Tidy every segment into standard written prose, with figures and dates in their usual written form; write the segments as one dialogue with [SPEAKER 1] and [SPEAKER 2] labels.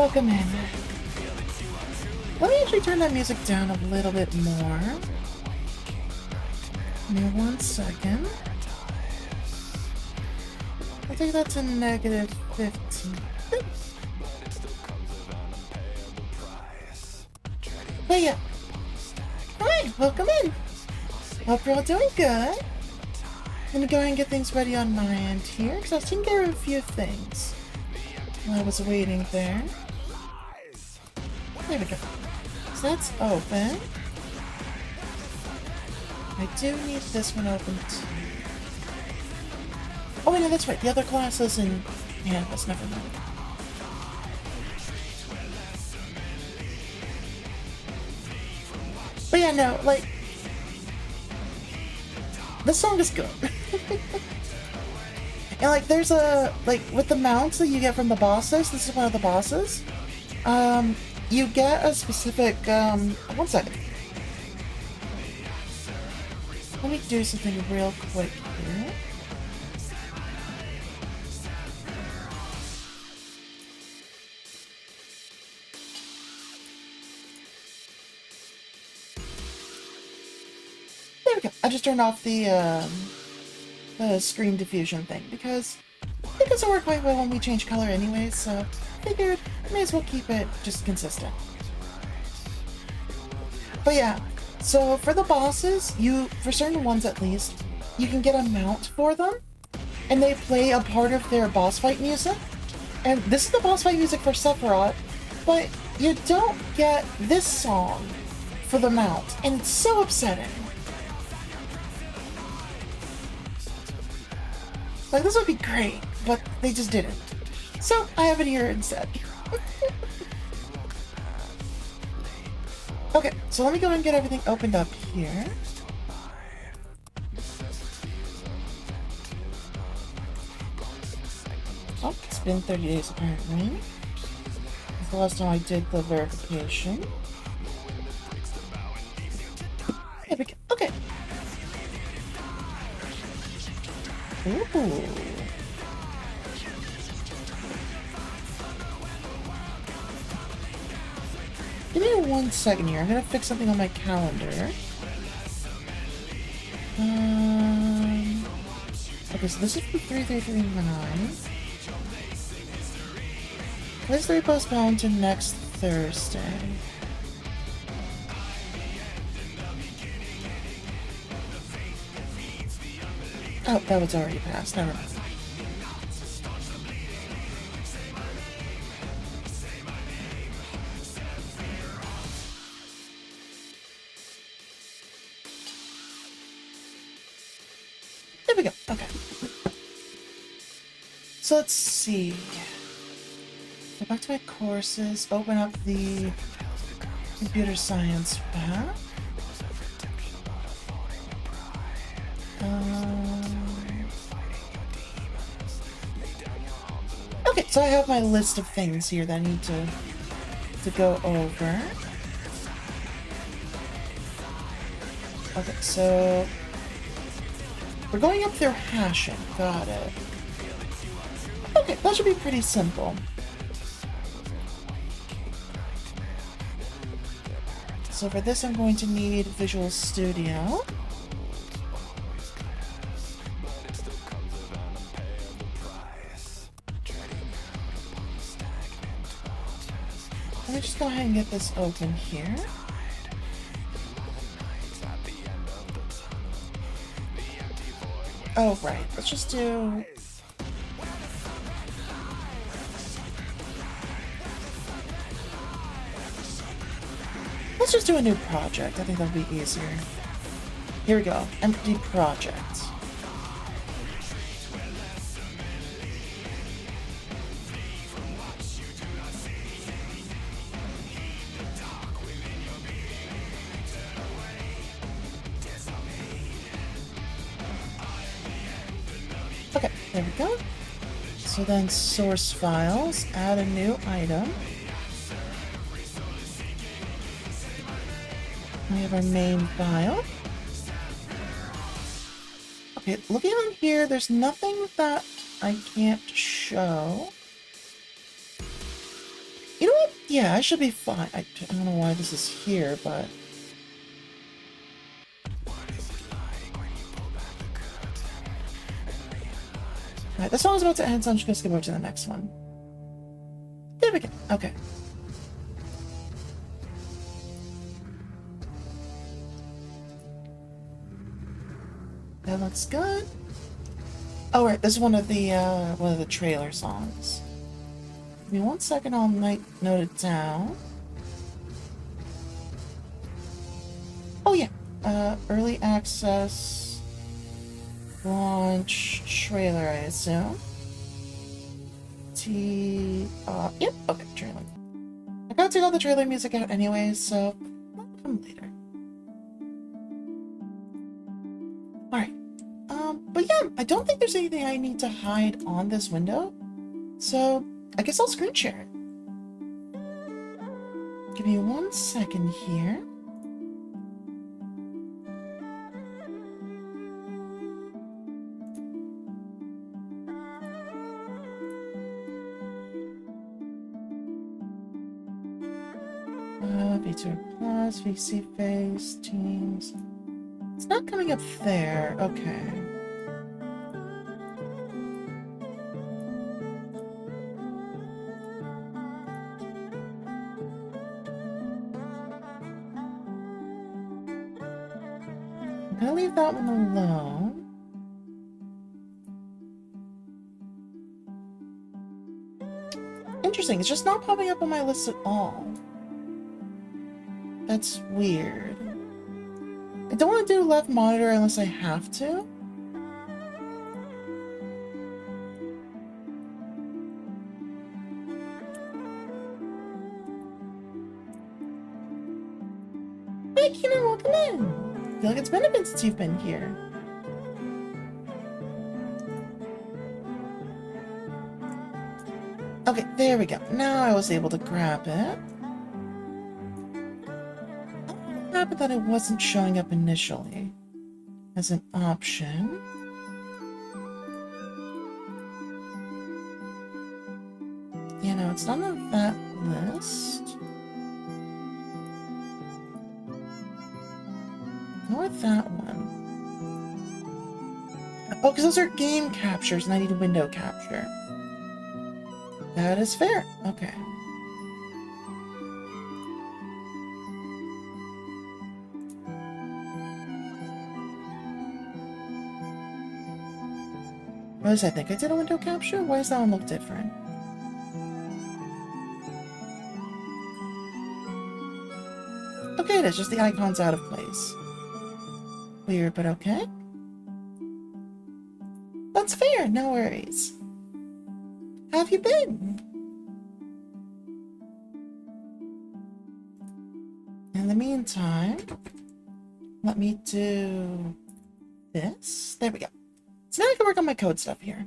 [SPEAKER 1] welcome in. Let me actually turn that music down a little bit more. Give me 1 second. I'll take that to -15. But yeah. Alright, welcome in. Hope you're all doing good. I'm gonna go ahead and get things ready on my end here, because I was taking care of a few things while I was waiting there. There we go. So that's open. I do need this one open too. Oh, wait, no, that's right. The other class is in Canvas. Never mind. But yeah, no, like, this song is good. And like, there's a, like, with the mounts that you get from the bosses, this is one of the bosses, you get a specific, 1 second. Let me do something real quick here. There we go. I just turned off the screen diffusion thing because it doesn't work quite well when we change color anyways, so I figured I may as well keep it just consistent. But yeah, so for the bosses, for certain ones at least, you can get a mount for them, and they play a part of their boss fight music. And this is the boss fight music for Sephiroth, but you don't get this song for the mount, and it's so upsetting. Like, this would be great, but they just didn't. So, I have it here instead. Okay, so let me go ahead and get everything opened up here. Oh, it's been 30 days apparently. That's the last time I did the verification. There we go. Okay. Ooh. Give me 1 second here. I'm gonna fix something on my calendar. Okay, so this is from 33319. Please 3 postponed to next Thursday. Oh, that was already passed. Never mind. There we go. Okay. So let's see. Go back to my courses. Open up the computer science path. Okay, so I have my list of things here that I need to go over. Okay, so we're going up through hashing. Got it. Okay, that should be pretty simple. So for this, I'm going to need Visual Studio. Let me just go ahead and get this open here. Oh, right. Let's just do... Let's just do a new project. I think that'll be easier. Here we go. Empty project. Okay, there we go. So then source files, add a new item. We have our main file. Okay, looking on here, there's nothing that I can't show. You know Yeah, I should be fine. I don't know why this is here, but... Alright, this song's about to end, so I'm just gonna skip over to the next one. There we go. Okay. That looks good. Oh, right, this is one of the trailer songs. Give me 1 second, I'll note it down. Oh yeah, early access launch trailer, I assume. Yep, okay, trailer. I gotta take all the trailer music out anyways, so that'll come later. Alright, but yeah, I don't think there's anything I need to hide on this window, so I guess I'll screen share it. Give me 1 second here. VTuber Plus, VC Face, Teams. It's not coming up there. Okay. I'm gonna leave that one alone. Interesting, it's just not popping up on my list at all. That's weird. I don't want to do left monitor unless I have to. Hey, Keenan, welcome in. I feel like it's been a bit since you've been here. Okay, there we go. Now I was able to grab it. But that it wasn't showing up initially as an option. You know, it's not on that list. Go with that one. Oh, because those are game captures and I need a window capture. That is fair. Okay. What does I think? I did a window capture? Why does that one look different? Okay, it is. Just the icon's out of place. Weird, but okay. That's fair. No worries. How have you been? In the meantime, let me do this. There we go. So now I can work on my code stuff here.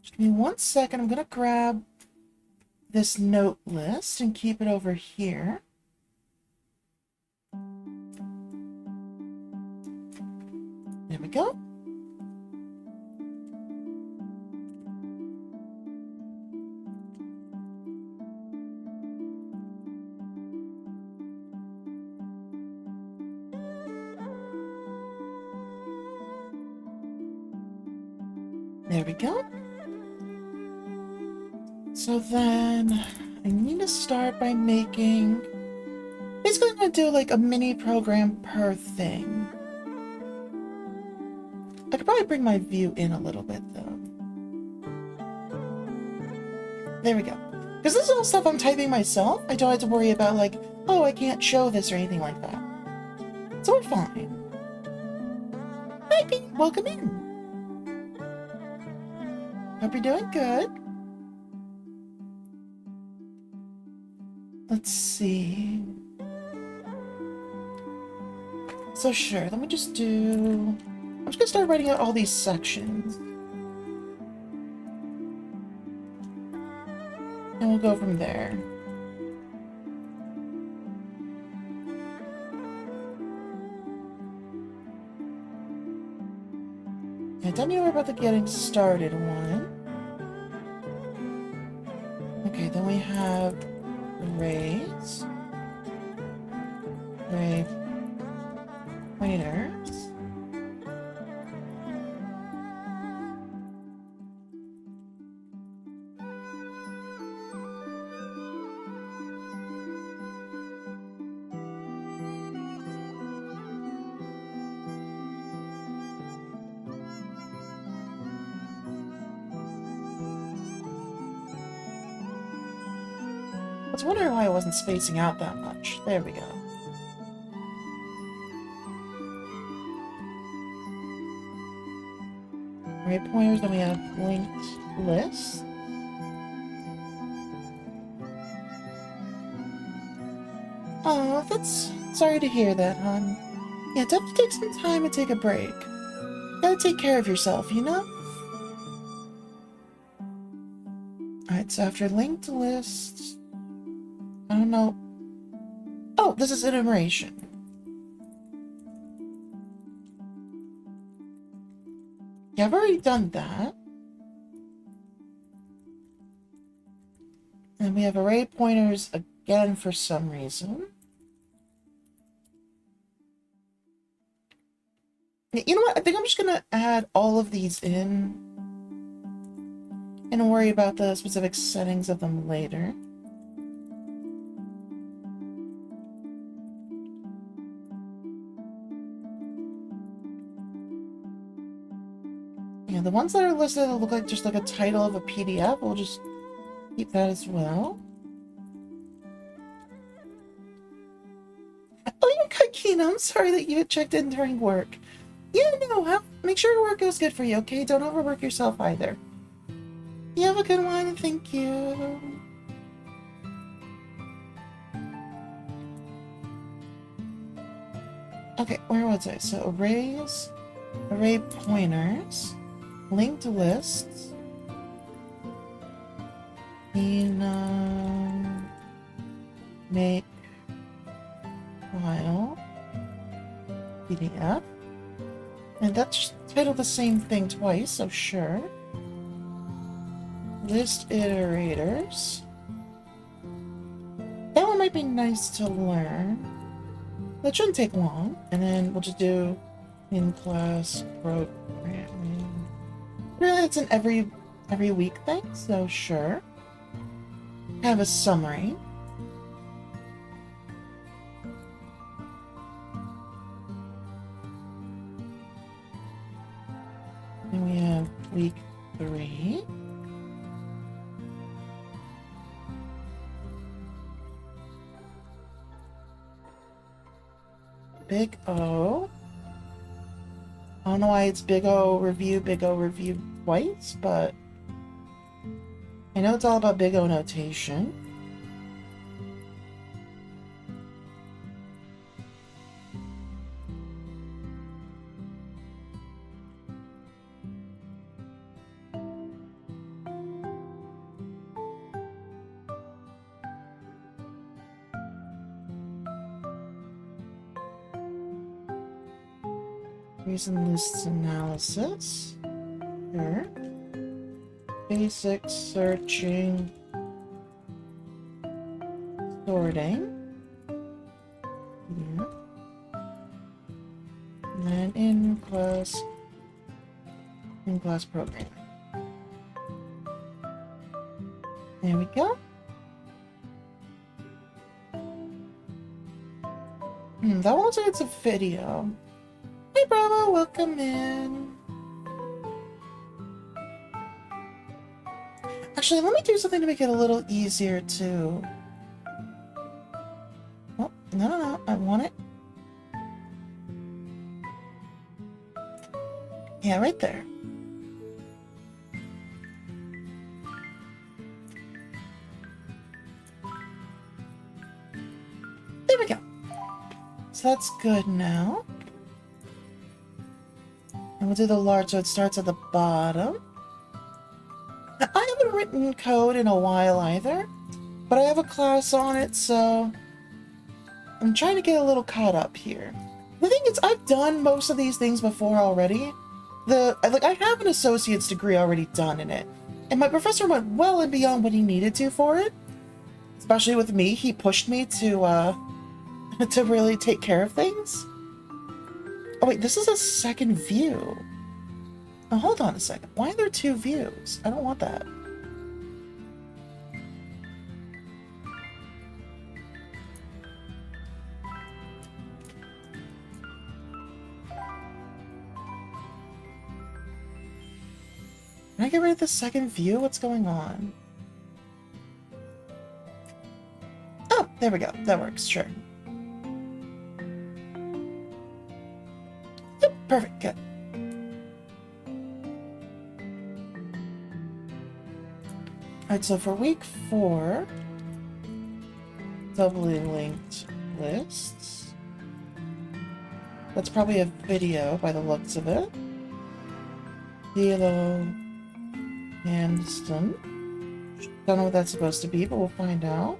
[SPEAKER 1] Just give me 1 second. I'm going to grab this note list and keep it over here. There we go. There we go. So then I need to start by making... Basically, I'm going to do like a mini program per thing. I could probably bring my view in a little bit though. There we go. Because this is all stuff I'm typing myself. I don't have to worry about like, oh, I can't show this or anything like that. So we're fine. Hi, Pete. Welcome in. Hope you're doing good. Let's see. So sure, let me just do... I'm just gonna start writing out all these sections. And we'll go from there. Yeah, don't need to worry about the getting started one. Okay, then we have rays, ray pointers. I was wondering why I wasn't spacing out that much. There we go. Ray pointers, then we have linked lists. Oh, that's... Sorry to hear that, hon. Yeah, definitely take some time and take a break. Gotta take care of yourself, you know? Alright, so after linked lists... I don't know... Oh, this is enumeration. Yeah, I've already done that. And we have array pointers again for some reason. You know what? I think I'm just gonna add all of these in and worry about the specific settings of them later. Yeah, the ones that are listed that look like just like a title of a PDF, we'll just keep that as well. Oh, you're good, Kina. I'm sorry that you had checked in during work. Yeah, no, make sure your work goes good for you, okay? Don't overwork yourself either. You have a good one, thank you. Okay, where was I? So arrays, array pointers, linked lists, make file, PDF. And that's titled the same thing twice, so sure. List iterators. That one might be nice to learn. That shouldn't take long. And then we'll just do in-class programming. Really, it's an every week thing, so sure. Have a summary. And we have week 3. Big O. I don't know why it's Big O review twice, but I know it's all about Big O notation. Reason lists analysis. Sure. Basic searching. Sorting. Yeah. And then in-class programming. There we go. That one looks like it's a video. Hey Bravo, welcome in. Actually, let me do something to make it a little easier too. Oh, no, I want it. Yeah, right there. There we go. So that's good now. And we'll do the large, so it starts at the bottom. Now, I haven't written code in a while either, but I have a class on it, so I'm trying to get a little caught up here. The thing is, I've done most of these things before already. I have an associate's degree already done in it, and my professor went well and beyond what he needed to for it. Especially with me, he pushed me to to really take care of things. Oh wait, this is a second view. Oh, hold on a second. Why are there two views? I don't want that. Can I get rid of the second view? What's going on? Oh, there we go. That works, sure. Yep, perfect, good. Alright, so for week 4, doubly linked lists. That's probably a video by the looks of it. Hilo Handson. Don't know what that's supposed to be, but we'll find out.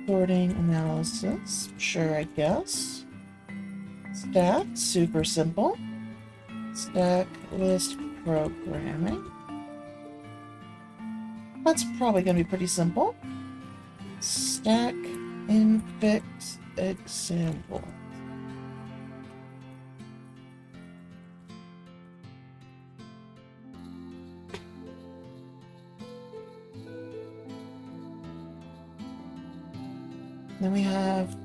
[SPEAKER 1] Sorting analysis. Sure, I guess. Stack, super simple. Stack list programming. That's probably going to be pretty simple. Stack infix example. Then we have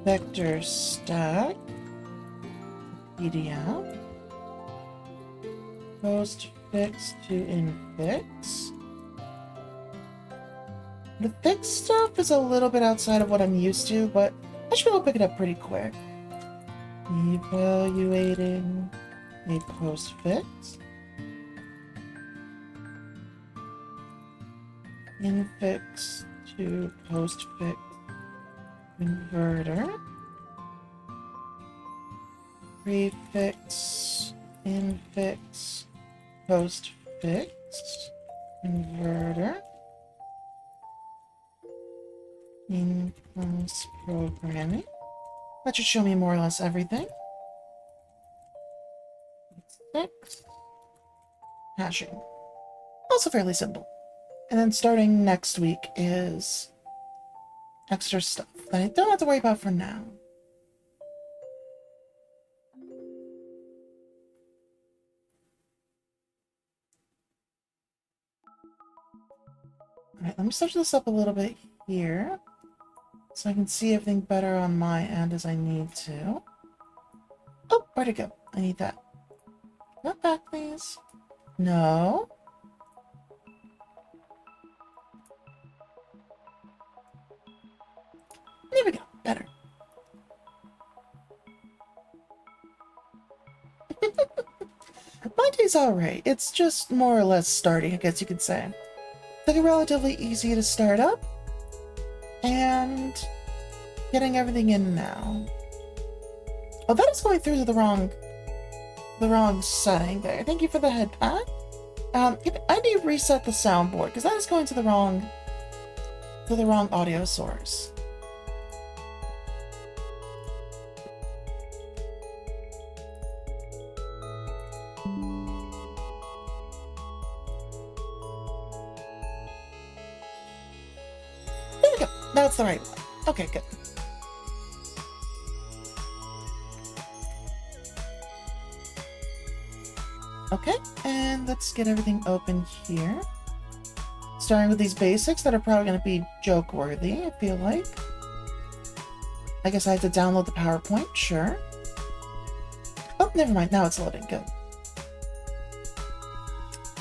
[SPEAKER 1] vector stack, PDF, postfix to infix. The fix stuff is a little bit outside of what I'm used to, but I should be able to pick it up pretty quick. Evaluating a postfix. Infix to postfix converter. Prefix, infix, postfix converter. Influence programming. That should show me more or less everything. Six. Hashing. Also fairly simple. And then starting next week is extra stuff that I don't have to worry about for now. Alright, let me switch this up a little bit here, so I can see everything better on my end as I need to. Oh, where'd it go? I need that. Not back, please. No. There we go. Better. My day's alright. It's just more or less starting, I guess you could say. Like relatively easy to start up. And getting everything in now. Oh, that is going through to the wrong setting there. Thank you for the head pat. I need to reset the soundboard because that is going to the wrong audio source. There we go. That's the right one. Okay, good. Okay, and let's get everything open here. Starting with these basics that are probably going to be joke-worthy, I feel like. I guess I have to download the PowerPoint, sure. Oh, never mind, now it's loading, good.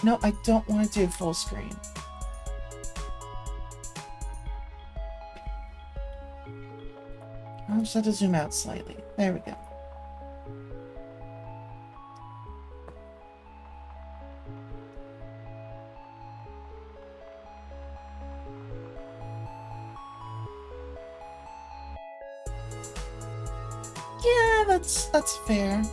[SPEAKER 1] No, I don't want to do full screen. I'll just have to zoom out slightly. There we go. Yeah, that's fair.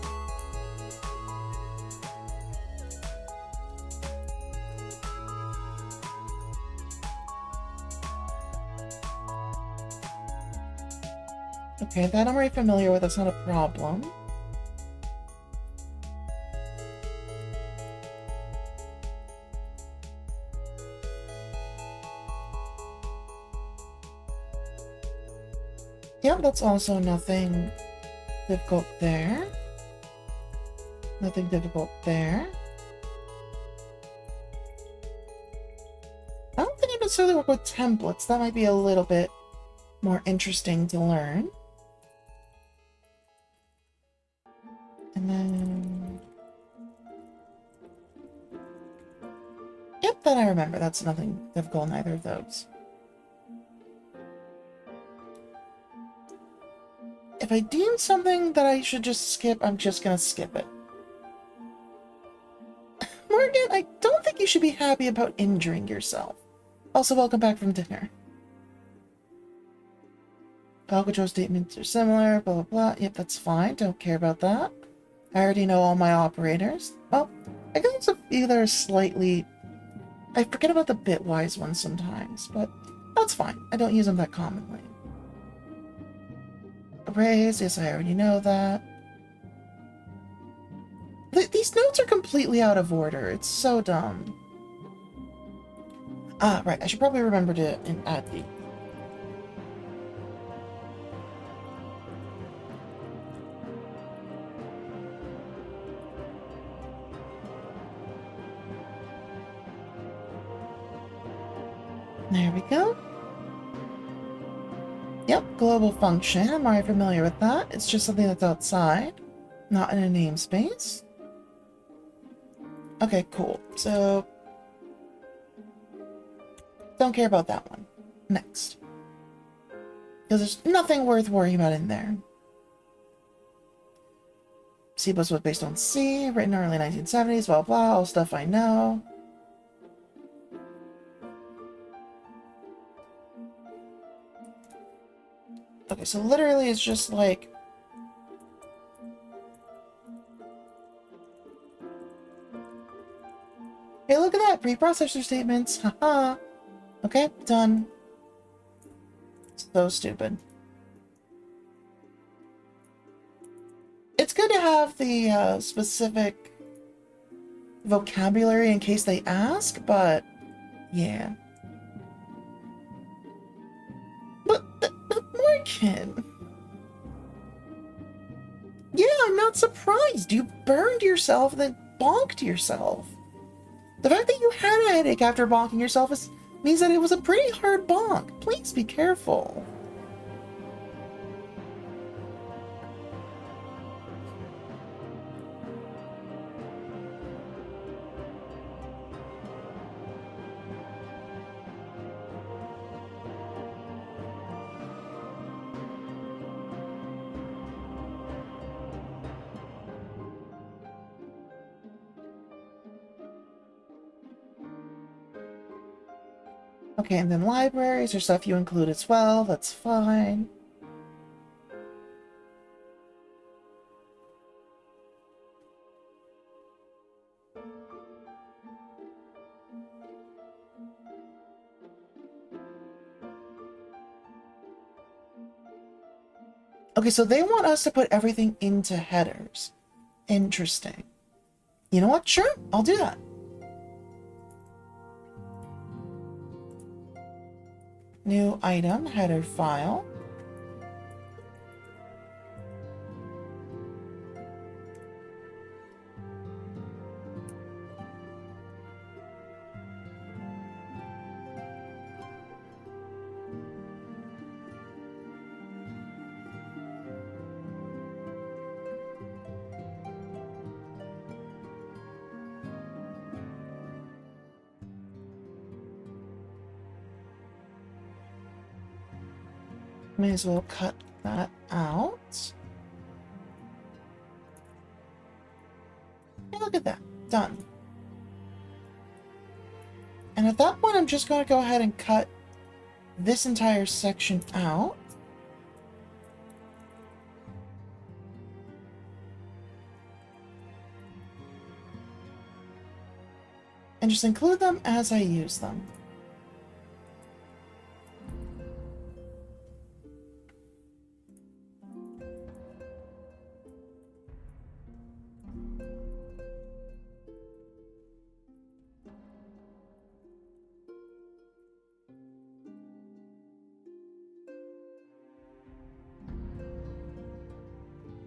[SPEAKER 1] Okay, that I'm already familiar with. That's not a problem. Yep, that's also nothing difficult there. Nothing difficult there. I don't think I necessarily work with templates. That might be a little bit more interesting to learn. And then... Yep, that I remember. That's nothing difficult in either of those. If I deem something that I should just skip, I'm just gonna skip it. Morgan, I don't think you should be happy about injuring yourself. Also, welcome back from dinner. Control statements are similar, blah, blah, blah. Yep, that's fine. Don't care about that. I already know all my operators. Well, I guess there's a few that are slightly... I forget about the bitwise ones sometimes, but that's fine. I don't use them that commonly. Arrays, yes, I already know that. These notes are completely out of order. It's so dumb. Ah, right. I should probably remember to add the... There we go. Yep, global function. I'm already familiar with that. It's just something that's outside, not in a namespace. Okay, cool. So, don't care about that one. Next. Because there's nothing worth worrying about in there. C was based on C, written in the early 1970s, blah, blah, all stuff I know. Okay, so literally it's just like... Hey, look at that! Preprocessor statements! Haha! Okay, done. So stupid. It's good to have the specific vocabulary in case they ask, but yeah. But Morgan! Yeah, I'm not surprised. You burned yourself and then bonked yourself. The fact that you had a headache after bonking yourself means that it was a pretty hard bonk. Please be careful. Okay, and then libraries or stuff you include as well. That's fine. Okay, so they want us to put everything into headers. Interesting. You know what? Sure, I'll do that. New item, header file. May as well cut that out. Hey, look at that. Done. And at that point, I'm just going to go ahead and cut this entire section out. And just include them as I use them.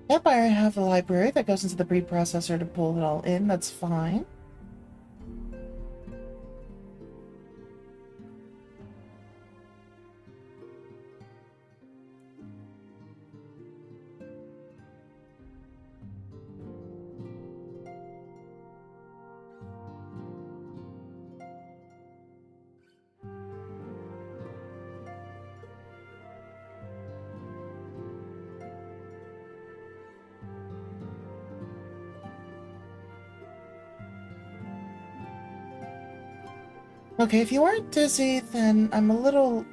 [SPEAKER 1] Yep, I have a library that goes into the breed processor to pull it all in. That's fine. Okay, if you aren't dizzy, then I'm a little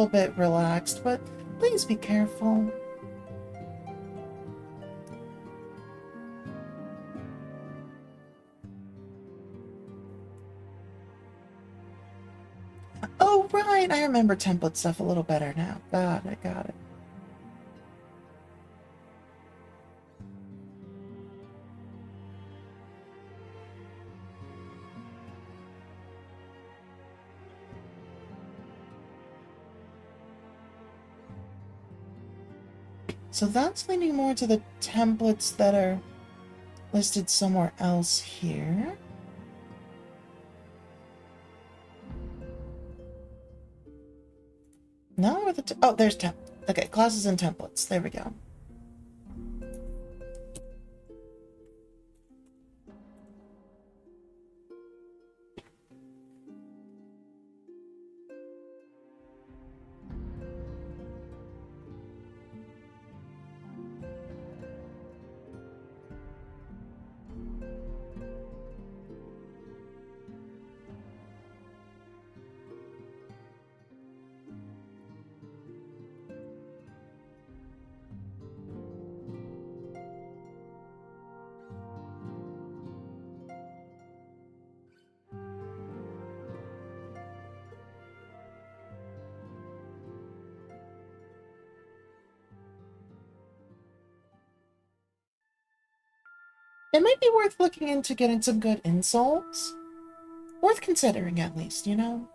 [SPEAKER 1] bit relaxed, but please be careful. Oh, right, I remember template stuff a little better now. Got it, got it. So that's leaning more to the templates that are listed somewhere else here. No, where the oh, there's temp. Okay, classes and templates. There we go. It might be worth looking into getting some good insults. Worth considering, at least, you know?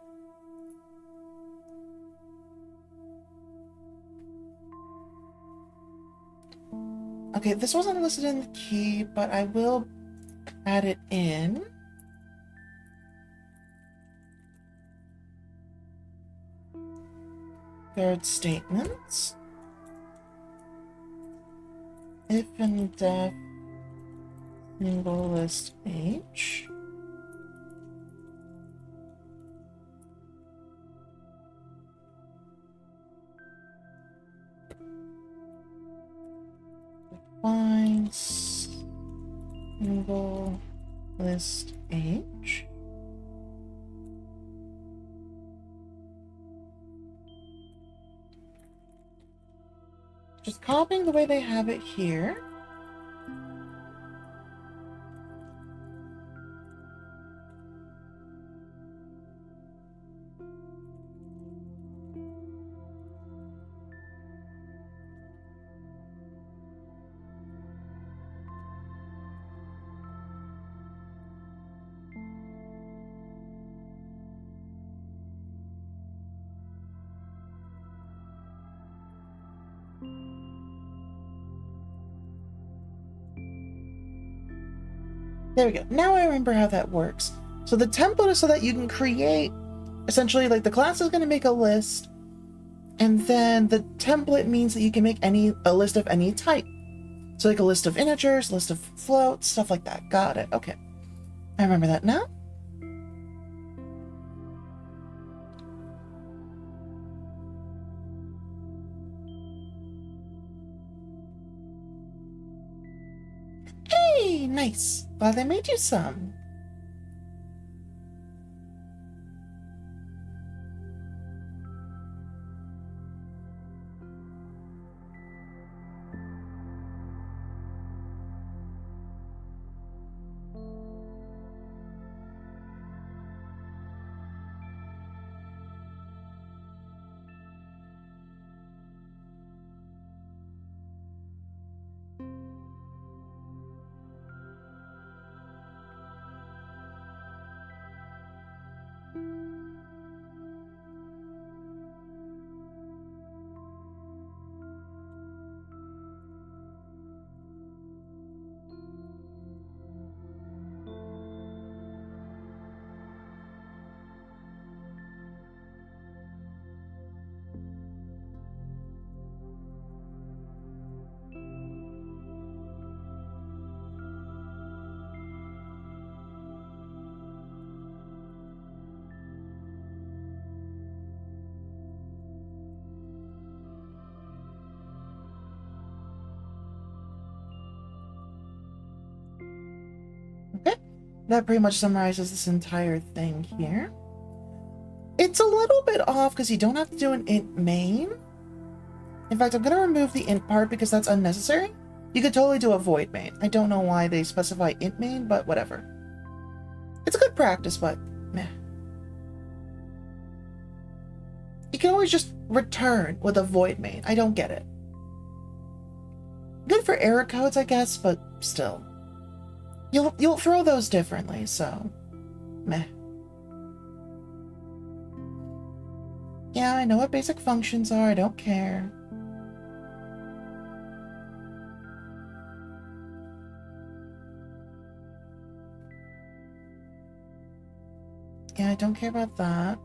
[SPEAKER 1] Okay, this wasn't listed in the key, but I will add it in. Third statements. If in def, single list H. Define single list H. Just copying the way they have it here. There we go. Now I remember how that works. So the template is so that you can create, essentially, like the class is going to make a list, and then the template means that you can make a list of any type. So like a list of integers, list of floats, stuff like that. Got it. Okay. I remember that now. Hey, nice. Glad I made you some. That pretty much summarizes this entire thing here. It's a little bit off because you don't have to do an int main. In fact, I'm going to remove the int part because that's unnecessary. You could totally do a void main. I don't know why they specify int main, but whatever. It's a good practice, but meh. You can always just return with a void main. I don't get it. Good for error codes, I guess, but still. You'll throw those differently, so meh. Yeah, I know what basic functions are, I don't care. Yeah, I don't care about that.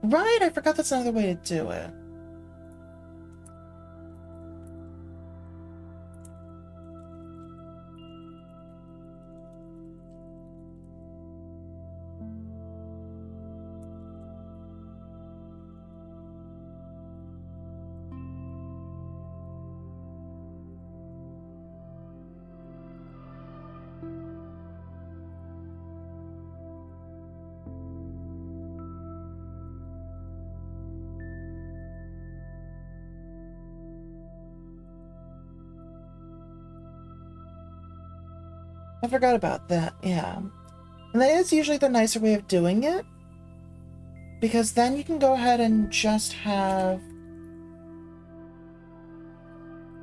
[SPEAKER 1] Right, I forgot that's another way to do it. I forgot about that, yeah. And that is usually the nicer way of doing it, because then you can go ahead and just have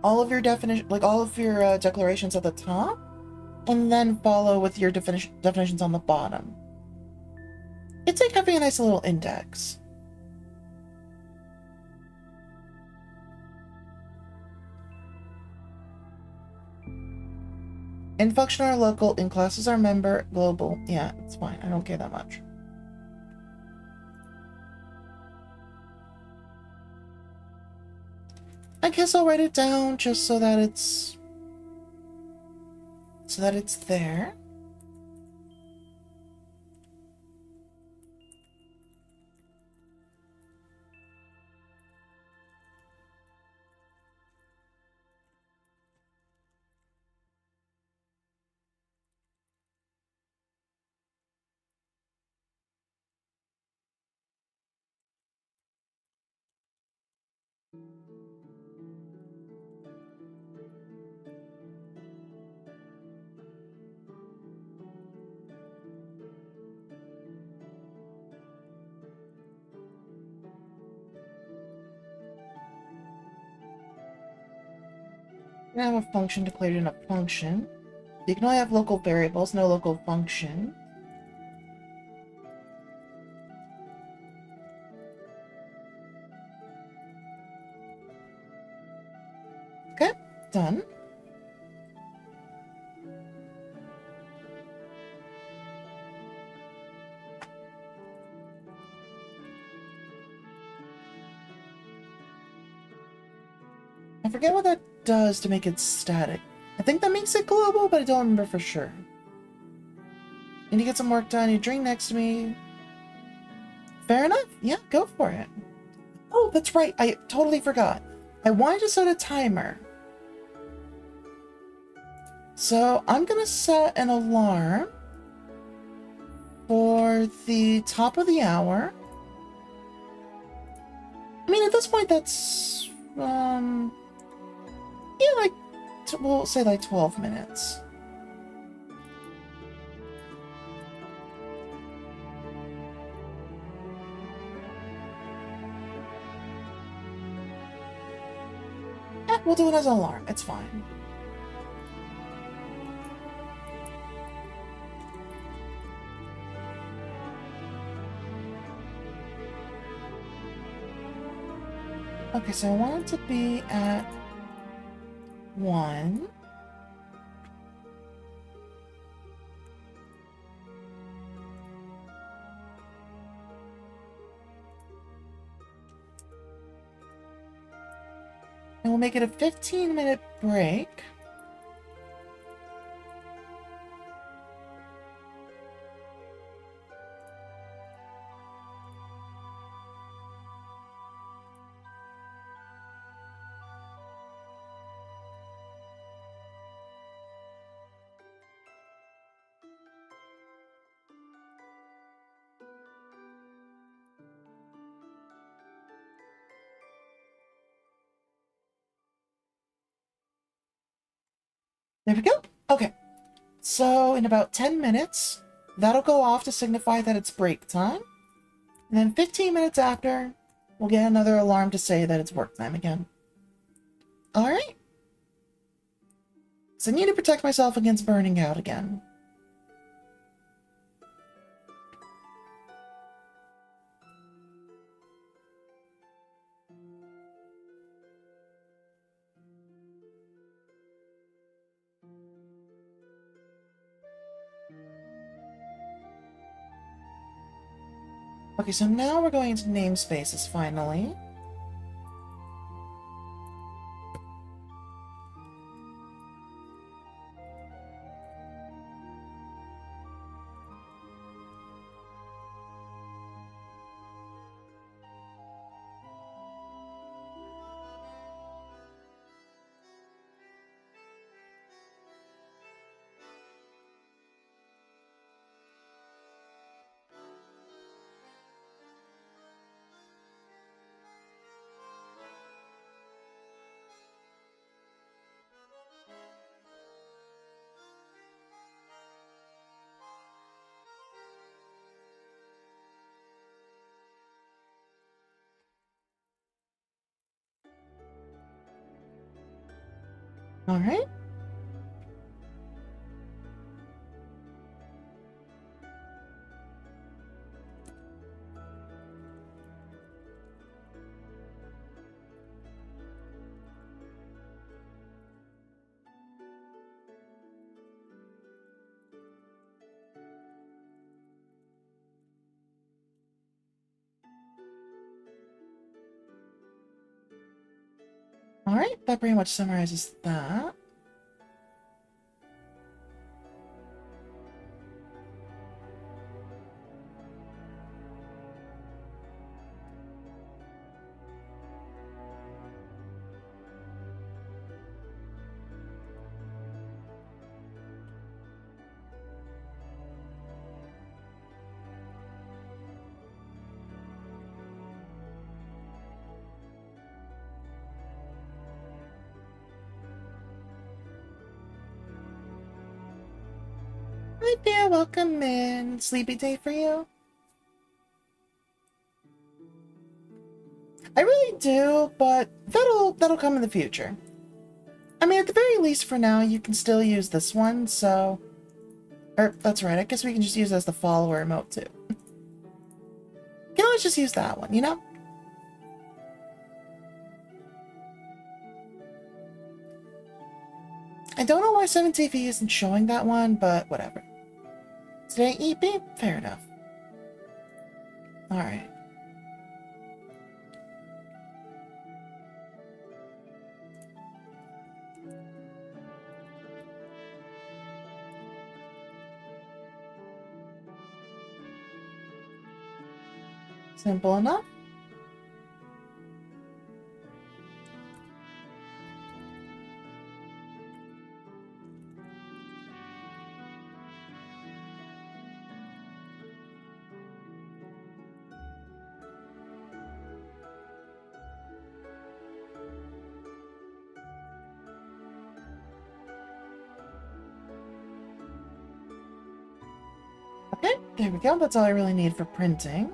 [SPEAKER 1] all of your declarations at the top, and then follow with your definitions on the bottom. It's like having a nice little index. In function are local, in classes are member, global. Yeah, it's fine. I don't care that much. I guess I'll write it down just so that it's there. You can have a function declared in a function. You can only have local variables, no local function. Okay, done. I forget what that does to make it static. I think that makes it global, but I don't remember for sure. Need to get some work done. You drink next to me. Fair enough. Yeah, go for it. Oh, that's right. I totally forgot. I wanted to set a timer. So I'm going to set an alarm for the top of the hour. I mean, at this point, that's, yeah, like, we'll say like 12 minutes. Yeah, we'll do it as an alarm. It's fine. Okay, so I want it to be at 1. And we'll make it a 15-minute break. There we go. Okay. So in about 10 minutes, that'll go off to signify that it's break time. And then 15 minutes after, we'll get another alarm to say that it's work time again. Alright. So I need to protect myself against burning out again. Okay, so now we're going into namespaces finally. Alright. Alright, that pretty much summarizes that. Hi there, welcome in. Sleepy day for you? I really do, but that'll come in the future. I mean, at the very least for now, you can still use this one, so... Or, that's right, I guess we can just use it as the follower emote, too. You can always just use that one, you know? I don't know why 7TV isn't showing that one, but whatever. Today, EP? Fair enough. Alright. Simple enough. Okay, there we go. That's all I really need for printing.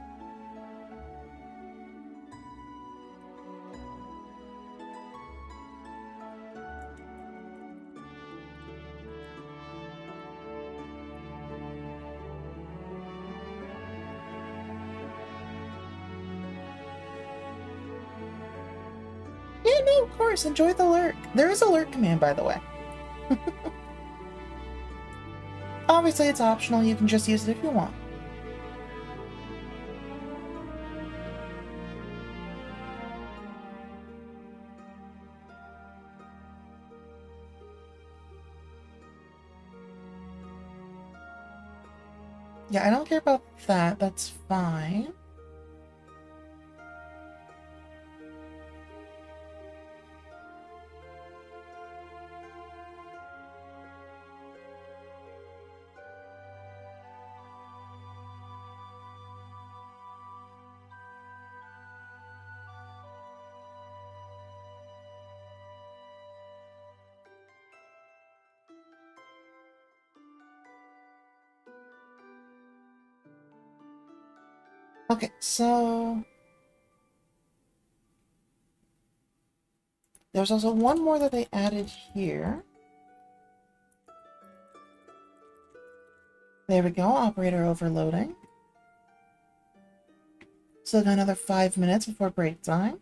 [SPEAKER 1] Yeah, no, of course. Enjoy the lurk. There is a lurk command, by the way. Obviously, it's optional. You can just use it if you want. Yeah, I don't care about that. That's fine. Okay, so there's also one more that they added here. There we go, operator overloading. Still got another 5 minutes before break time.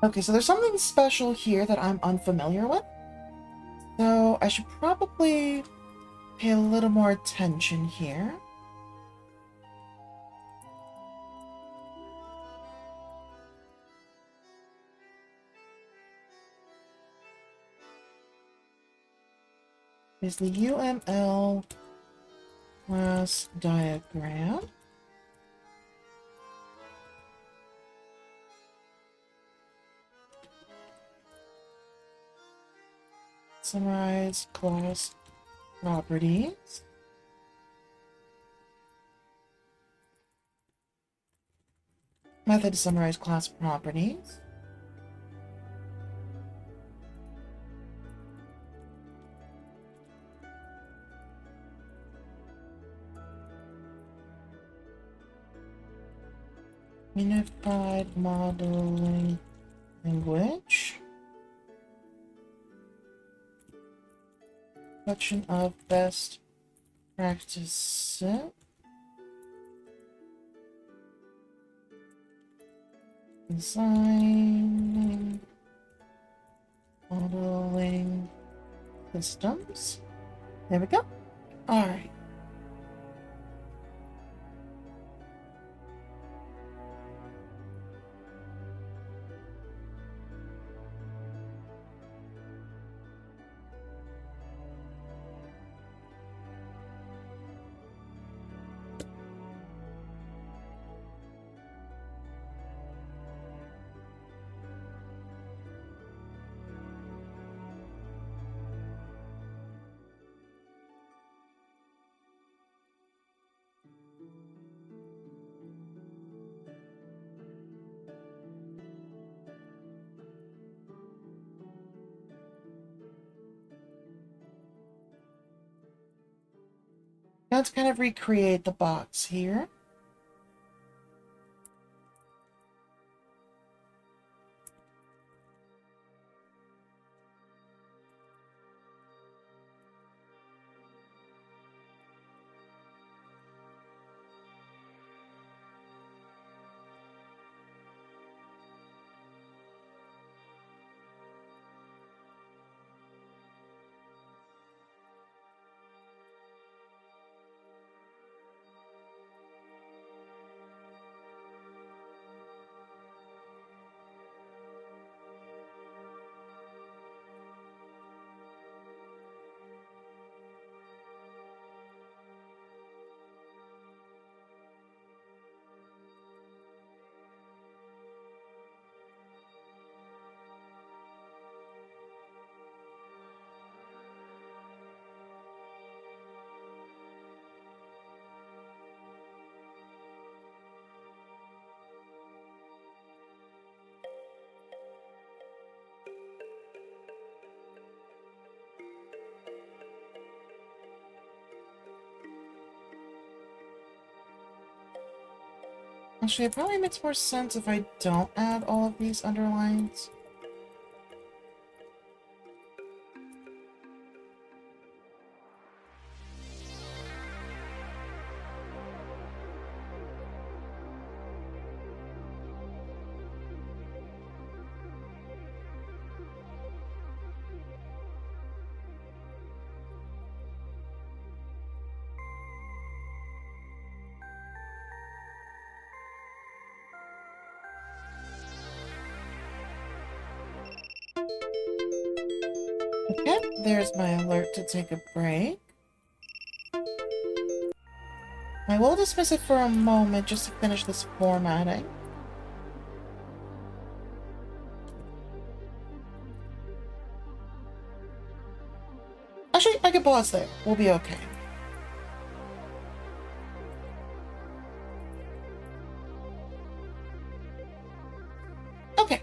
[SPEAKER 1] Okay, so there's something special here that I'm unfamiliar with. So I should probably pay a little more attention here. Is the UML class diagram. Summarize class properties. Method to summarize class properties. Unified modeling language. Collection of best practices. Designing modeling systems. There we go. All right. Now let's kind of recreate the box here. Actually, it probably makes more sense if I don't add all of these underlines. Okay, there's my alert to take a break. I will dismiss it for a moment just to finish this formatting. Actually, I can pause there. We'll be okay. Okay.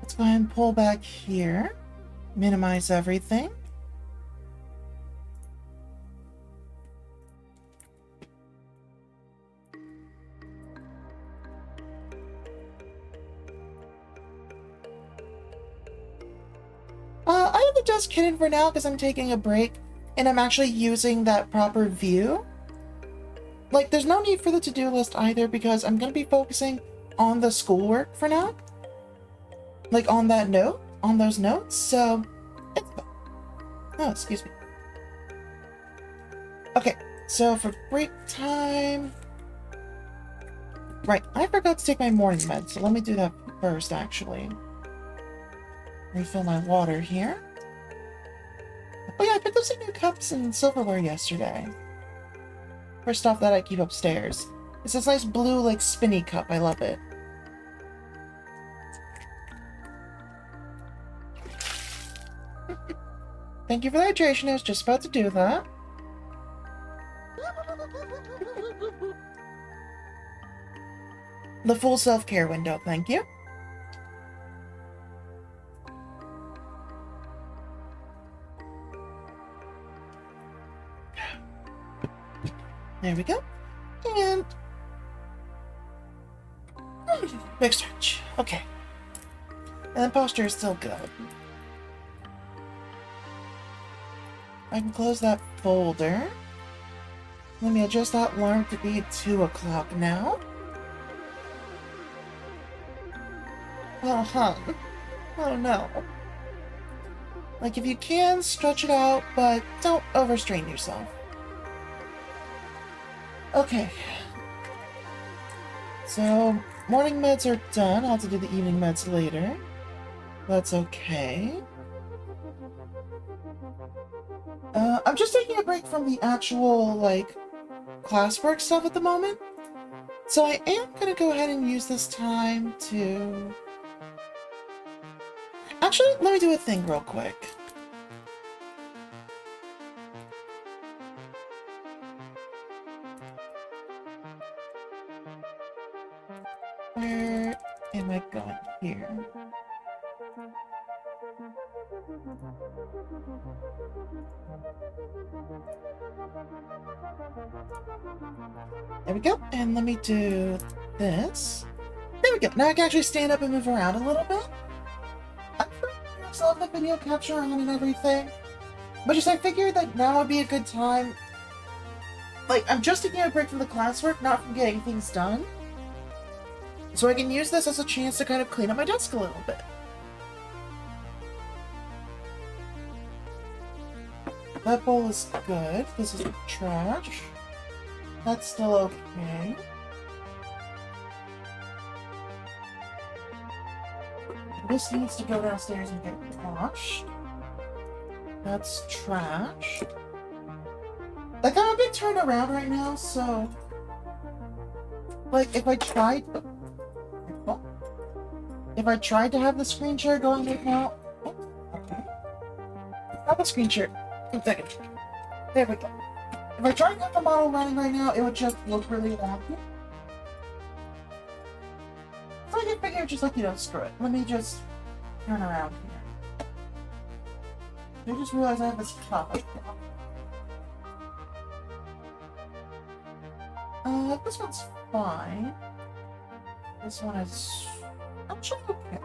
[SPEAKER 1] Let's go ahead and pull back here. Minimize everything. I have the desk hidden for now because I'm taking a break and I'm actually using that proper view. Like, there's no need for the to-do list either because I'm going to be focusing on the schoolwork for now. Like, on that note, on those notes, so it's fine. Oh, excuse me. Okay, so for break time... Right, I forgot to take my morning meds, so let me do that first, actually. Refill my water here. Oh yeah, I picked up some new cups and silverware yesterday. For stuff that I keep upstairs. It's this nice blue, like, spinny cup. I love it. Thank you for the hydration. I was just about to do that. The full self-care window, thank you. There we go. And... big stretch. Okay. And the posture is still good. I can close that folder. Let me adjust that alarm to be 2 o'clock now. Oh, huh. Oh, no. Like, if you can, stretch it out, but don't overstrain yourself. Okay. So, morning meds are done. I'll have to do the evening meds later. That's okay. I'm just taking a break from the actual, like, classwork stuff at the moment. So I am gonna go ahead and use this time to... Actually, let me do a thing real quick. Where am I going here? There we go. And let me do this. There we go. Now I can actually stand up and move around a little bit. I still have the video capture on and everything. But just I figured that now would be a good time. Like, I'm just taking a break from the classwork, not from getting things done. So I can use this as a chance to kind of clean up my desk a little bit. That bowl is good. This is trash. That's still okay. This needs to go downstairs and get washed. That's trash. Like, I'm a bit turned around right now, so... Like, if I tried... If I tried to have the screen share going right now... Oh, okay. Have the screen share. 1 second. There we go. If I tried to have the model running right now, it would just look really wonky. So I figured just like, you know, screw it. Let me just turn around here. I just realized I have this cup. This one's fine. This one is actually okay.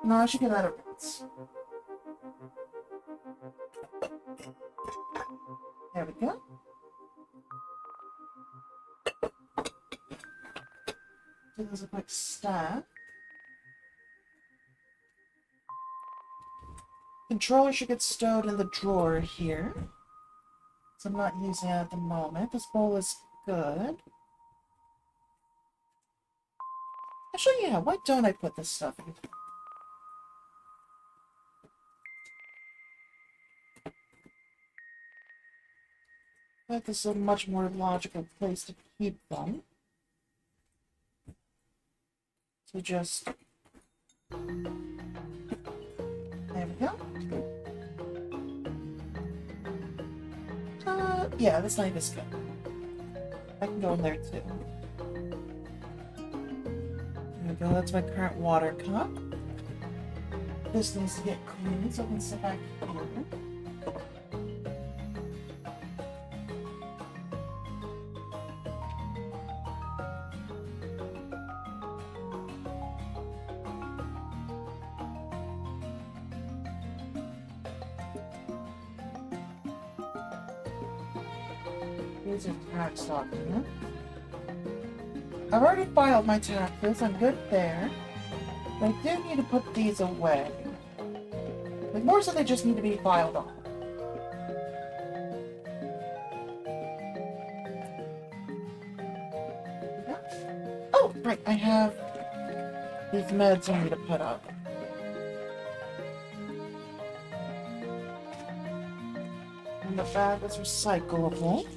[SPEAKER 1] No, I should get out of rinse. There we go. So there's a quick stack. Controller should get stowed in the drawer here. So I'm not using it at the moment. This bowl is good. Actually, yeah, why don't I put this stuff in? But this is a much more logical place to keep them. So just... There we go. Yeah, this knife is good. I can go in there too. There we go, that's my current water cup. This needs to get clean, so I can sit back here. These are tax documents. I've already filed my taxes, I'm good there. But I do need to put these away. Like, more so they just need to be filed on. Yeah. Oh, right, I have these meds I need to put up. And the bag is recyclable.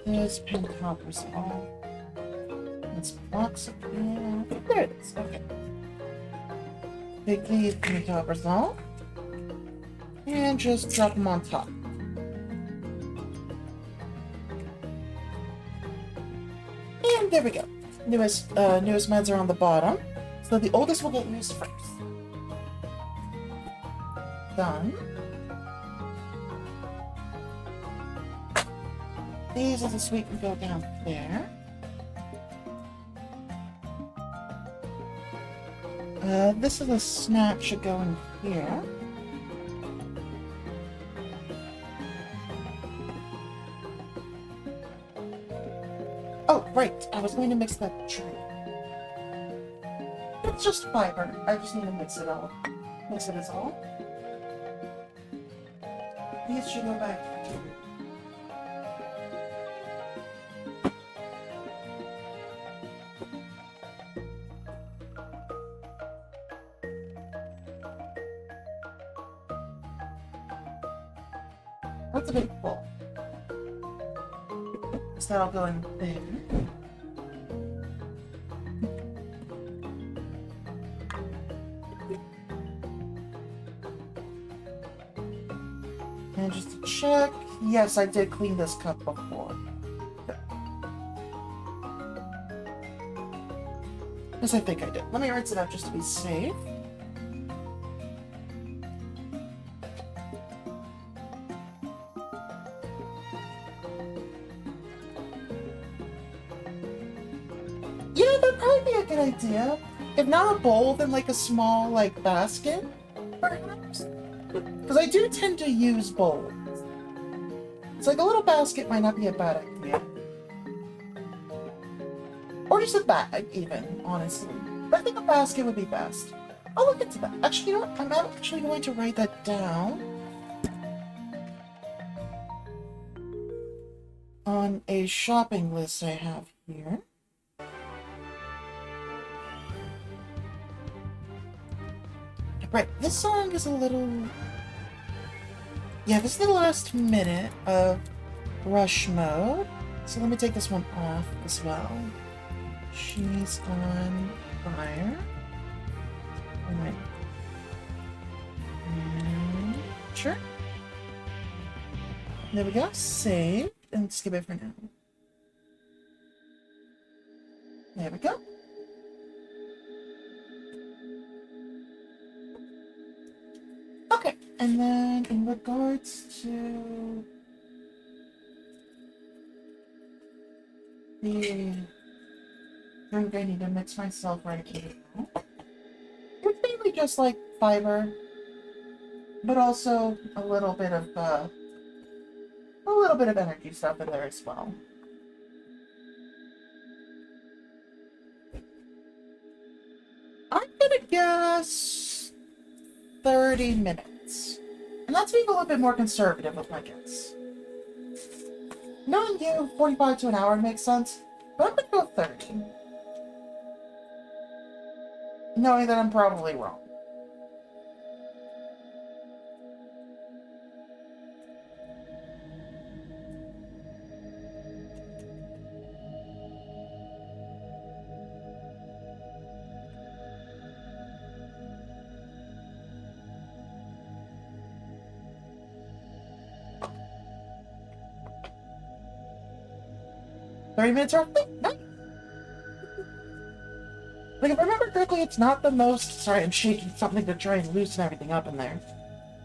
[SPEAKER 1] There's pantoprazole. It's fluoxetine. There it is. Okay. Take these pantoprazole and just drop them on top. And there we go. Newest meds are on the bottom, so the oldest will get used first. Done. These as a sweet can go down there. This is a snack should go in here. Oh, right. I was going to mix that drink. It's just fiber. I just need to mix it all. Mix it as all. These should go back here. That's a big bowl. So that'll go in there. And just to check, yes, I did clean this cup before. Yes, I think I did. Let me rinse it out just to be safe. Yeah, that'd probably be a good idea. If not a bowl, then like a small, like, basket, perhaps? Because I do tend to use bowls. It's like a little basket might not be a bad idea. Or just a bag, even, honestly. But I think a basket would be best. I'll look into that. Actually, you know what? I'm actually going to write that down on a shopping list I have here. Right, this song is a little... Yeah, this is the last minute of rush mode. So let me take this one off as well. She's on fire. Alright. Sure. There we go. Save. And skip it for now. There we go. Okay, and then in regards to the drink I need to mix myself right now, it's mainly just like fiber, but also a little bit of energy stuff in there as well. I'm gonna guess 30 minutes. And that's being a little bit more conservative with my guess. Knowing you, 45 to an hour makes sense, but I'm gonna go 30. Knowing that I'm probably wrong. 30 minutes roughly? Nice. Like, if I remember correctly, it's not the most... Sorry, I'm shaking something to try and loosen everything up in there.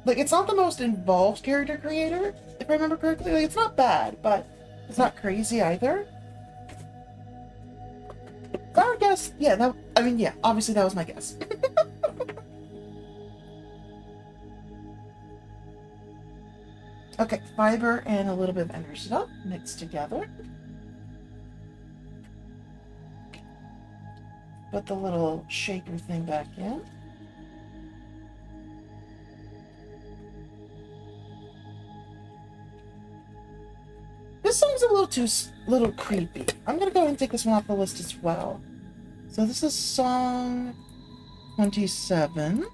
[SPEAKER 1] Like, it's not the most involved character creator, if I remember correctly. Like, it's not bad, but it's not crazy either. I would guess, yeah, that... I mean, yeah, obviously that was my guess. Okay, fiber and a little bit of ender stuff mixed together. Put the little shaker thing back in. This song's a little creepy. I'm gonna go ahead and take this one off the list as well. So this is song 27.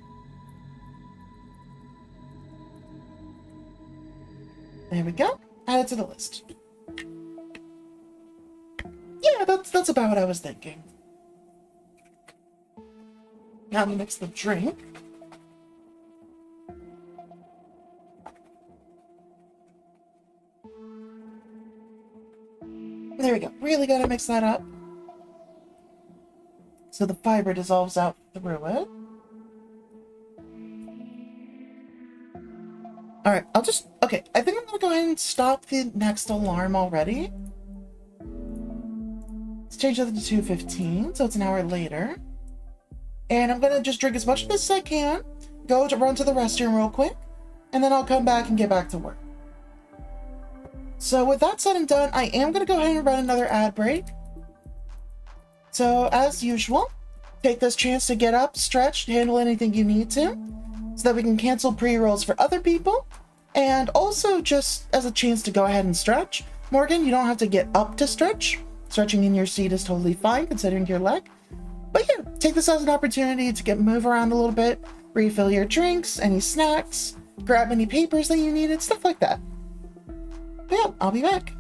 [SPEAKER 1] There we go. Add it to the list. Yeah, that's about what I was thinking. Now we mix the drink. There we go. Really gotta mix that up. So the fiber dissolves out through it. Alright, okay, I think I'm gonna go ahead and stop the next alarm already. Let's change it to 2:15, so it's an hour later. And I'm gonna just drink as much of this as I can, run to the restroom real quick, and then I'll come back and get back to work. So with that said and done, I am gonna go ahead and run another ad break. So as usual, take this chance to get up, stretch, handle anything you need to, so that we can cancel pre-rolls for other people, and also just as a chance to go ahead and stretch. Morgan, you don't have to get up to stretch. Stretching in your seat is totally fine, considering your leg. But yeah, take this as an opportunity to move around a little bit, refill your drinks, any snacks, grab any papers that you needed, stuff like that. But yeah, I'll be back.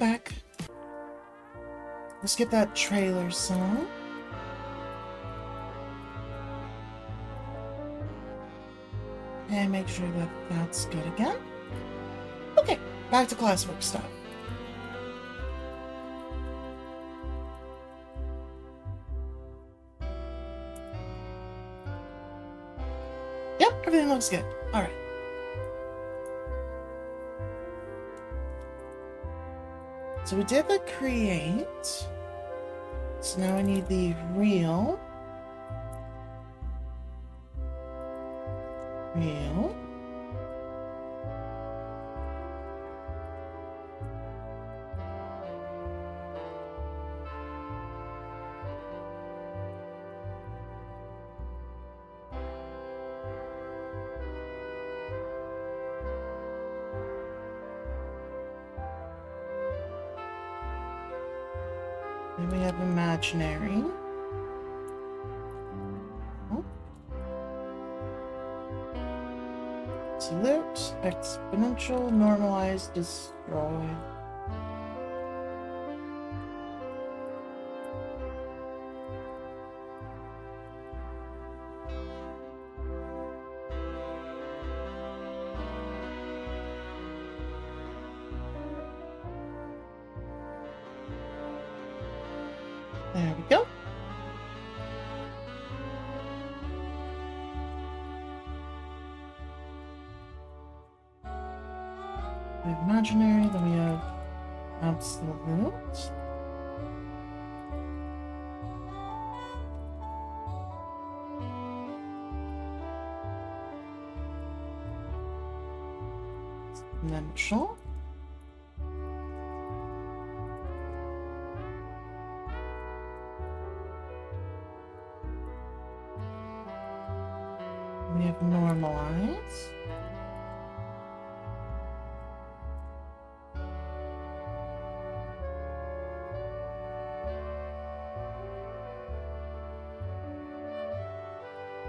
[SPEAKER 1] back. Let's get that trailer song. And make sure that that's good again. Okay, back to classwork stuff. Yep, everything looks good. Alright. So we did the create. So now I need the real. Real. Then we have imaginary. Oh. Salute, exponential, normalize, destroy. There we go. We have imaginary, then we have absolute. Exponential. We have normalize.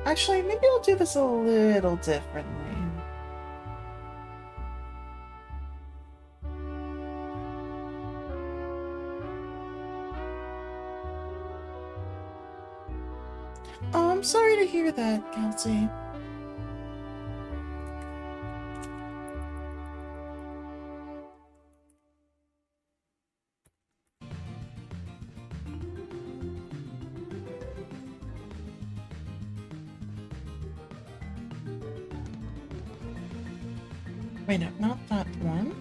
[SPEAKER 1] Actually, maybe I'll do this a little differently. Oh, I'm sorry to hear that, Kelsey. Wait, no, not that one.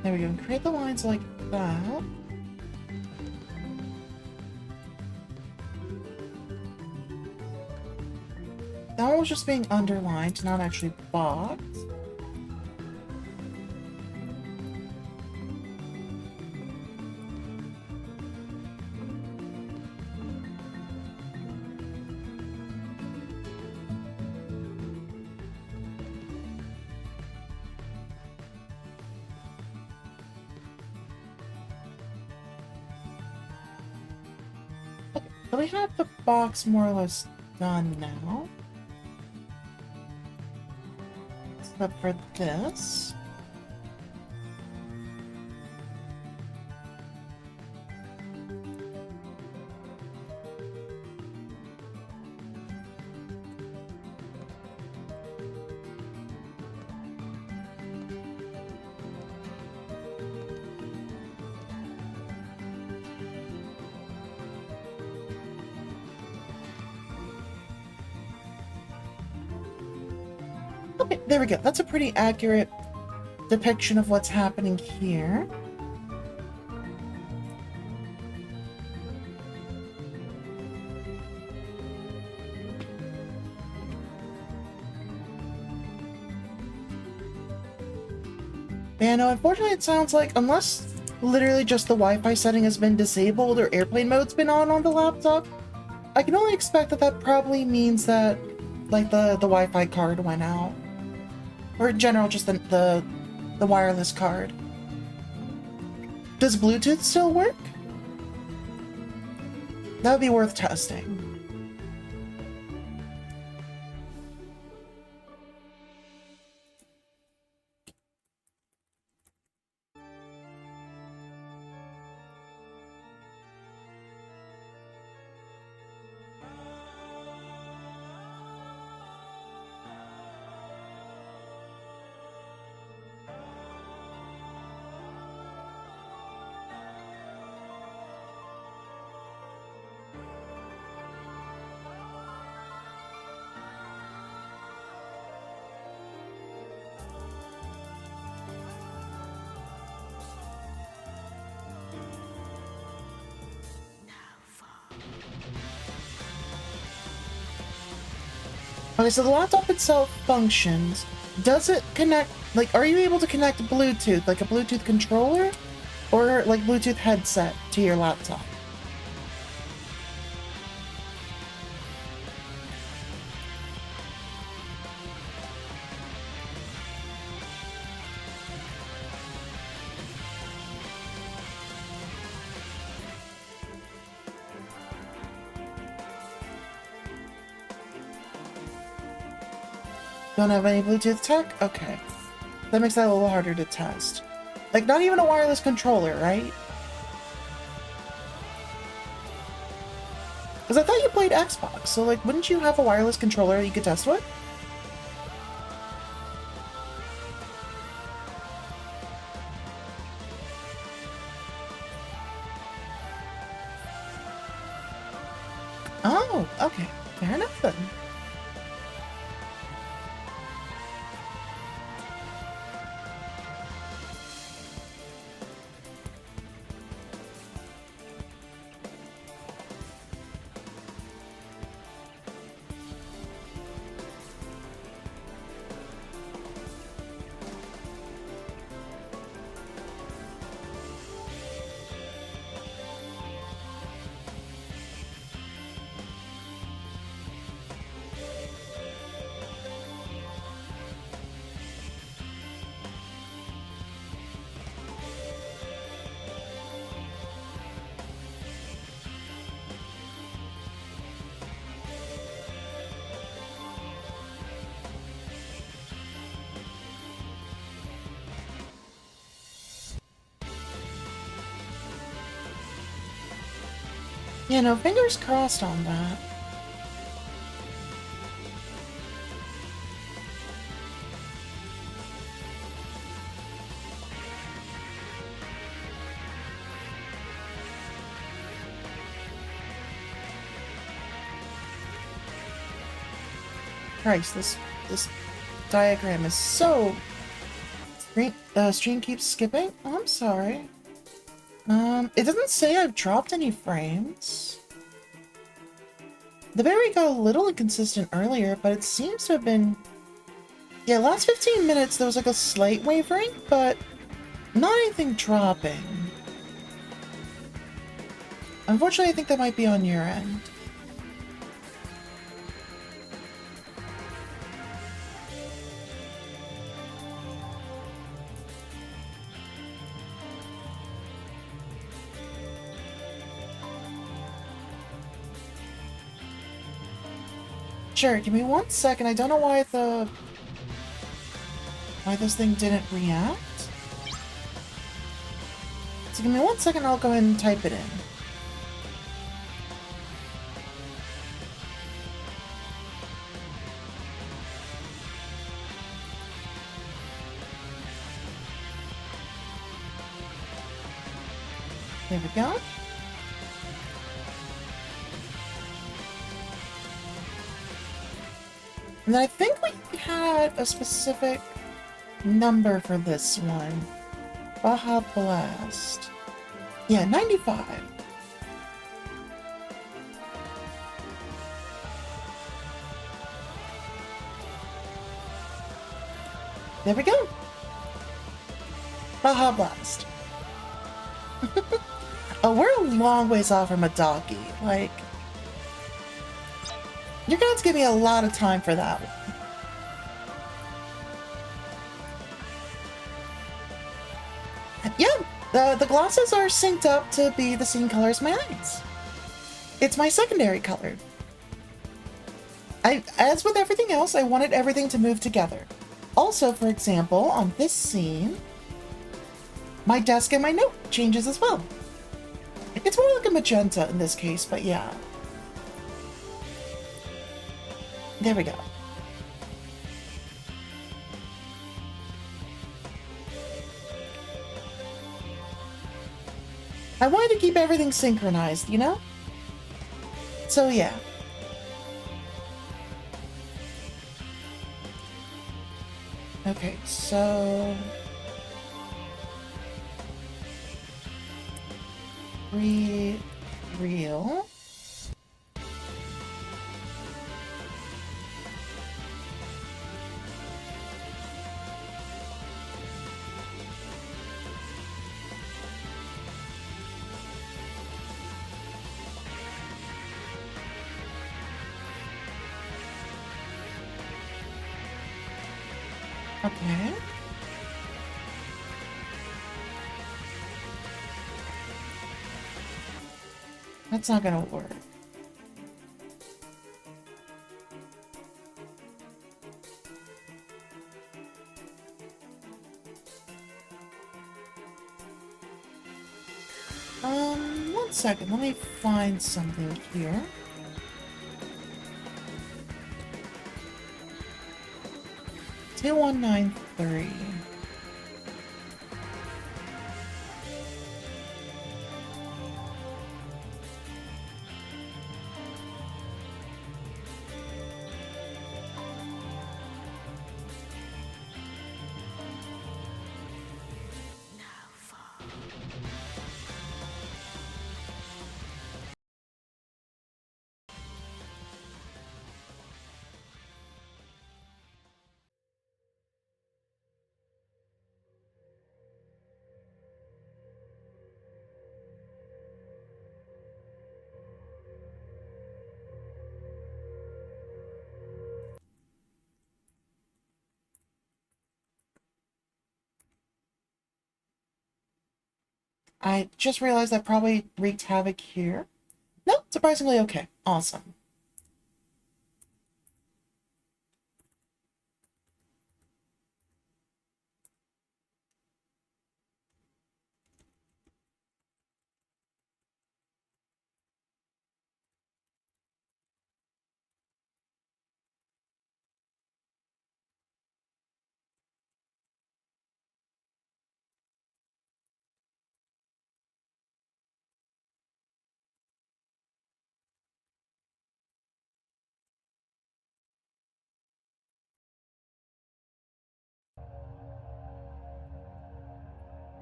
[SPEAKER 1] There we go. Create the lines like that. That one was just being underlined, not actually boxed. So we have the box more or less done now. Except for this. Okay, there we go. That's a pretty accurate depiction of what's happening here. Yeah, no, unfortunately it sounds like, unless literally just the Wi-Fi setting has been disabled or airplane mode's been on the laptop, I can only expect that that probably means that, like, the Wi-Fi card went out. Or in general, just the wireless card. Does Bluetooth still work? That would be worth testing. Okay, so the laptop itself functions. Does it connect, like, are you able to connect Bluetooth, like a Bluetooth controller? Or, like, Bluetooth headset to your laptop? Don't have any Bluetooth tech? Okay. That makes that a little harder to test. Like, not even a wireless controller, right? Because I thought you played Xbox, so, like, wouldn't you have a wireless controller you could test with? Oh, okay. Fair enough then. Yeah, no, fingers crossed on that. Christ, this diagram is so... Stream keeps skipping? Oh, I'm sorry. It doesn't say I've dropped any frames. The battery got a little inconsistent earlier, but it seems to have been... Yeah, last 15 minutes there was like a slight wavering, but not anything dropping. Unfortunately, I think that might be on your end. Sure, give me 1 second. I don't know why this thing didn't react. So give me 1 second, I'll go ahead and type it in. There we go. And then I think we had a specific number for this one. Baja Blast. Yeah, 95. There we go. Baja Blast. Oh, we're a long ways off from a doggy. Like, you're going to give me a lot of time for that one. Yeah, the glosses are synced up to be the same color as my eyes. It's my secondary color. As with everything else, I wanted everything to move together. Also, for example, on this scene, my desk and my note changes as well. It's more like a magenta in this case, but yeah. There we go. I wanted to keep everything synchronized, you know? So yeah. Okay, so... Real. Okay. That's not gonna work. One second. Let me find something here. 2193. I just realized I probably wreaked havoc here. No, surprisingly okay. Awesome.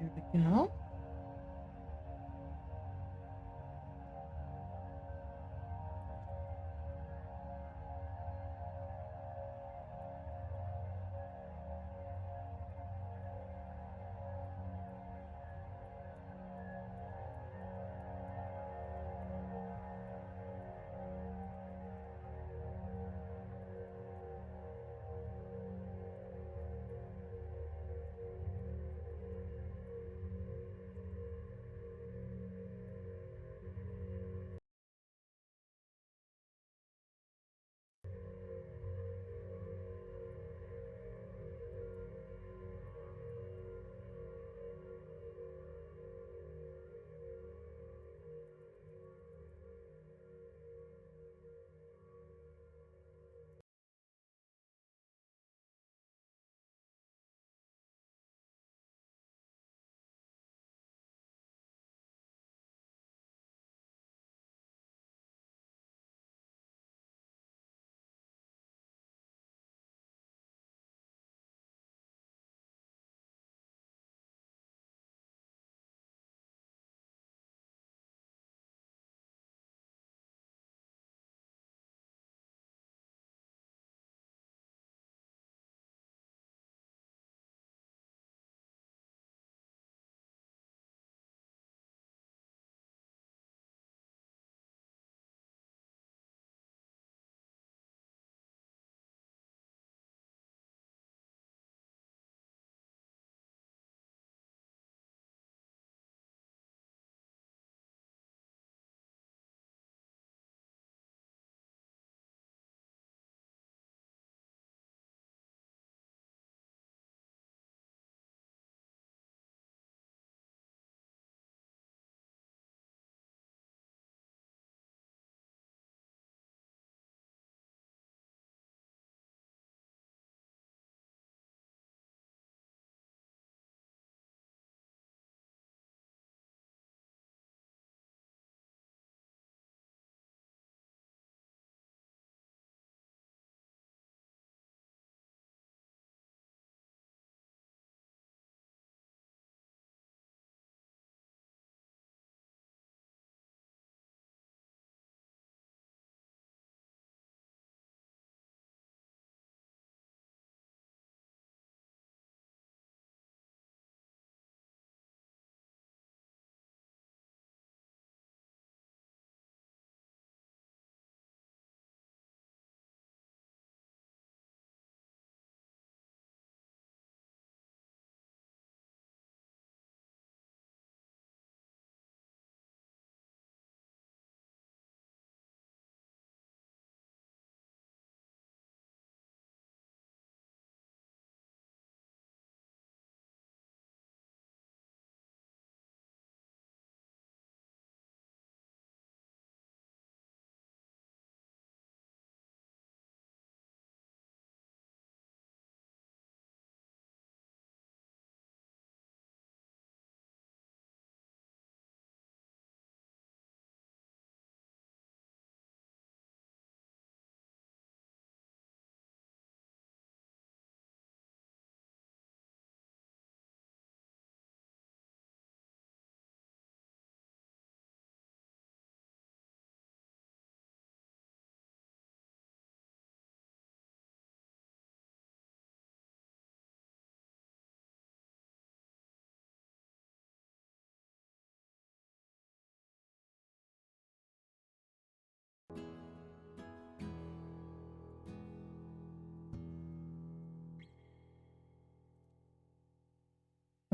[SPEAKER 1] There we go.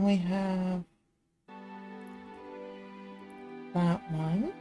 [SPEAKER 1] We have that one.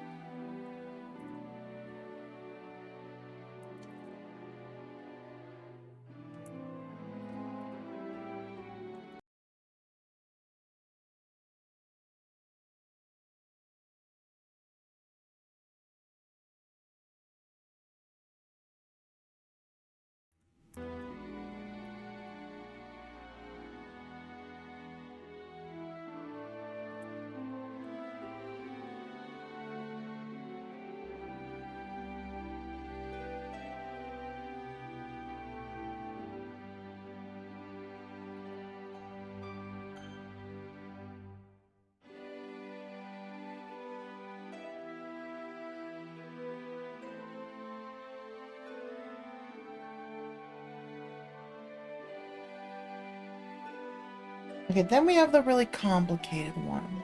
[SPEAKER 1] Okay, then we have the really complicated one.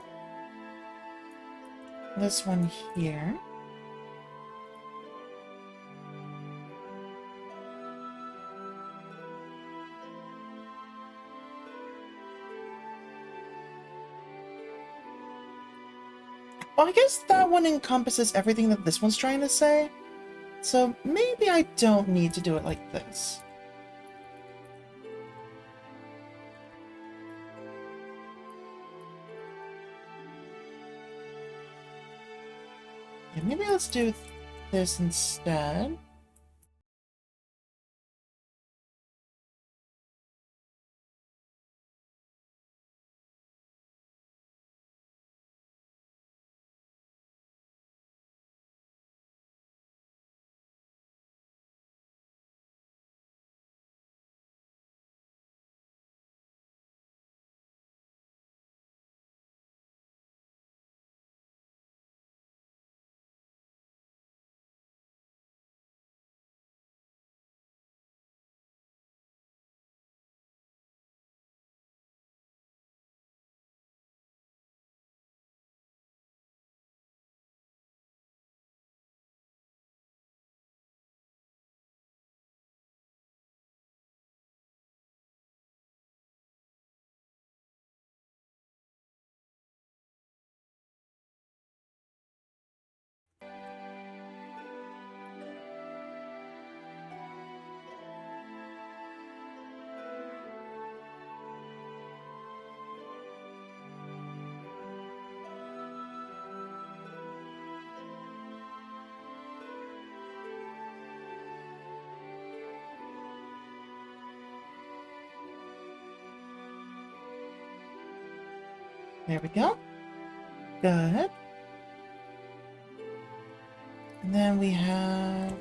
[SPEAKER 1] This one here. Well, I guess that one encompasses everything that this one's trying to say. So maybe I don't need to do it like this. Yeah, maybe let's do this instead. There we go. Good. And then we have...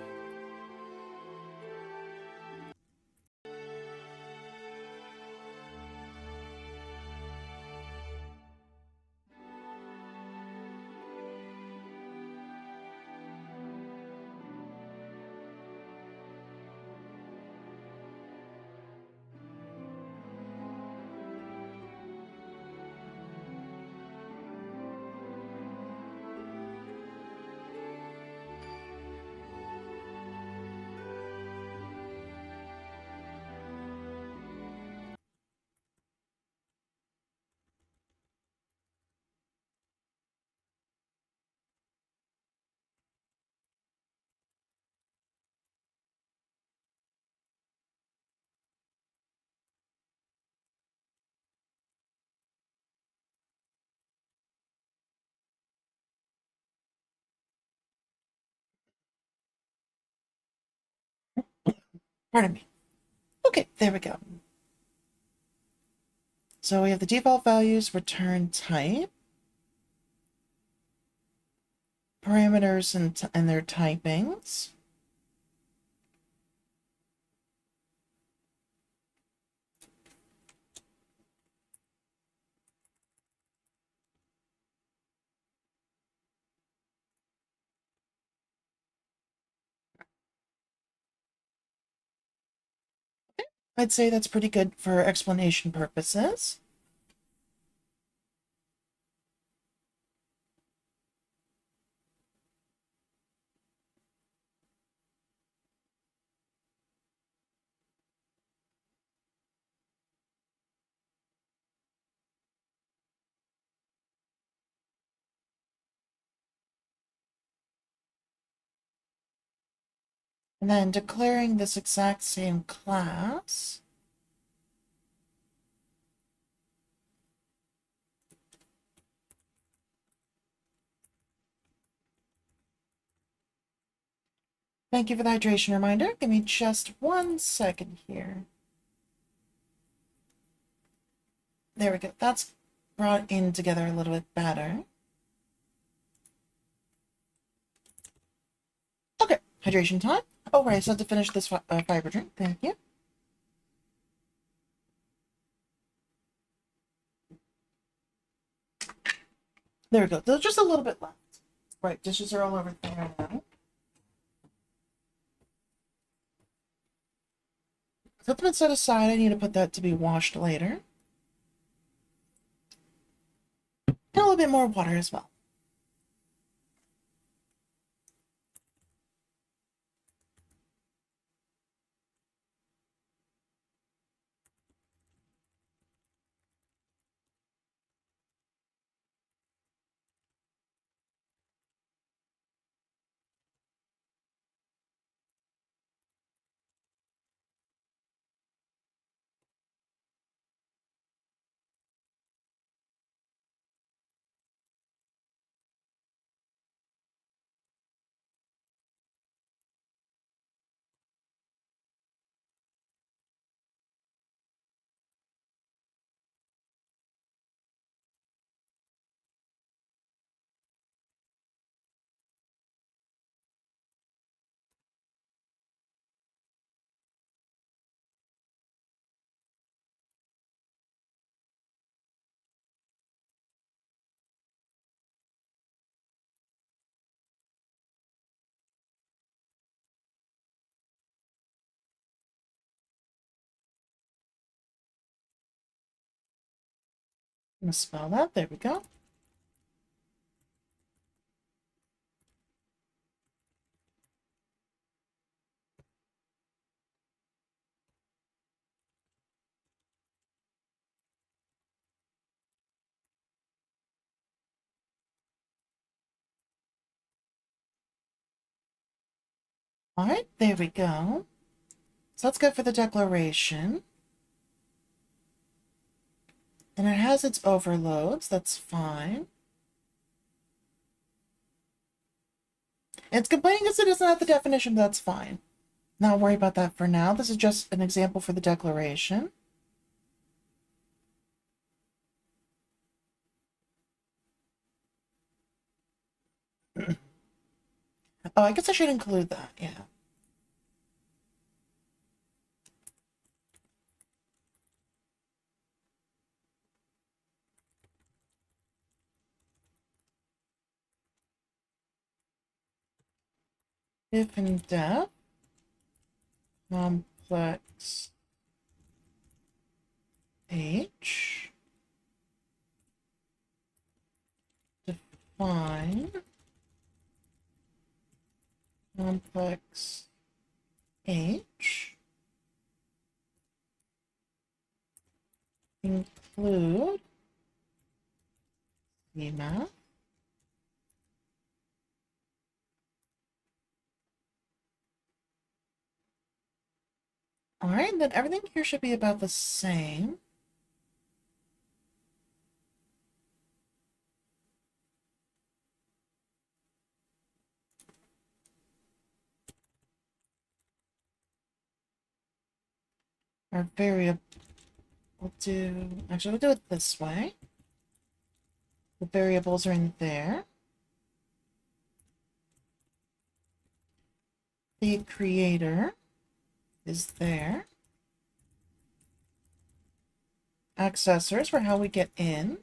[SPEAKER 1] Pardon me. Okay, there we go. So we have the default values, return type, parameters and their typings. I'd say that's pretty good for explanation purposes. And then declaring this exact same class. Thank you for the hydration reminder. Give me just 1 second here. There we go. That's brought in together a little bit better. Okay, hydration time. Oh, right, so I have to finish this fiber drink. Thank you. There we go. There's just a little bit left. Right, dishes are all over there now. That's been set aside. I need to put that to be washed later. And a little bit more water as well. I'm gonna spell that. There we go. All right, there we go. So that's good for the declaration. And it has its overloads. That's fine. It's complaining because it doesn't have the definition. That's fine. Not worry about that for now. This is just an example for the declaration. Oh, I guess I should include that. Yeah. If in depth, complex H, define complex H, include schema. All right, then everything here should be about the same. Our variable, we'll do it this way. The variables are in there. The creator is there. Accessors for how we get in.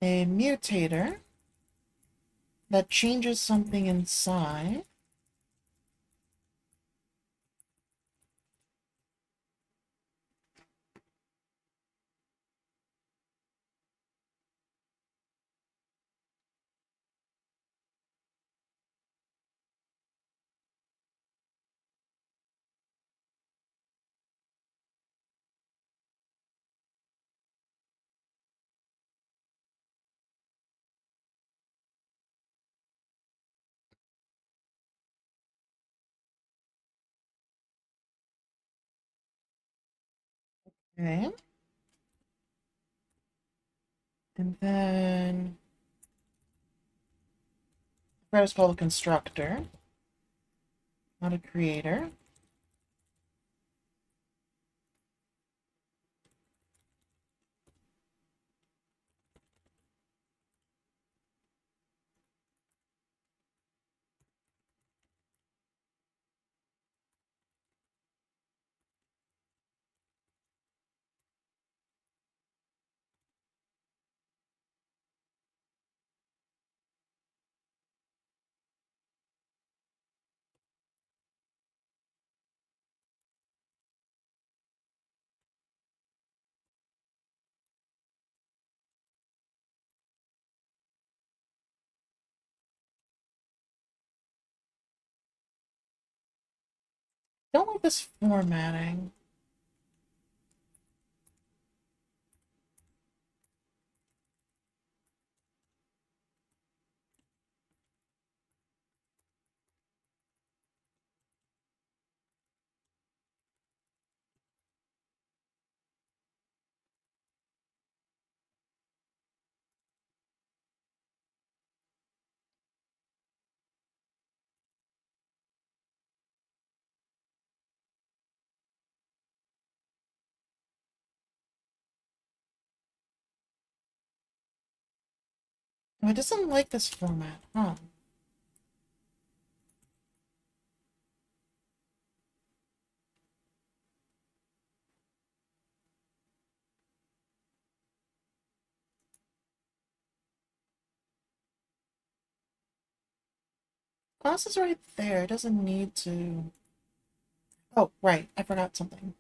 [SPEAKER 1] A mutator that changes something inside. Okay. And then I was called a constructor, not a creator. Don't like this formatting. Oh, it doesn't like this format, huh? Class is right there. It doesn't need to. Oh, right. I forgot something.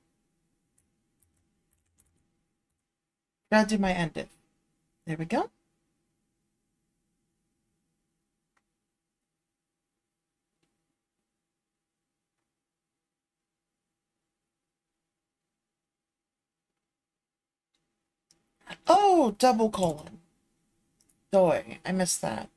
[SPEAKER 1] Gotta do my end div. There we go. Oh, double colon. Doi. I missed that.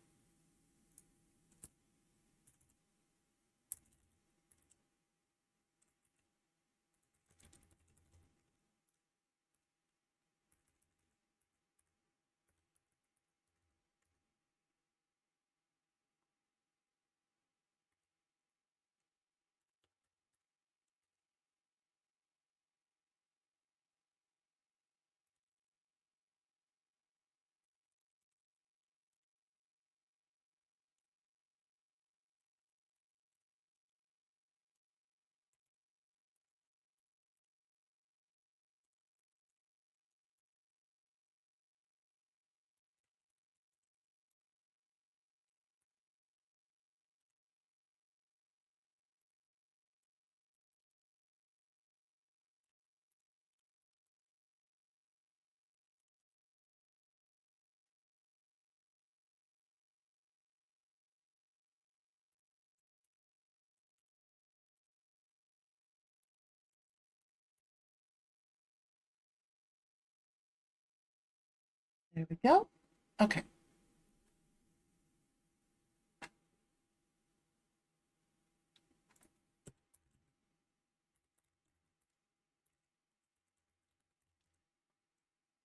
[SPEAKER 1] There we go. Okay.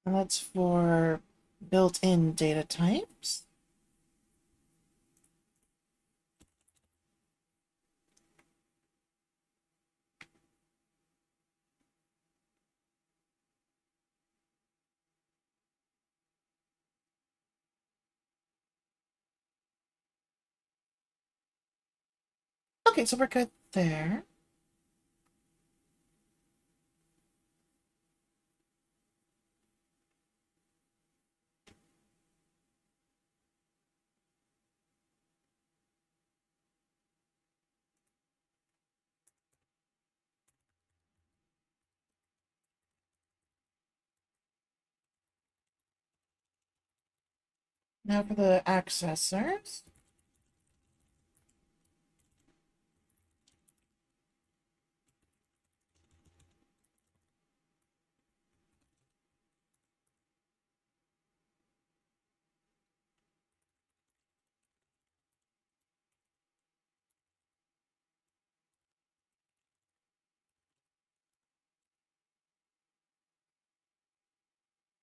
[SPEAKER 1] And that's for built-in data types. Okay, so we're good there. Now for the accessors.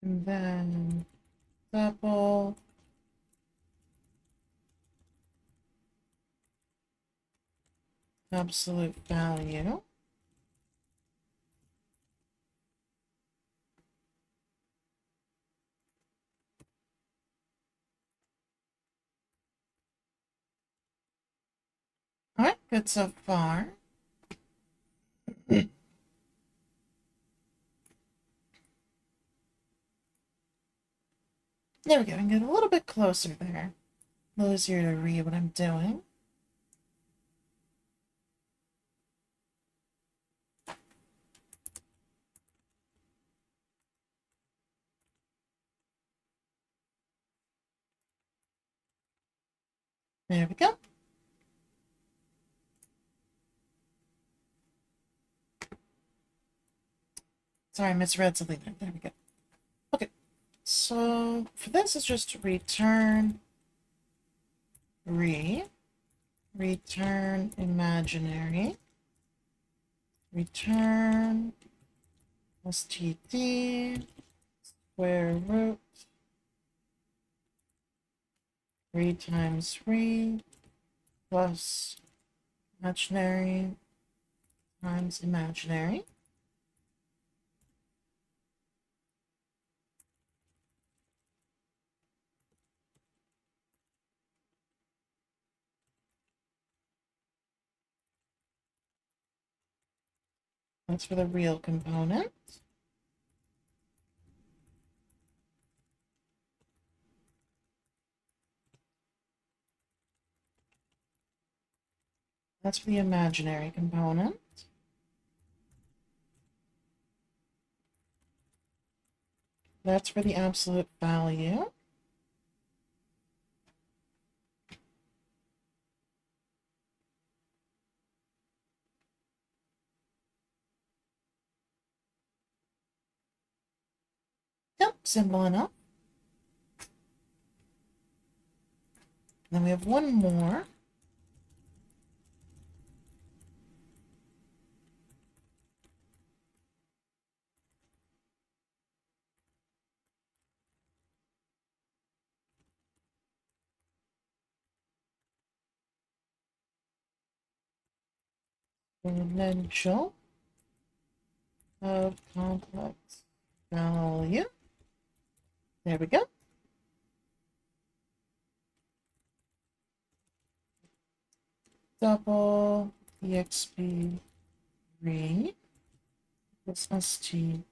[SPEAKER 1] And then double. Absolute value. All right, good so far. There we go. I can get a little bit closer there. A little easier to read what I'm doing. There we go. Sorry, I misread something there. There we go. Okay, so for this, it's just return return imaginary, return std, square root, 3 times 3 plus imaginary times imaginary. That's for the real component. That's for the imaginary component. That's for the absolute value. Yep, simple enough. Then we have one more. Exponential of complex value. There we go. Double exp 3 plus st.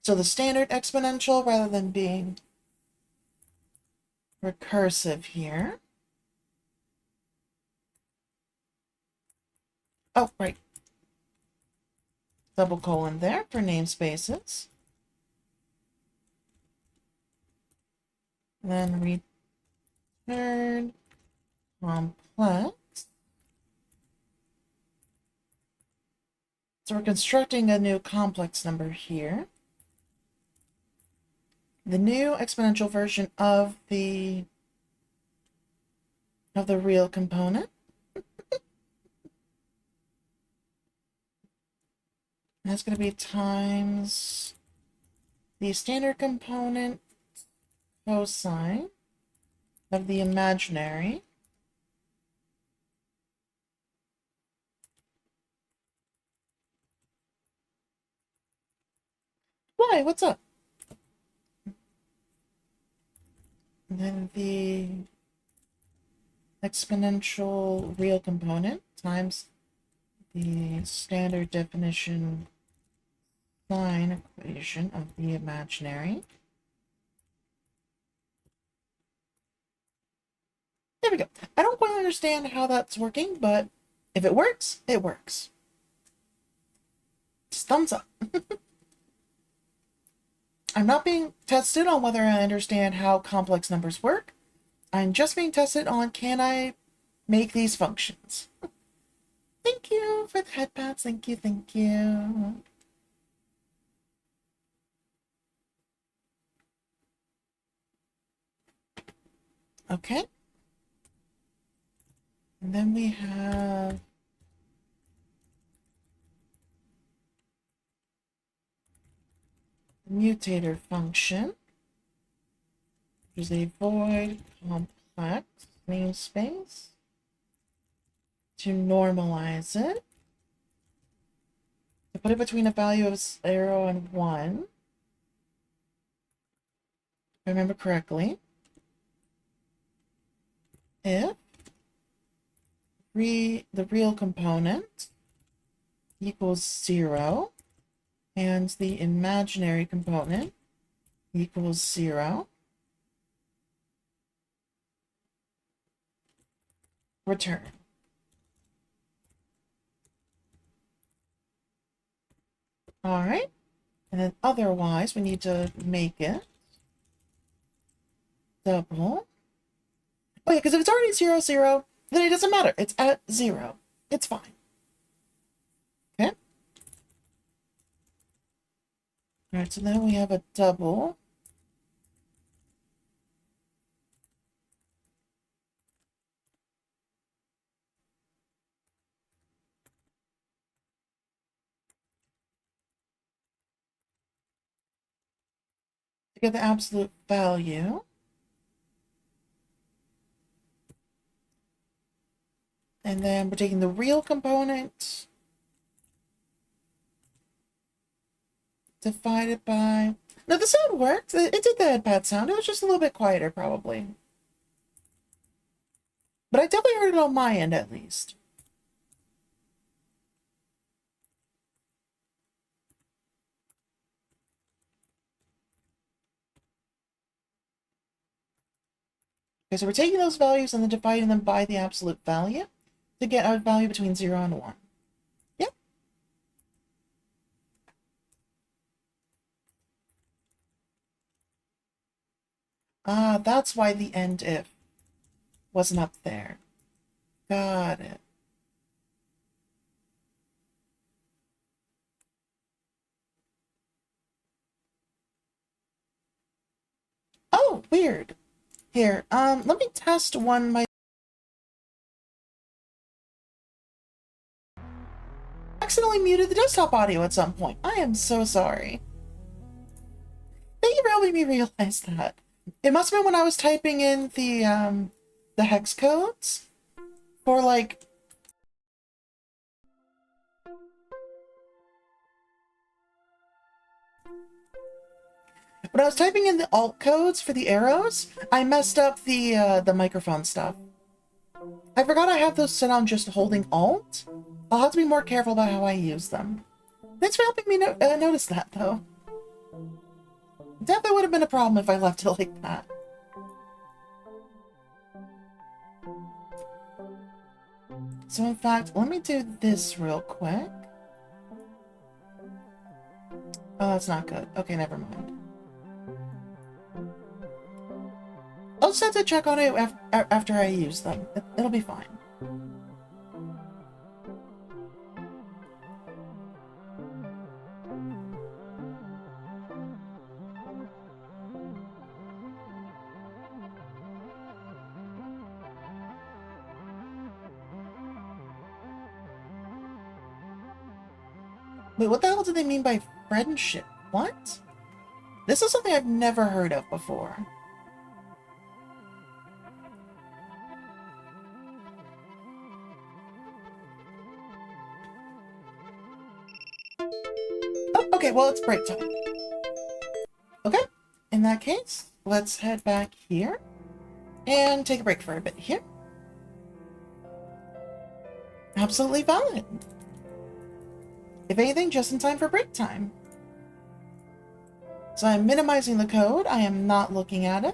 [SPEAKER 1] So the standard exponential rather than being recursive here. Oh, right. Double colon there for namespaces. Then return complex. So we're constructing a new complex number here. The new exponential version of the real component. And that's going to be times the standard component cosine of the imaginary. Why? What's up? And then the exponential real component times the standard definition sine equation of the imaginary. There we go. I don't quite understand how that's working, but if it works, it works. Just thumbs up. I'm not being tested on whether I understand how complex numbers work. I'm just being tested on, can I make these functions? Thank you for the headpads. Thank you, thank you. Okay. And then we have mutator function, which is a void complex namespace, to normalize it, to put it between a value of 0 and 1, if I remember correctly, if the real component equals 0 and the imaginary component equals 0, return. All right, and then otherwise we need to make it double. Oh yeah, because if it's already 0, 0, then it doesn't matter. It's at 0. It's fine. Okay. All right, so then we have a double. To get the absolute value. And then we're taking the real component, divided by... No, the sound worked. It did the headpad sound. It was just a little bit quieter, probably. But I definitely heard it on my end, at least. Okay, so we're taking those values and then dividing them by the absolute value to get a value between 0 and 1. Yep. Ah, that's why the end if wasn't up there. Got it. Oh, weird. Here, let me test one my... accidentally muted the desktop audio at some point. I am so sorry. Thank you for helping me realize that. It must have been when I was typing in the hex codes for, like... When I was typing in the alt codes for the arrows, I messed up the microphone stuff. I forgot I have those set on just holding alt. I'll have to be more careful about how I use them. Thanks for helping me notice that, though. Definitely would have been a problem if I left it like that. So in fact, let me do this real quick. Oh, that's not good. Okay, never mind. I'll just have to check on it after I use them. It'll be fine. Wait, what the hell do they mean by friendship? What? This is something I've never heard of before. Oh, okay, well, it's break time. Okay, in that case, let's head back here and take a break for a bit here. Absolutely valid. If anything, just in time for break time. So I'm minimizing the code. I am not looking at it.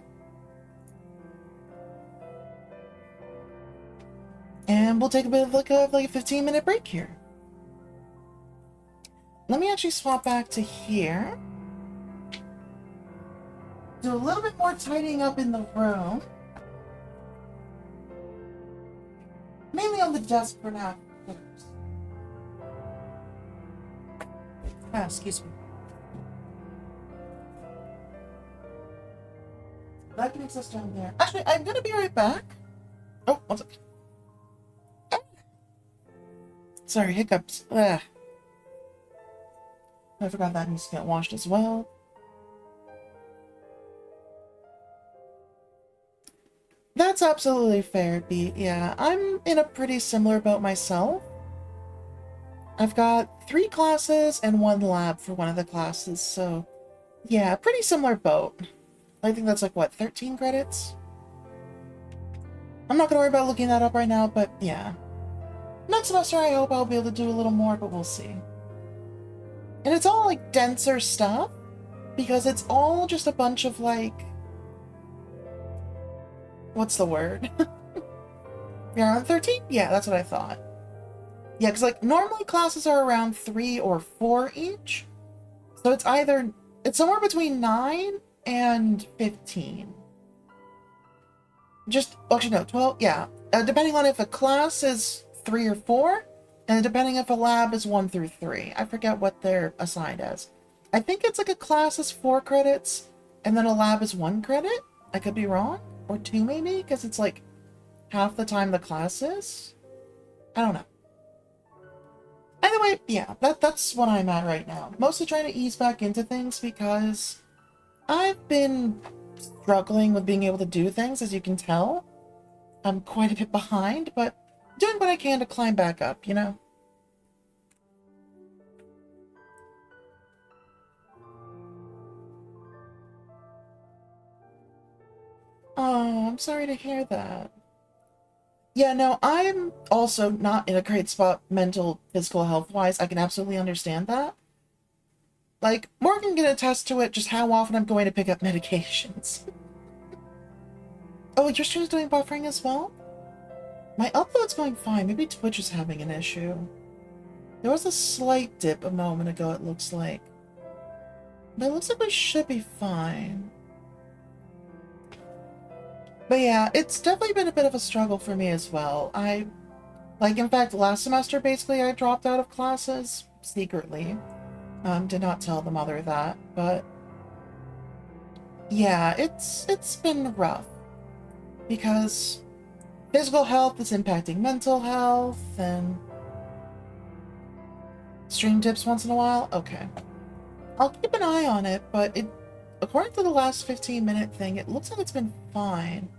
[SPEAKER 1] And we'll take a bit of like a 15-minute break here. Let me actually swap back to here. Do a little bit more tidying up in the room. Mainly on the desk for now. Ah, excuse me. That can exist down there. Actually, I'm gonna be right back. Oh, one second. Ah. Sorry, hiccups. I forgot that needs to get washed as well. That's absolutely fair, B. Yeah, I'm in a pretty similar boat myself. I've got 3 classes and 1 lab for one of the classes, so yeah, pretty similar boat. I think that's like, what, 13 credits? I'm not gonna worry about looking that up right now, but yeah. Next semester I hope I'll be able to do a little more, but we'll see. And it's all like denser stuff, because it's all just a bunch of like... What's the word? You're on 13? Yeah, that's what I thought. Yeah, because like normally classes are around 3 or 4 each. So it's somewhere between 9 and 15. Actually no, 12, yeah. Depending on if a class is 3 or 4, and depending if a lab is 1 through 3. I forget what they're assigned as. I think it's like a class is 4 credits, and then a lab is 1 credit. I could be wrong. Or 2 maybe, because it's like half the time the class is. I don't know. Either way, yeah, that's what I'm at right now. Mostly trying to ease back into things because I've been struggling with being able to do things, as you can tell. I'm quite a bit behind, but doing what I can to climb back up, you know? Oh, I'm sorry to hear that. Yeah, no, I'm also not in a great spot mental, physical health-wise. I can absolutely understand that. Like, Morgan can attest to it, just how often I'm going to pick up medications. Oh, your stream's doing buffering as well? My upload's going fine. Maybe Twitch is having an issue. There was a slight dip a moment ago, it looks like. But it looks like we should be fine. But yeah, it's definitely been a bit of a struggle for me as well. In fact, last semester, basically, I dropped out of classes secretly. Did not tell the mother that, but yeah, it's been rough. Because physical health is impacting mental health, and stream dips once in a while? Okay. I'll keep an eye on it, but according to the last 15-minute thing, it looks like it's been fine.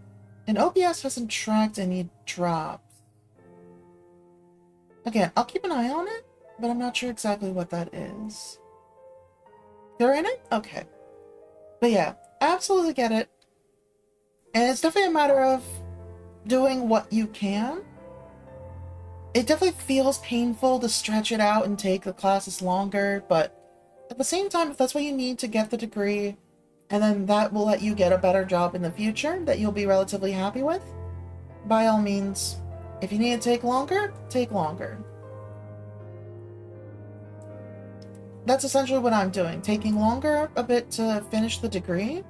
[SPEAKER 1] And OBS hasn't tracked any drops. Again, I'll keep an eye on it, but I'm not sure exactly what that is. You're in it? Okay. But yeah, absolutely get it. And it's definitely a matter of doing what you can. It definitely feels painful to stretch it out and take the classes longer, but at the same time, if that's what you need to get the degree, and then that will let you get a better job in the future that you'll be relatively happy with, by all means, if you need to take longer, take longer. That's essentially what I'm doing, taking longer a bit to finish the degree.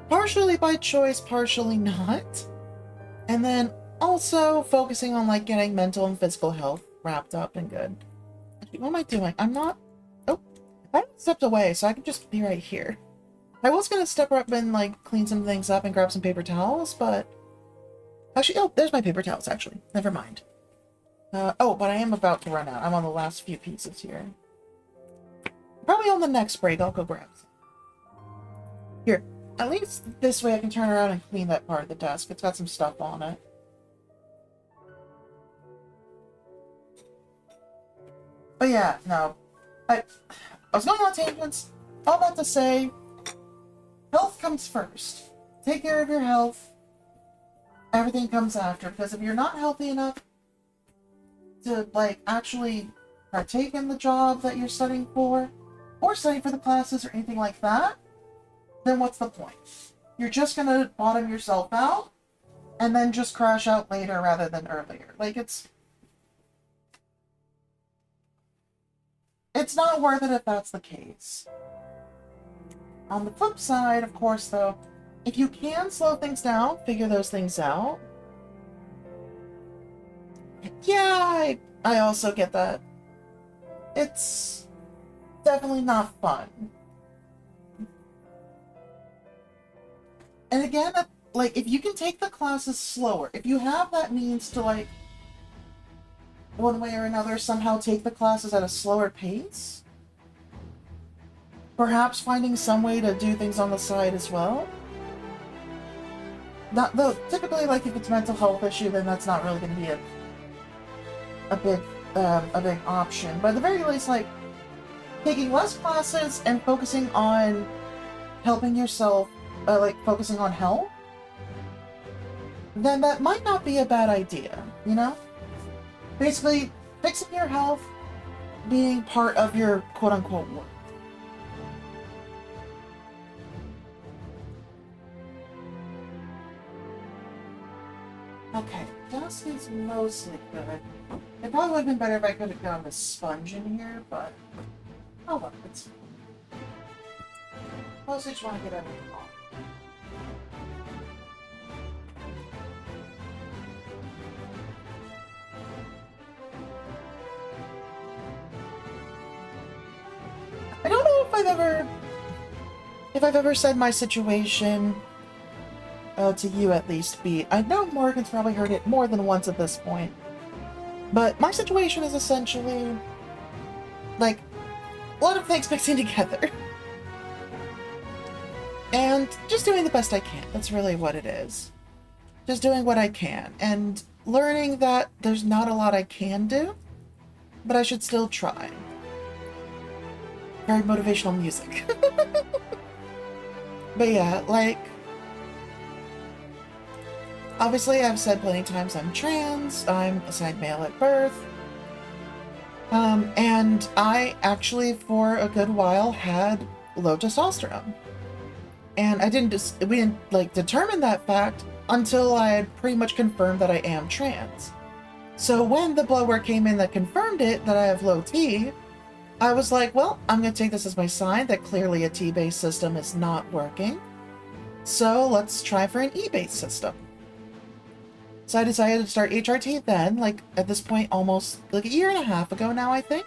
[SPEAKER 1] Partially by choice, partially not. And then also focusing on like getting mental and physical health wrapped up and good. Actually, what am I doing? I'm not... Oh, I stepped away, so I can just be right here. I was gonna step up and like clean some things up and grab some paper towels, but... Actually, oh, there's my paper towels, actually. Never mind. Oh, but I am about to run out. I'm on the last few pieces here. Probably on the next break, I'll go grab some. Here, at least this way I can turn around and clean that part of the desk. It's got some stuff on it. But yeah, no. I was going on tangents. All that to say, health comes first. Take care of your health. Everything comes after. Because if you're not healthy enough to, like, actually partake in the job that you're studying for, or study for the classes or anything like that, then what's the point? You're just gonna bottom yourself out, and then just crash out later rather than earlier. Like, it's not worth it if that's the case. On the flip side, of course, though, if you can slow things down, figure those things out. Yeah, I also get that. It's definitely not fun. And again, like, if you can take the classes slower, if you have that means to, like, one way or another, somehow take the classes at a slower pace, perhaps finding some way to do things on the side as well, Not though. Typically, like if it's mental health issue, then that's not really going to be a big option. But at the very least, like taking less classes and focusing on helping yourself, like focusing on health, then that might not be a bad idea. You know, basically fixing your health being part of your quote-unquote work. Okay, dust is mostly good. It probably would have been better if I could have gotten a sponge in here, but oh well, it's fine. Mostly just want to get everything off. I don't know if I've ever said my situation to you at least, Beat. I know Morgan's probably heard it more than once at this point. But my situation is essentially like a lot of things mixing together. And just doing the best I can. That's really what it is. Just doing what I can. And learning that there's not a lot I can do, but I should still try. Very motivational music. But yeah, like, obviously I've said plenty of times I'm trans, I'm assigned male at birth, and I actually for a good while had low testosterone. And we didn't like determine that fact until I had pretty much confirmed that I am trans. So when the blood work came in that confirmed it, that I have low T, I was like, well, I'm going to take this as my sign that clearly a T-based system is not working. So let's try for an E-based system. So I decided to start HRT then, like at this point almost like a year and a half ago now, I think.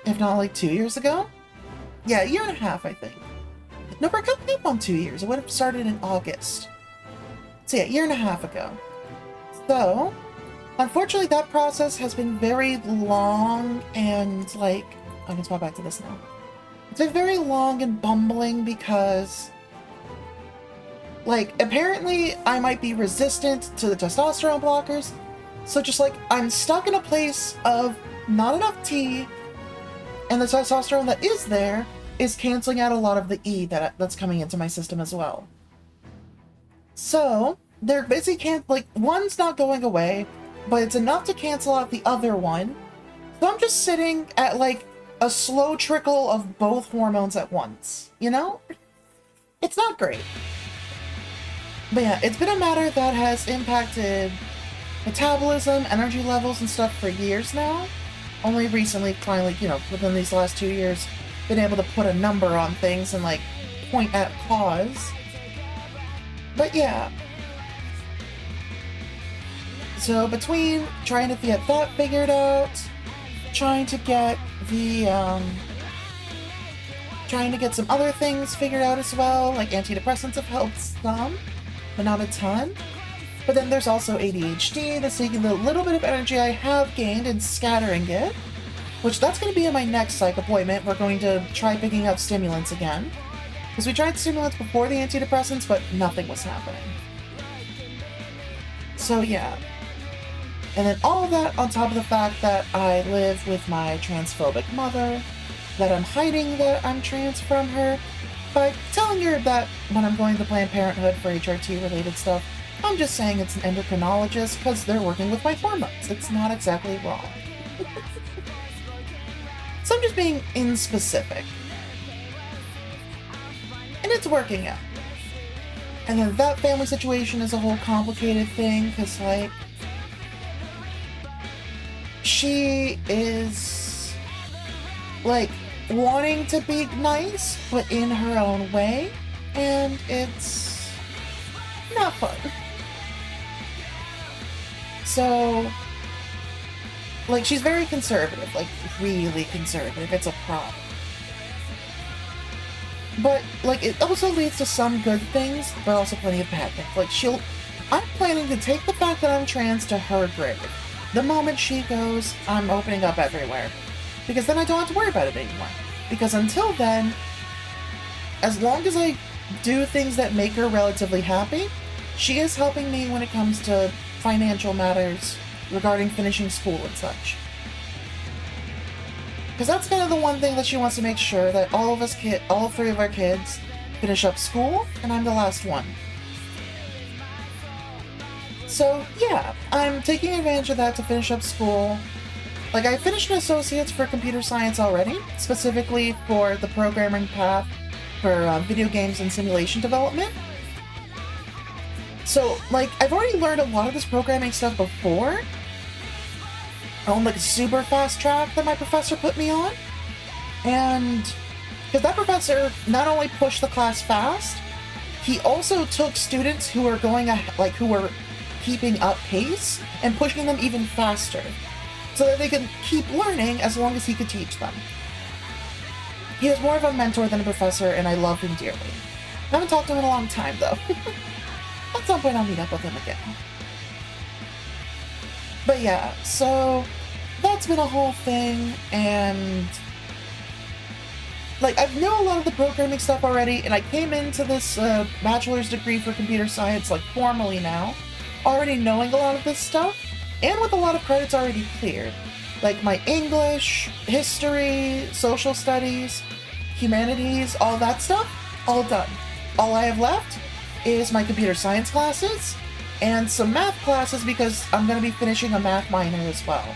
[SPEAKER 1] If not like 2 years ago. Yeah, a year and a half, I think. No, we're coming up on 2 years. It would have started in August. So yeah, a year and a half ago. So, unfortunately, that process has been very long and, like, I can swap back to this now. It's been very long and bumbling because, like, apparently I might be resistant to the testosterone blockers. So just, like, I'm stuck in a place of not enough T, and the testosterone that is there is canceling out a lot of the E that's coming into my system as well. So, they're basically one's not going away, but it's enough to cancel out the other one. So I'm just sitting at, like, a slow trickle of both hormones at once, you know? It's not great. But yeah, it's been a matter that has impacted metabolism, energy levels, and stuff for years now. Only recently, finally, you know, within these last 2 years, been able to put a number on things and, like, point at cause. But yeah. So between trying to get that figured out, trying to get some other things figured out as well, like antidepressants have helped some, but not a ton. But then there's also ADHD that's taking the little bit of energy I have gained and scattering it, which that's going to be in my next psych appointment. We're going to try picking up stimulants again. Because we tried stimulants before the antidepressants, but nothing was happening. So yeah. And then all of that on top of the fact that I live with my transphobic mother, that I'm hiding that I'm trans from her, by telling her that when I'm going to Planned Parenthood for HRT-related stuff, I'm just saying it's an endocrinologist because they're working with my hormones. It's not exactly wrong. So I'm just being inspecific. And it's working out. And then that family situation is a whole complicated thing, because, like, she is, like, wanting to be nice, but in her own way, and it's not fun. So, like, she's very conservative, like, really conservative. It's a problem. But, like, it also leads to some good things, but also plenty of bad things. Like, I'm planning to take the fact that I'm trans to her grave. The moment she goes, I'm opening up everywhere. Because then I don't have to worry about it anymore. Because until then, as long as I do things that make her relatively happy, she is helping me when it comes to financial matters regarding finishing school and such. Because that's kind of the one thing that she wants to make sure that all three of our kids finish up school, and I'm the last one. So yeah, I'm taking advantage of that to finish up school. Like, I finished an associate's for computer science already, specifically for the programming path for video games and simulation development. So, like, I've already learned a lot of this programming stuff before, on like a super fast track that my professor put me on. And because that professor not only pushed the class fast, he also took students who were who were keeping up pace and pushing them even faster so that they could keep learning as long as he could teach them. He was more of a mentor than a professor, and I love him dearly. I haven't talked to him in a long time, though. At some point I'll meet up with him again. But yeah, so that's been a whole thing, and like, I know a lot of the programming stuff already, and I came into this bachelor's degree for computer science, like, formally now, already knowing a lot of this stuff, and with a lot of credits already cleared. Like my English, history, social studies, humanities, all that stuff, all done. All I have left is my computer science classes and some math classes, because I'm going to be finishing a math minor as well.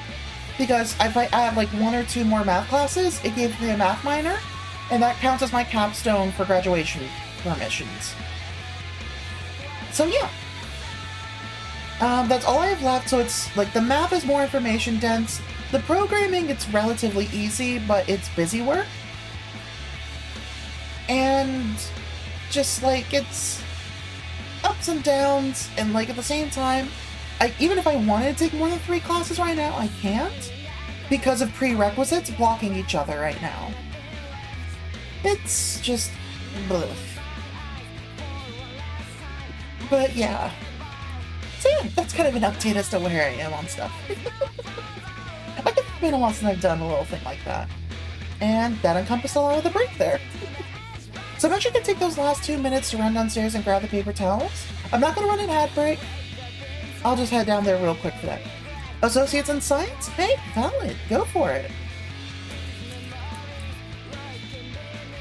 [SPEAKER 1] Because if I add like 1 or 2 more math classes, it gives me a math minor, and that counts as my capstone for graduation permissions. So yeah. That's all I have left, so it's like the math is more information dense. The programming, it's relatively easy, but it's busy work. And just like, it's ups and downs, and like at the same time, even if I wanted to take more than 3 classes right now, I can't, because of prerequisites blocking each other right now. It's just bleh. But yeah. So yeah, that's kind of an update as to where I am on stuff. I think it's been a while since I've done a little thing like that. And that encompassed a lot of the break there. So I'm actually going to take those last 2 minutes to run downstairs and grab the paper towels. I'm not going to run an ad break. I'll just head down there real quick for that. Associates in Science? Hey, valid. Go for it.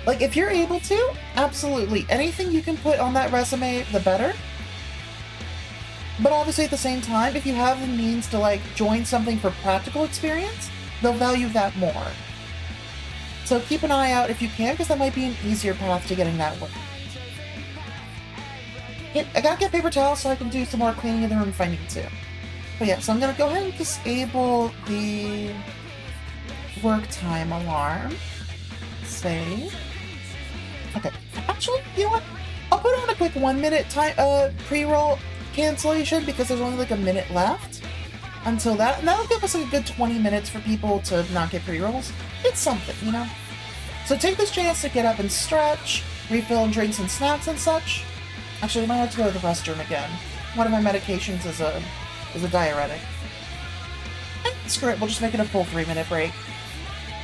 [SPEAKER 1] Like, if you're able to, absolutely. Anything you can put on that resume, the better. But obviously at the same time, if you have the means to like join something for practical experience, they'll value that more. So keep an eye out if you can, because that might be an easier path to getting that work. I gotta get paper towels so I can do some more cleaning in the room if I need to. But yeah, so I'm gonna go ahead and disable the work time alarm. Save. Okay. Actually, you know what? I'll put on a quick 1-minute time pre-roll cancellation, because there's only like a minute left until that, and that'll give us like a good 20 minutes for people to not get pre-rolls. It's something, you know? So take this chance to get up and stretch, refill drinks and snacks and such. Actually, I might have to go to the restroom again. One of my medications is a diuretic. Screw it, we'll just make it a full 3-minute break.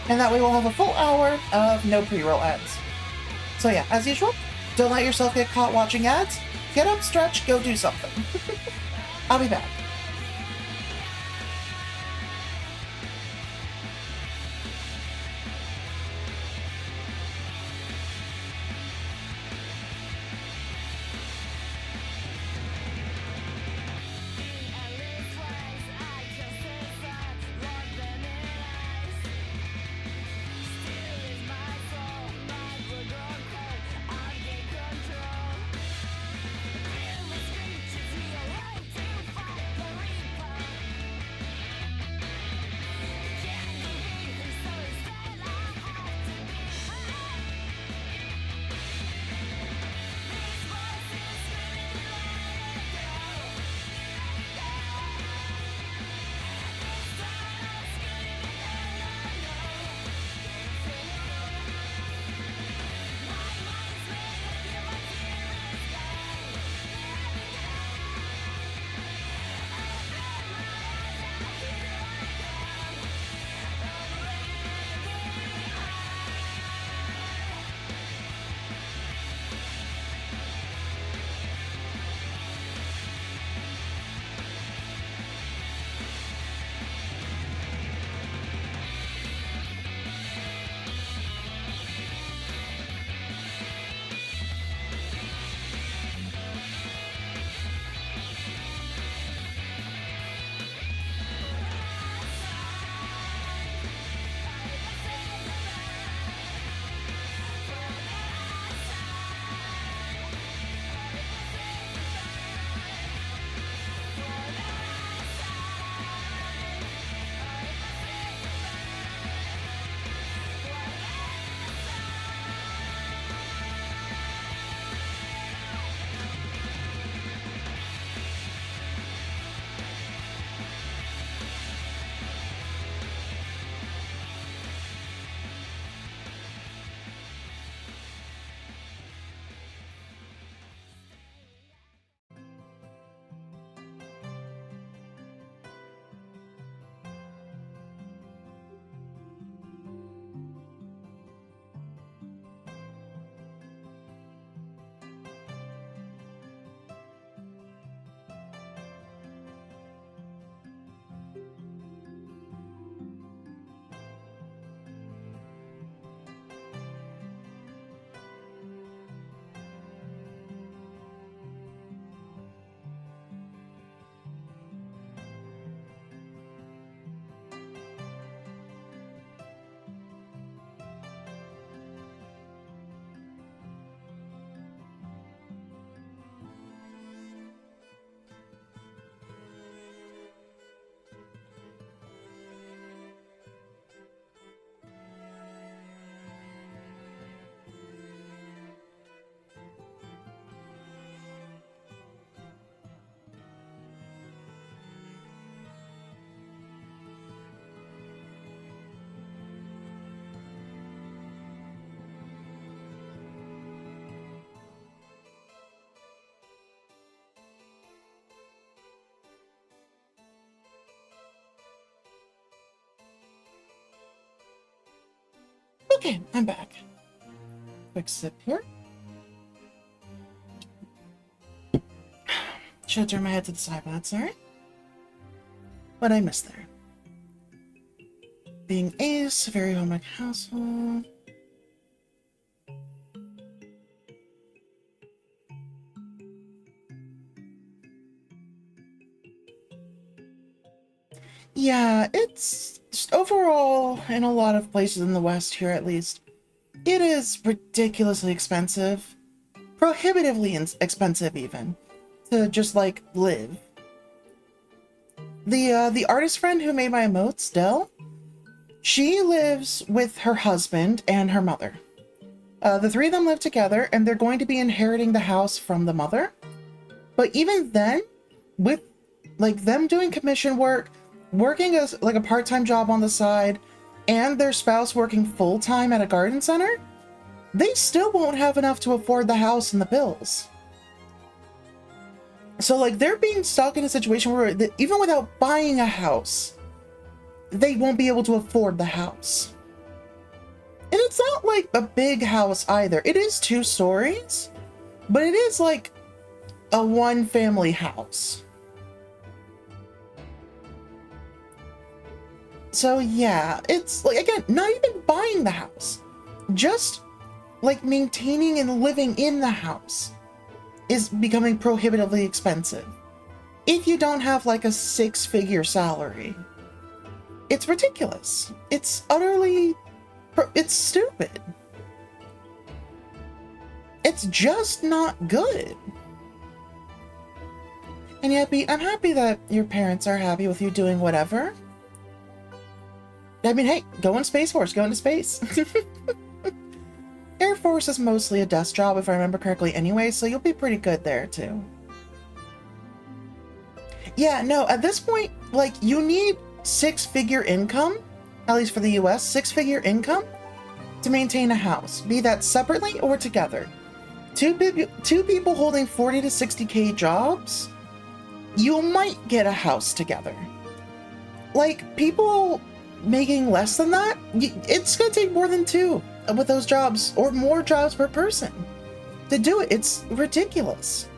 [SPEAKER 1] And that way we'll have a full hour of no pre-roll ads. So yeah, as usual, don't let yourself get caught watching ads. Get up, stretch, go do something. I'll be back. Okay, I'm back. Quick sip here. Should have turned my head to the side, but that's alright. What I missed there. Being ace, very homemaker household. Yeah, it's just overall, in a lot of places in the West here at least, it is ridiculously expensive. Prohibitively expensive even. To just, like, live. The artist friend who made my emotes, Dell, she lives with her husband and her mother. The three of them live together, and they're going to be inheriting the house from the mother. But even then, with, like, them doing commission work, working as, like, a part-time job on the side, and their spouse working full-time at a garden center, they still won't have enough to afford the house and the bills. So, like, they're being stuck in a situation where, even without buying a house, they won't be able to afford the house. And it's not, like, a big house either. It is 2 stories, but it is, like, a one-family house. So, yeah, it's, like, again, not even buying the house. Just, like, maintaining and living in the house is becoming prohibitively expensive. If you don't have, like, a 6-figure salary. It's ridiculous. It's utterly... it's stupid. It's just not good. And yet, I'm happy that your parents are happy with you doing whatever. I mean, hey, go in Space Force, go into space. Air Force is mostly a desk job, if I remember correctly anyway, so you'll be pretty good there, too. Yeah, no, at this point, like, you need 6-figure income, at least for the US, 6-figure income to maintain a house, be that separately or together. Two people holding 40 to 60K jobs, you might get a house together. Like, people making less than that, it's gonna take more than 2 with those jobs, or more jobs per person to do it. It's ridiculous.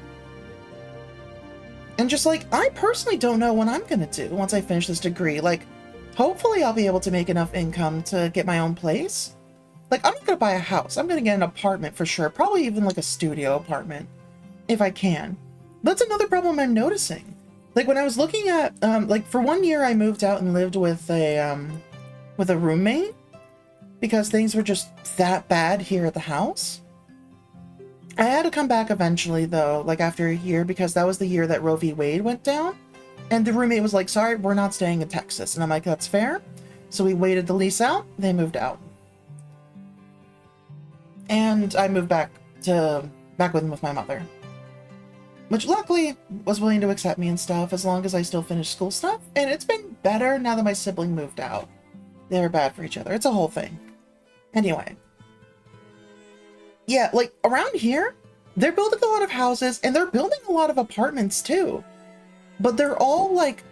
[SPEAKER 1] And just, like, I personally don't know what I'm gonna do once I finish this degree. Like, hopefully I'll be able to make enough income to get my own place. Like, I'm not gonna buy a house. I'm gonna get an apartment for sure. Probably even, like, a studio apartment, if I can. That's another problem I'm noticing. Like, when I was looking at, like, for 1 year I moved out and lived with a roommate, because things were just that bad here at the house. I had to come back eventually, though, like after a year, because that was the year that Roe v. Wade went down. And the roommate was like, sorry, we're not staying in Texas. And I'm like, that's fair. So we waited the lease out. They moved out. And I moved back with my mother. Which luckily was willing to accept me and stuff, as long as I still finished school stuff. And it's been better now that my sibling moved out. They were bad for each other. It's a whole thing. Anyway. Yeah, like, around here, they're building a lot of houses, and they're building a lot of apartments, too. But they're all, like,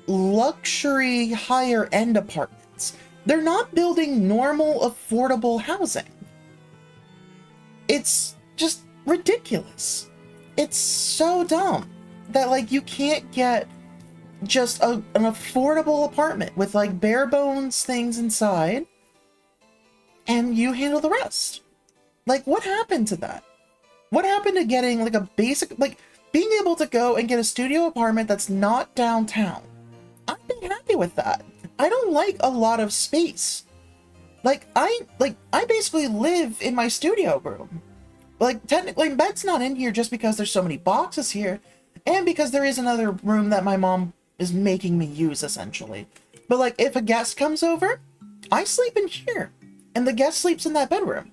[SPEAKER 1] luxury, higher-end apartments. They're not building normal, affordable housing. It's just ridiculous. It's so dumb that, like, you can't get just an affordable apartment with, like, bare bones things inside, and you handle the rest. Like, what happened to that? What happened to getting, like, a basic, like, being able to go and get a studio apartment that's not downtown? I'd be happy with that. I don't like a lot of space. Like, I basically live in my studio room. Like, technically, bed's not in here just because there's so many boxes here, and because there is another room that my mom is making me use, essentially. But, like, if a guest comes over, I sleep in here, and the guest sleeps in that bedroom.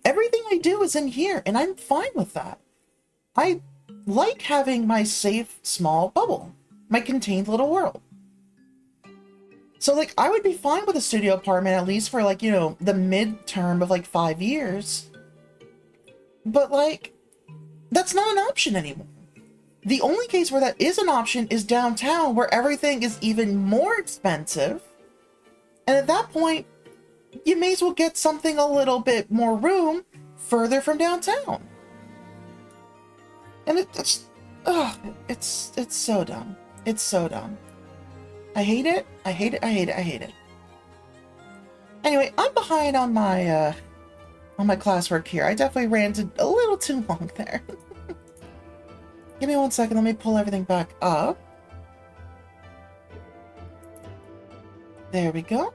[SPEAKER 1] Everything I do is in here, and I'm fine with that. I like having my safe, small bubble, my contained little world. So, like, I would be fine with a studio apartment, at least for, like, you know, the midterm of, like, 5 years. But, like, that's not an option anymore. The only case where that is an option is downtown, where everything is even more expensive. And at that point, you may as well get something a little bit more room further from downtown. And it's so dumb. It's so dumb. I hate it. I hate it. I hate it. I hate it. Anyway, I'm behind on my classwork here. I definitely ranted a little too long there. Give me 1 second. Let me pull everything back up. There we go.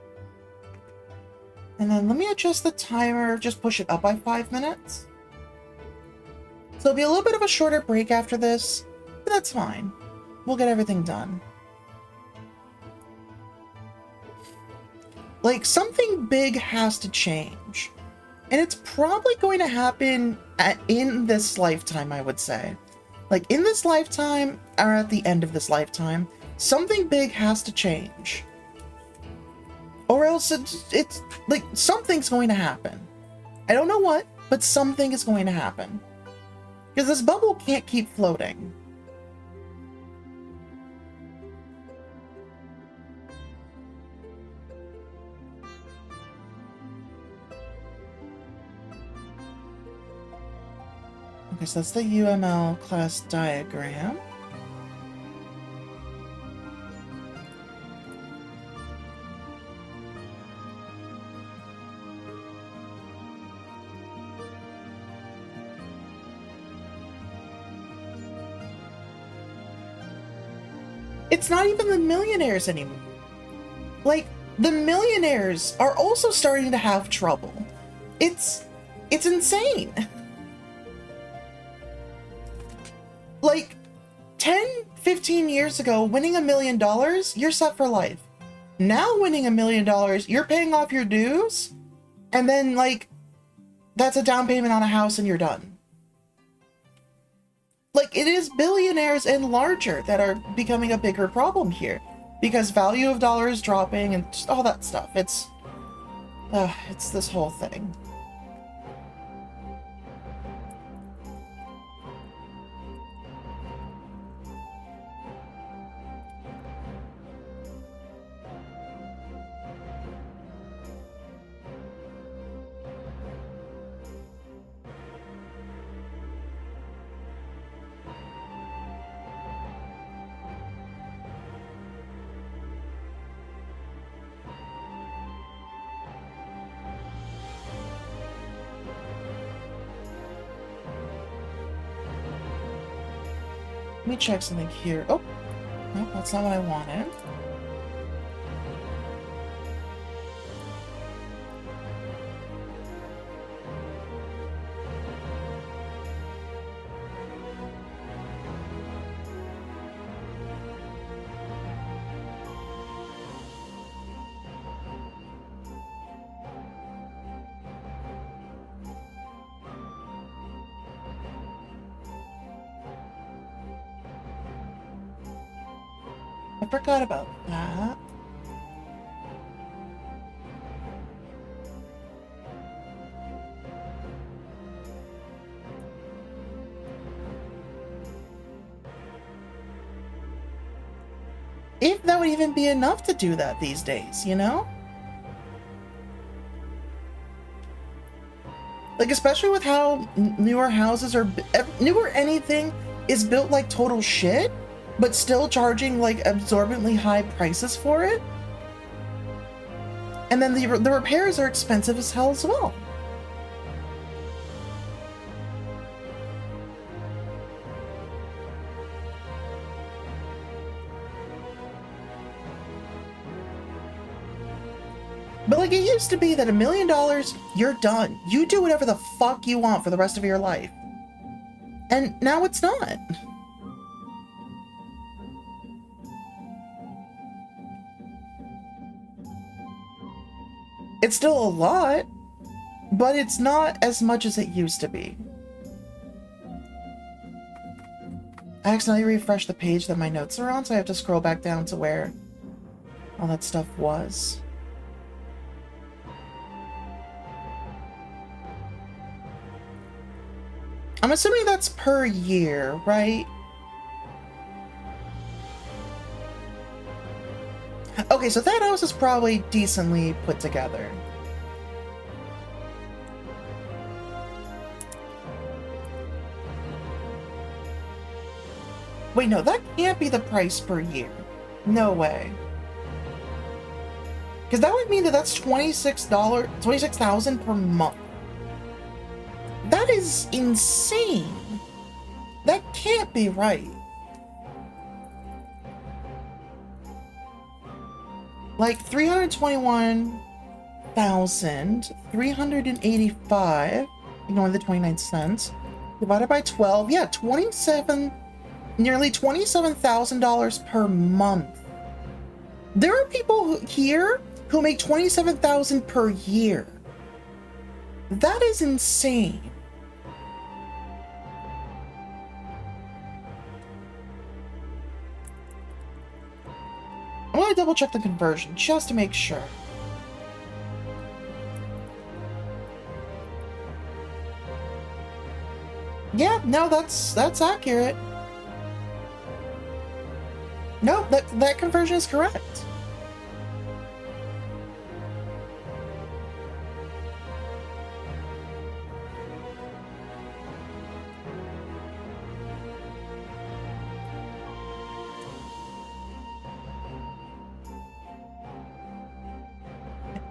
[SPEAKER 1] And then let me adjust the timer. Just push it up by 5 minutes. So it'll be a little bit of a shorter break after this, but that's fine. We'll get everything done. Like, something big has to change. And it's probably going to happen in this lifetime, I would say. Like, in this lifetime, or at the end of this lifetime, something big has to change. Or else it's like, something's going to happen. I don't know what, but something is going to happen. Because this bubble can't keep floating. Okay, so that's the UML class diagram. It's not even the millionaires anymore. Like, the millionaires are also starting to have trouble. It's insane. Like, 10, 15 years ago, winning $1 million, you're set for life. Now winning $1 million, you're paying off your dues, and then, like, that's a down payment on a house and you're done. Like, it is billionaires and larger that are becoming a bigger problem here. Because value of dollar is dropping and all that stuff. It's this whole thing. Let me check something here. Oh, no, that's not what I wanted. I forgot about that. If that would even be enough to do that these days, you know? Like, especially with how newer houses are, newer anything is built like total shit, but still charging like absorbently high prices for it. And then the repairs are expensive as hell as well. But like, it used to be that $1 million, you're done. You do whatever the fuck you want for the rest of your life. And now it's not. It's still a lot, but it's not as much as it used to be. I accidentally refreshed the page that my notes are on, so I have to scroll back down to where all that stuff was. I'm assuming that's per year, right? Okay, so that house is probably decently put together. Wait, no, that can't be the price per year. No way. Because that would mean that that's $26,000 per month. That is insane. That can't be right. Like 321,385, ignoring the 29 cents, divided by 12. Yeah, nearly $27,000 per month. There are people here who make $27,000 per year. That is insane. I'm gonna double check the conversion just to make sure. Yeah, no, that's accurate. No, that conversion is correct.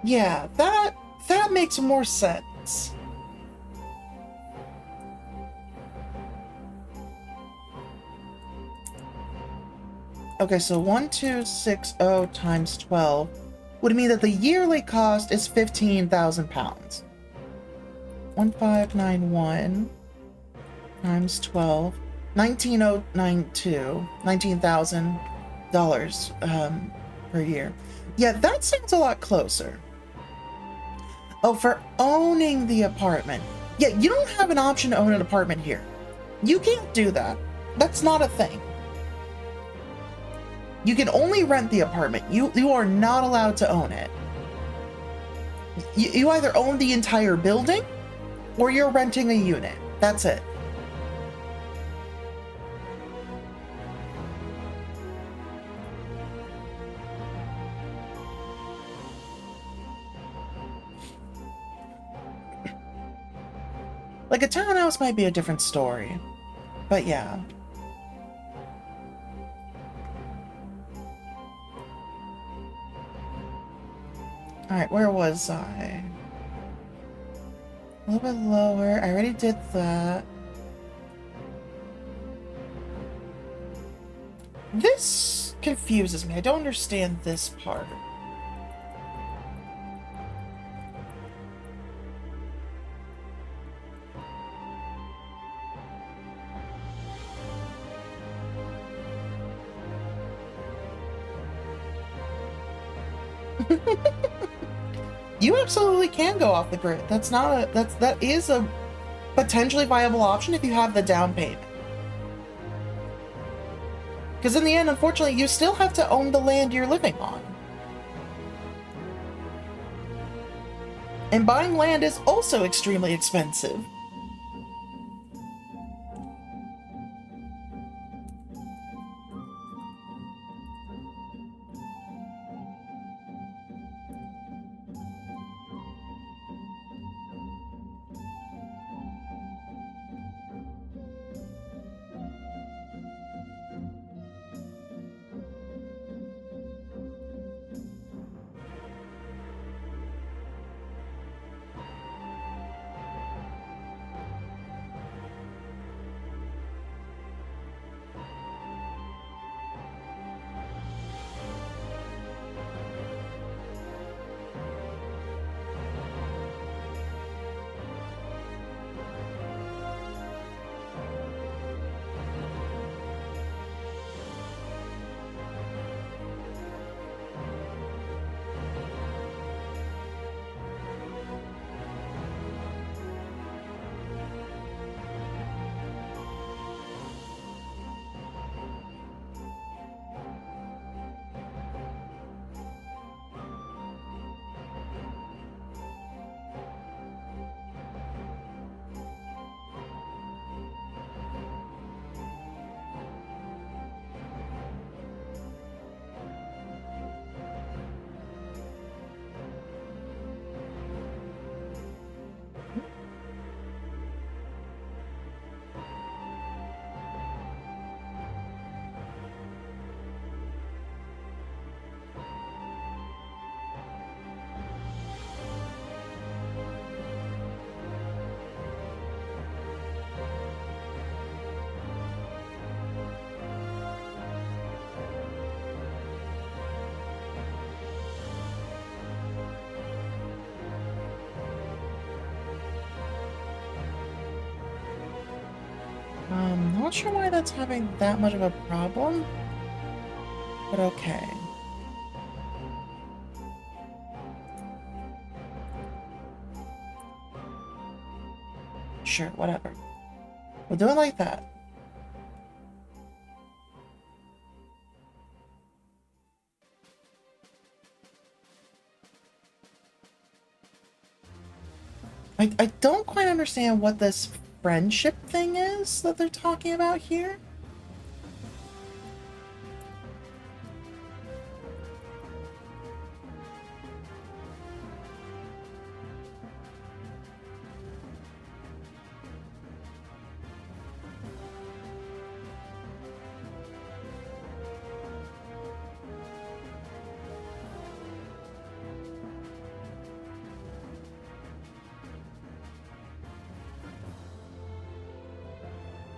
[SPEAKER 1] Yeah, that makes more sense. Okay, so 1260 times 12 would mean that the yearly cost is £15,000. 1591 times 12, 19092, $19,000 per year. Yeah, that sounds a lot closer. Oh, for owning the apartment. Yeah, you don't have an option to own an apartment here. You can't do that. That's not a thing. You can only rent the apartment. You are not allowed to own it. You either own the entire building or you're renting a unit. That's it. Like a townhouse might be a different story, but yeah. Alright, where was I? A little bit lower. I already did that. This confuses me. I don't understand this part. You absolutely can go off the grid. That is a potentially viable option if you have the down payment. Because in the end, unfortunately, you still have to own the land you're living on. And buying land is also extremely expensive. Not sure why that's having that much of a problem, but okay. Sure, whatever. We'll do it like that. I don't quite understand what this friendship thing is that they're talking about here.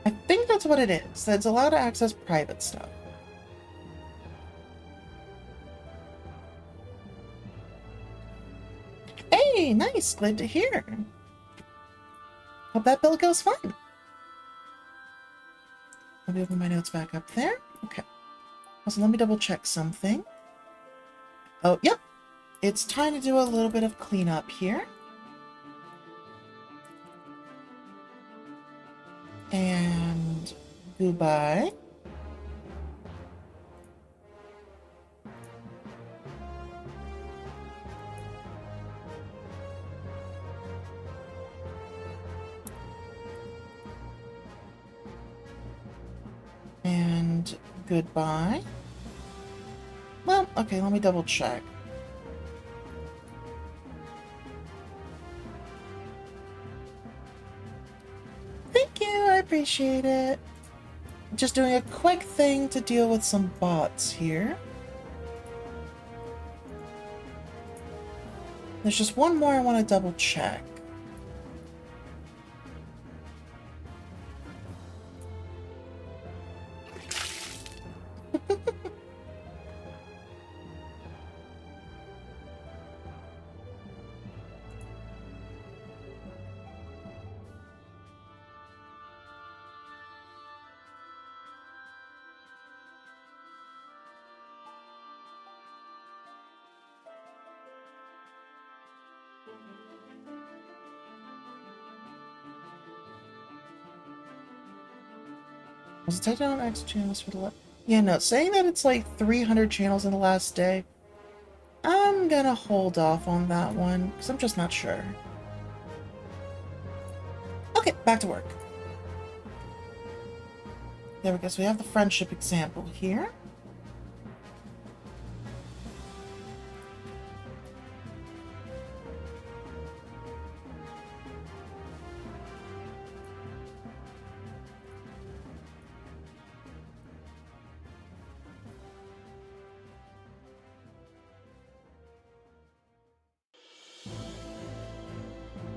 [SPEAKER 1] I think that's what it is. That it's allowed to access private stuff. Hey, nice. Glad to hear. Hope that bill goes fine. Let me open my notes back up there. Okay. Also, let me double check something. Oh, yep. It's time to do a little bit of cleanup here. And goodbye. And goodbye. Well, okay, let me double check. Thank you, I appreciate it. Just doing a quick thing to deal with some bots here. There's just one more I want to double check. Was it taken on X channels for the yeah, no, saying that it's like 300 channels in the last day, I'm gonna hold off on that one, because I'm just not sure. Okay, back to work. There we go, so we have the friendship example here.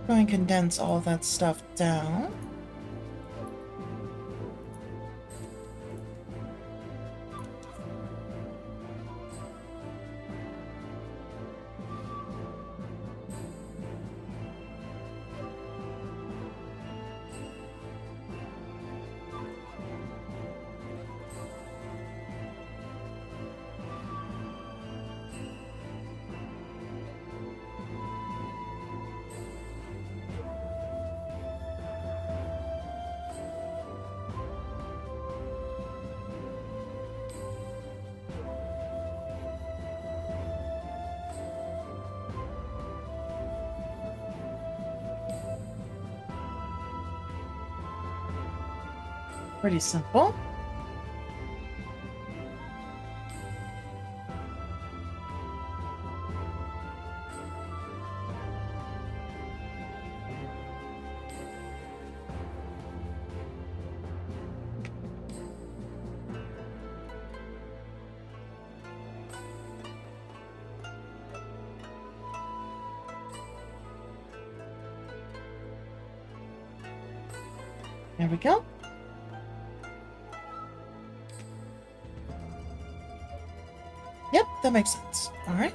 [SPEAKER 1] Go and condense all that stuff down. Pretty simple. There we go. Yep, that makes sense. All right.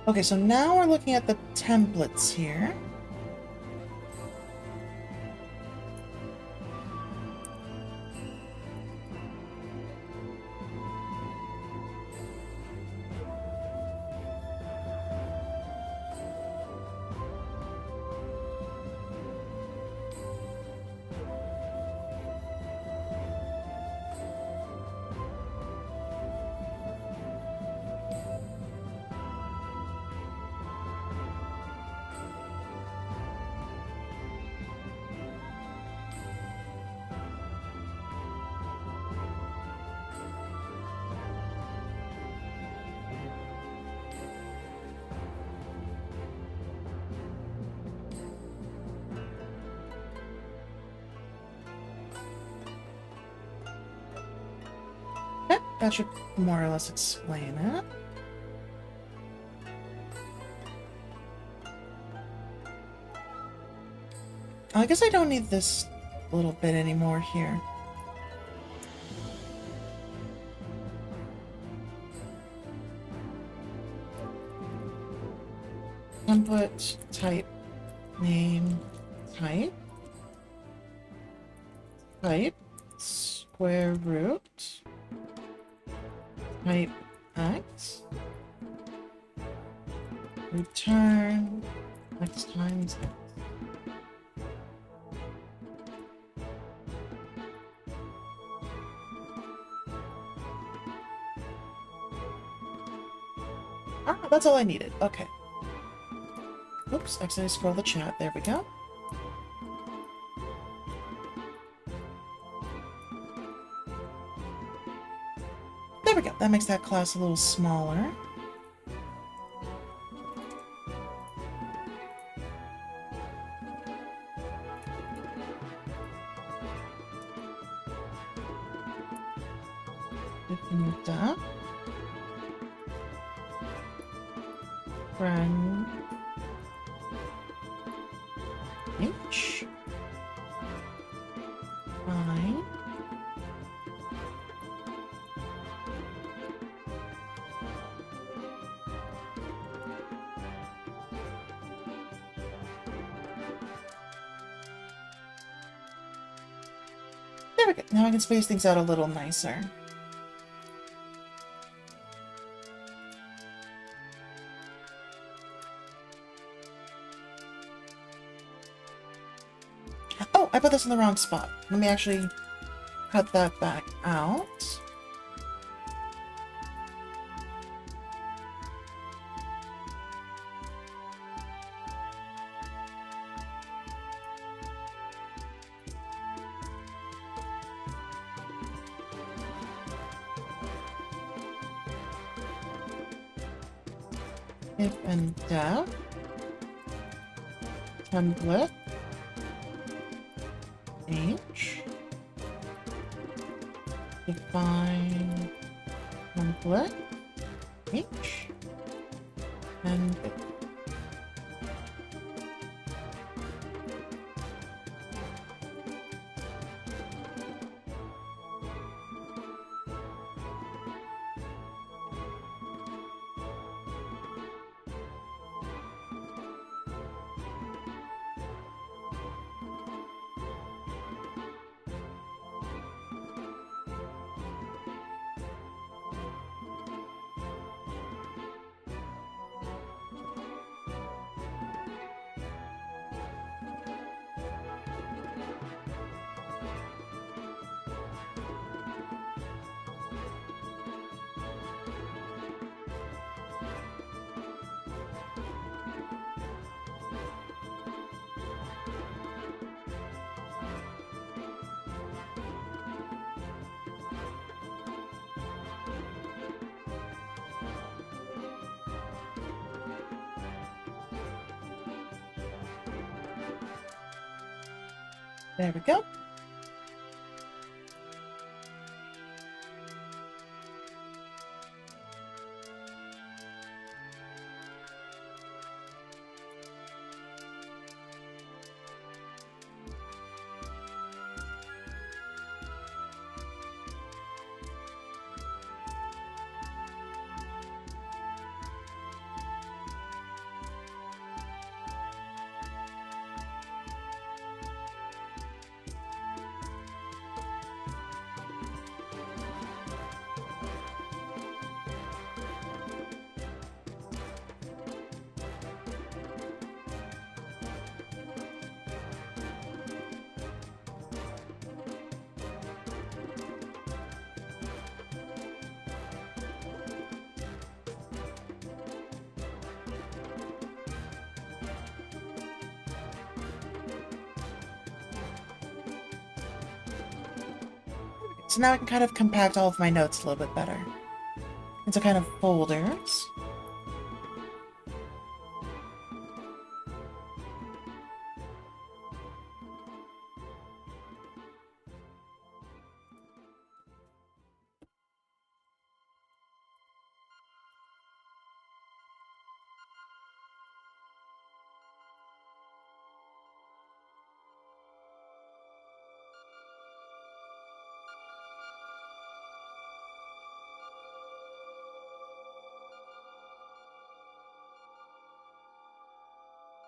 [SPEAKER 1] Okay, so now we're looking at the templates here. Okay, that should more or less explain it. I guess I don't need this little bit anymore here. Template, type, name, type, square root, type x, return x times x. Ah, that's all I needed. Okay. Oops, accidentally scroll the chat. There we go. There we go. That makes that class a little smaller. Definitor. Friend. H. I. There we go. Now I can space things out a little nicer. Oh, I put this in the wrong spot. Let me actually cut that back out. If and def template H define template H and there we go. So now I can kind of compact all of my notes a little bit better into kind of folders.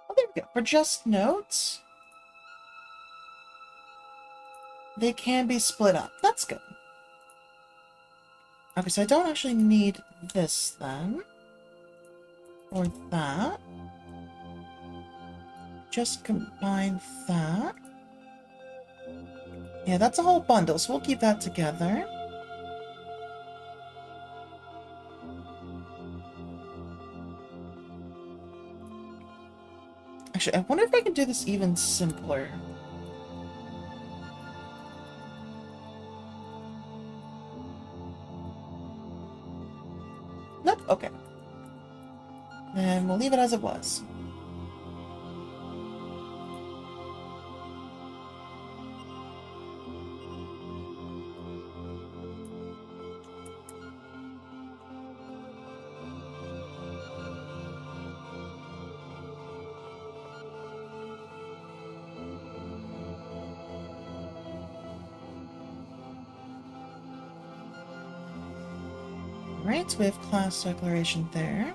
[SPEAKER 1] Oh, there we go. For just notes, they can be split up. That's good. Okay, so I don't actually need this then. Or that. Just combine that. Yeah, that's a whole bundle, so we'll keep that together. Actually, I wonder if I can do this even simpler. Nope, okay. Then we'll leave it as it was. Right, so we have class declaration there.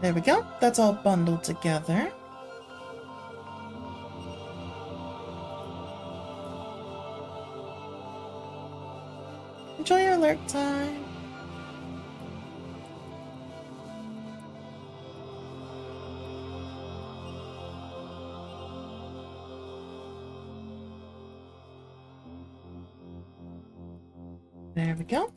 [SPEAKER 1] There we go. That's all bundled together. Enjoy your alert time. There we go.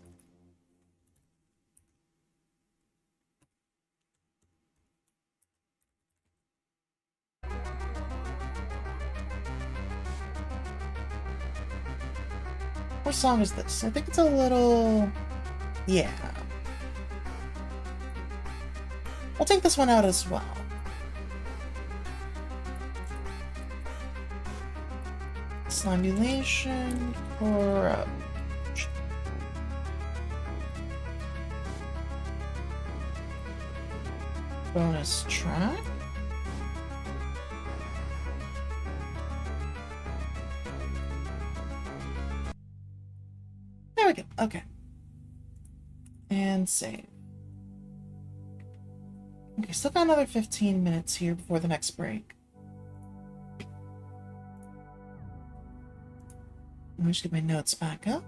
[SPEAKER 1] What song is this? I think it's a little... Yeah. We'll take this one out as well. Slimulation or... bonus track. There we go. Okay. And save. Okay, still got another 15 minutes here before the next break. Let me just get my notes back up.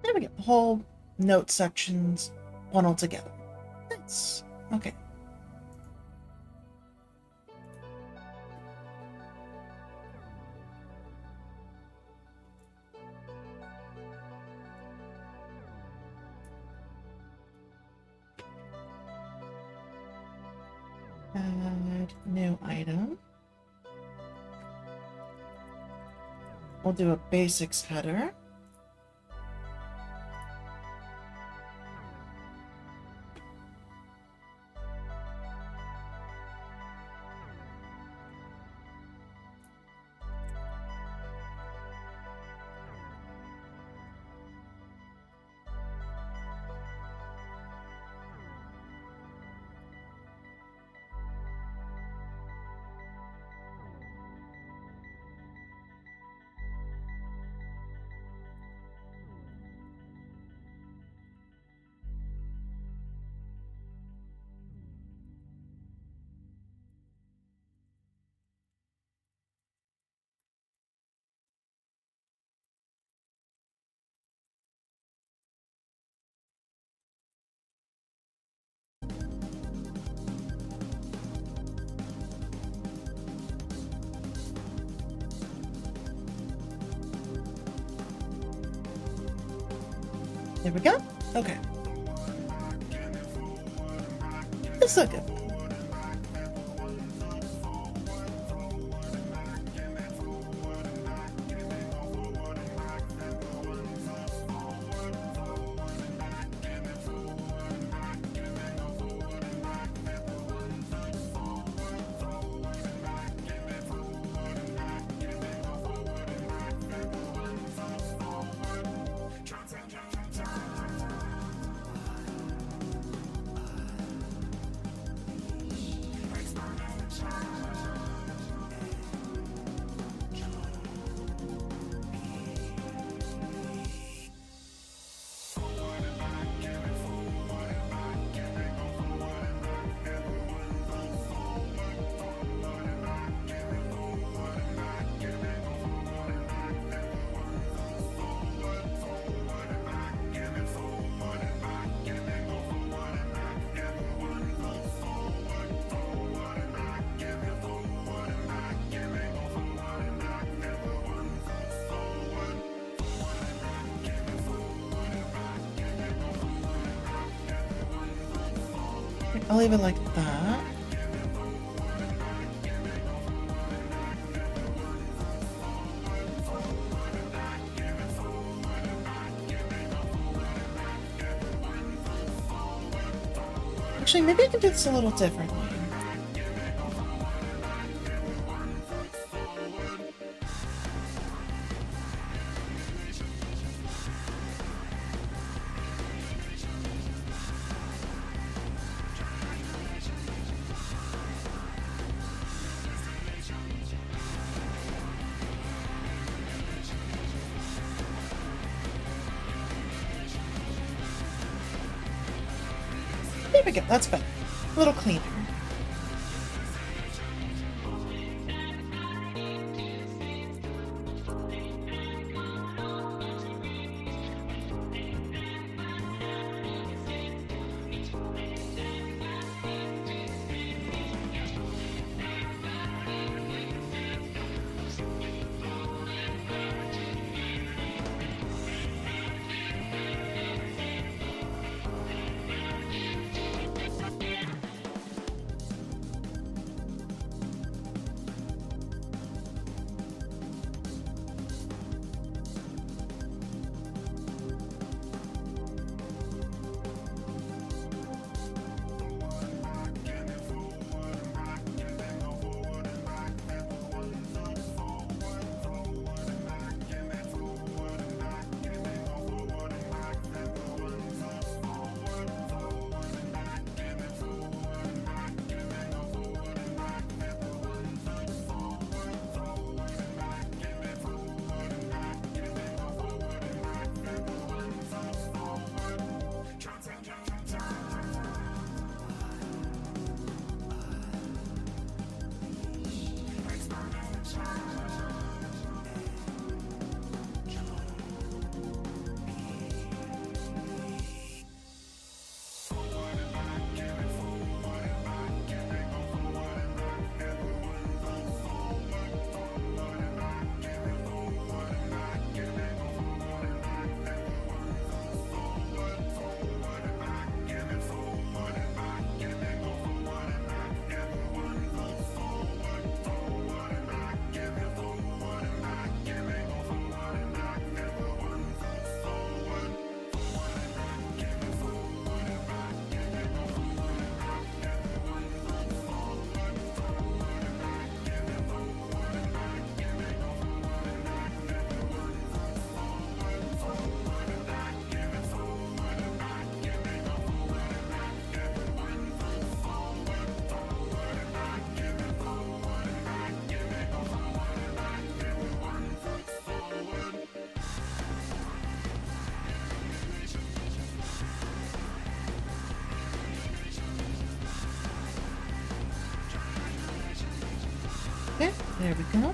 [SPEAKER 1] There we go. The whole note sections bundled together. Nice. Okay. Add new item. We'll do a basics header. There we go. Okay. It's so good. I'll leave it like that. Actually, maybe I can do this a little differently. There we go, that's better. A little cleaner. Okay, there we go.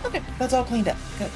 [SPEAKER 1] Okay, that's all cleaned up. Good.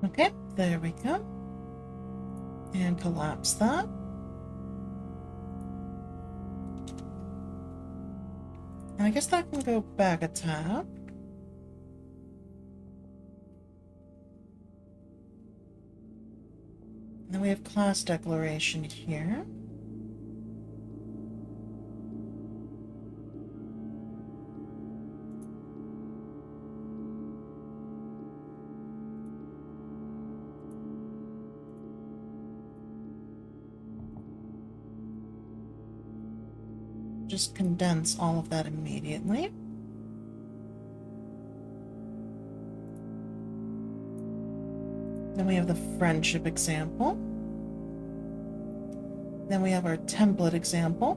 [SPEAKER 1] Okay, there we go. And collapse that. And I guess that can go back a tab. And then we have class declaration here. Just condense all of that immediately. Then we have the friendship example. Then we have our template example.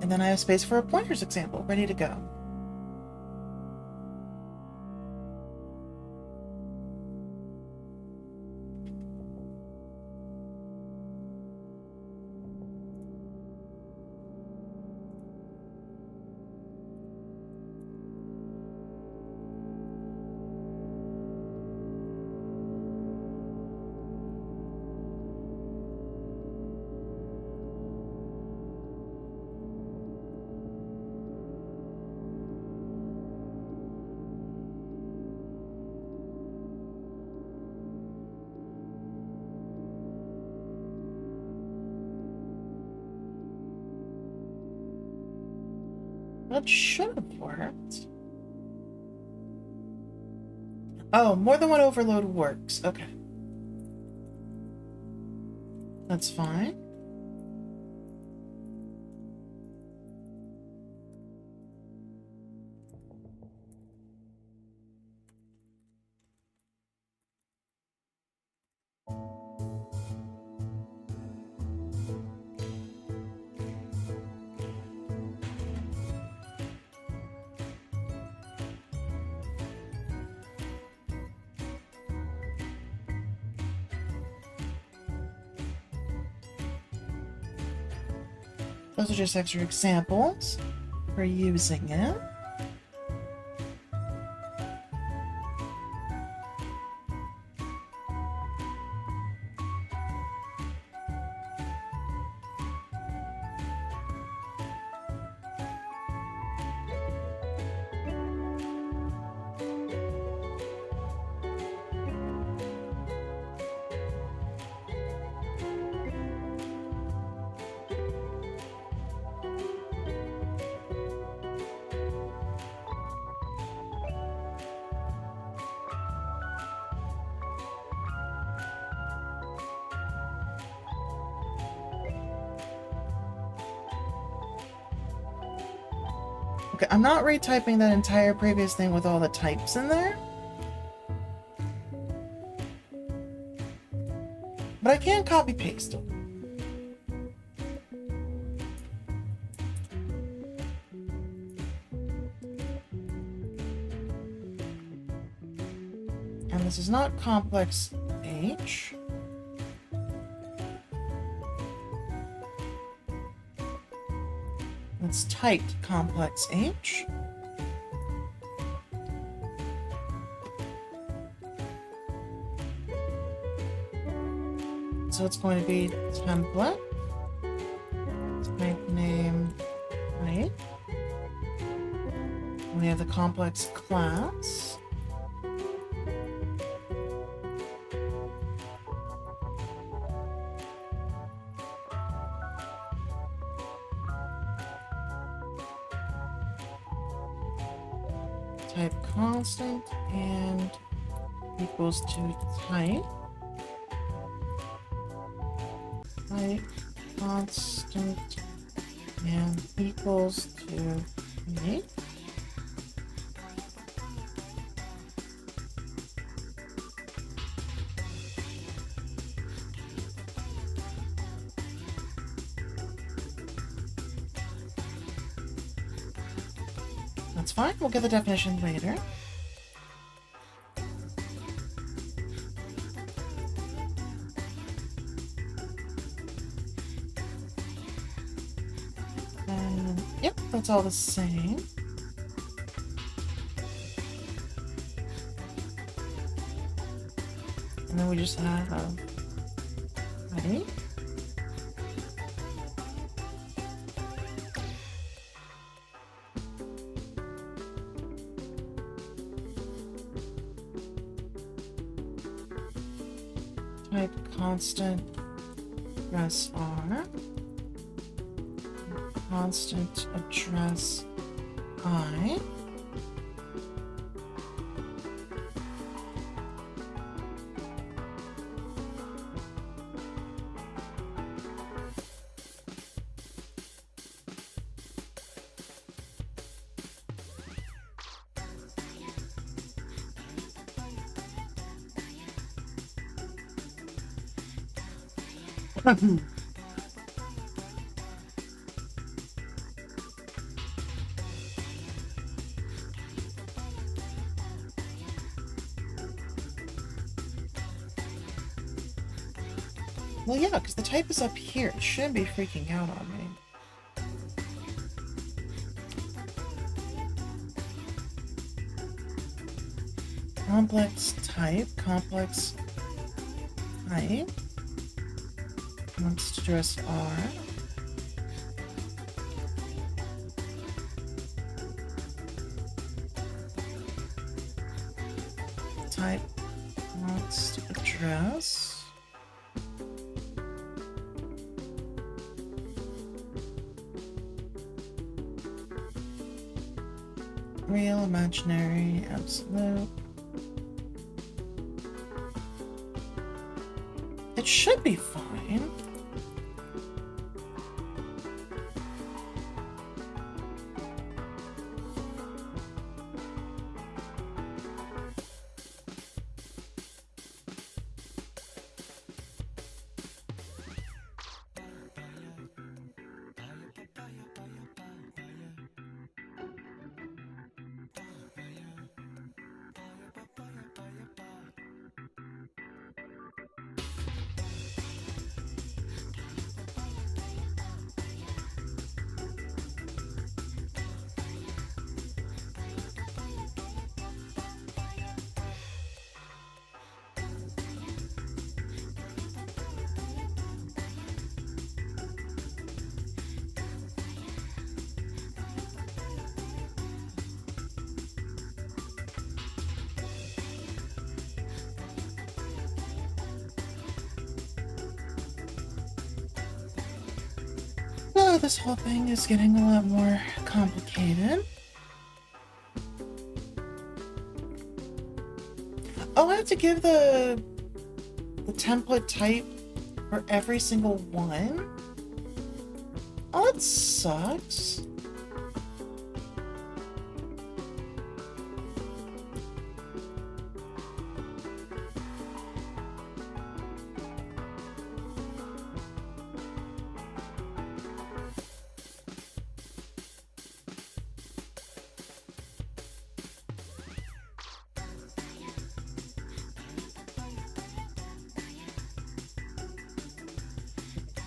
[SPEAKER 1] And then I have space for a pointers example, ready to go. That should have worked. Oh, more than one overload works. Okay. That's fine. Those are just extra examples for using it. Okay, I'm not retyping that entire previous thing with all the types in there. But I can copy paste it. And this is not complex H. It's typed complex H. So it's going to be template, type name, right? We have the complex class. Type constant and equals to type. Type constant and equals to type. That's fine, we'll get the definition later. And yep, that's all the same. And then we just have... Ready? Type constant, address R. Constant address I. Well, yeah, because the type is up here. It shouldn't be freaking out on me. Complex type. Complex type. Wants to address R. Type wants to address. Real, imaginary, absolute. It should be fine. Oh, this whole thing is getting a lot more complicated. Oh, I have to give the template type for every single one? Oh, that sucks.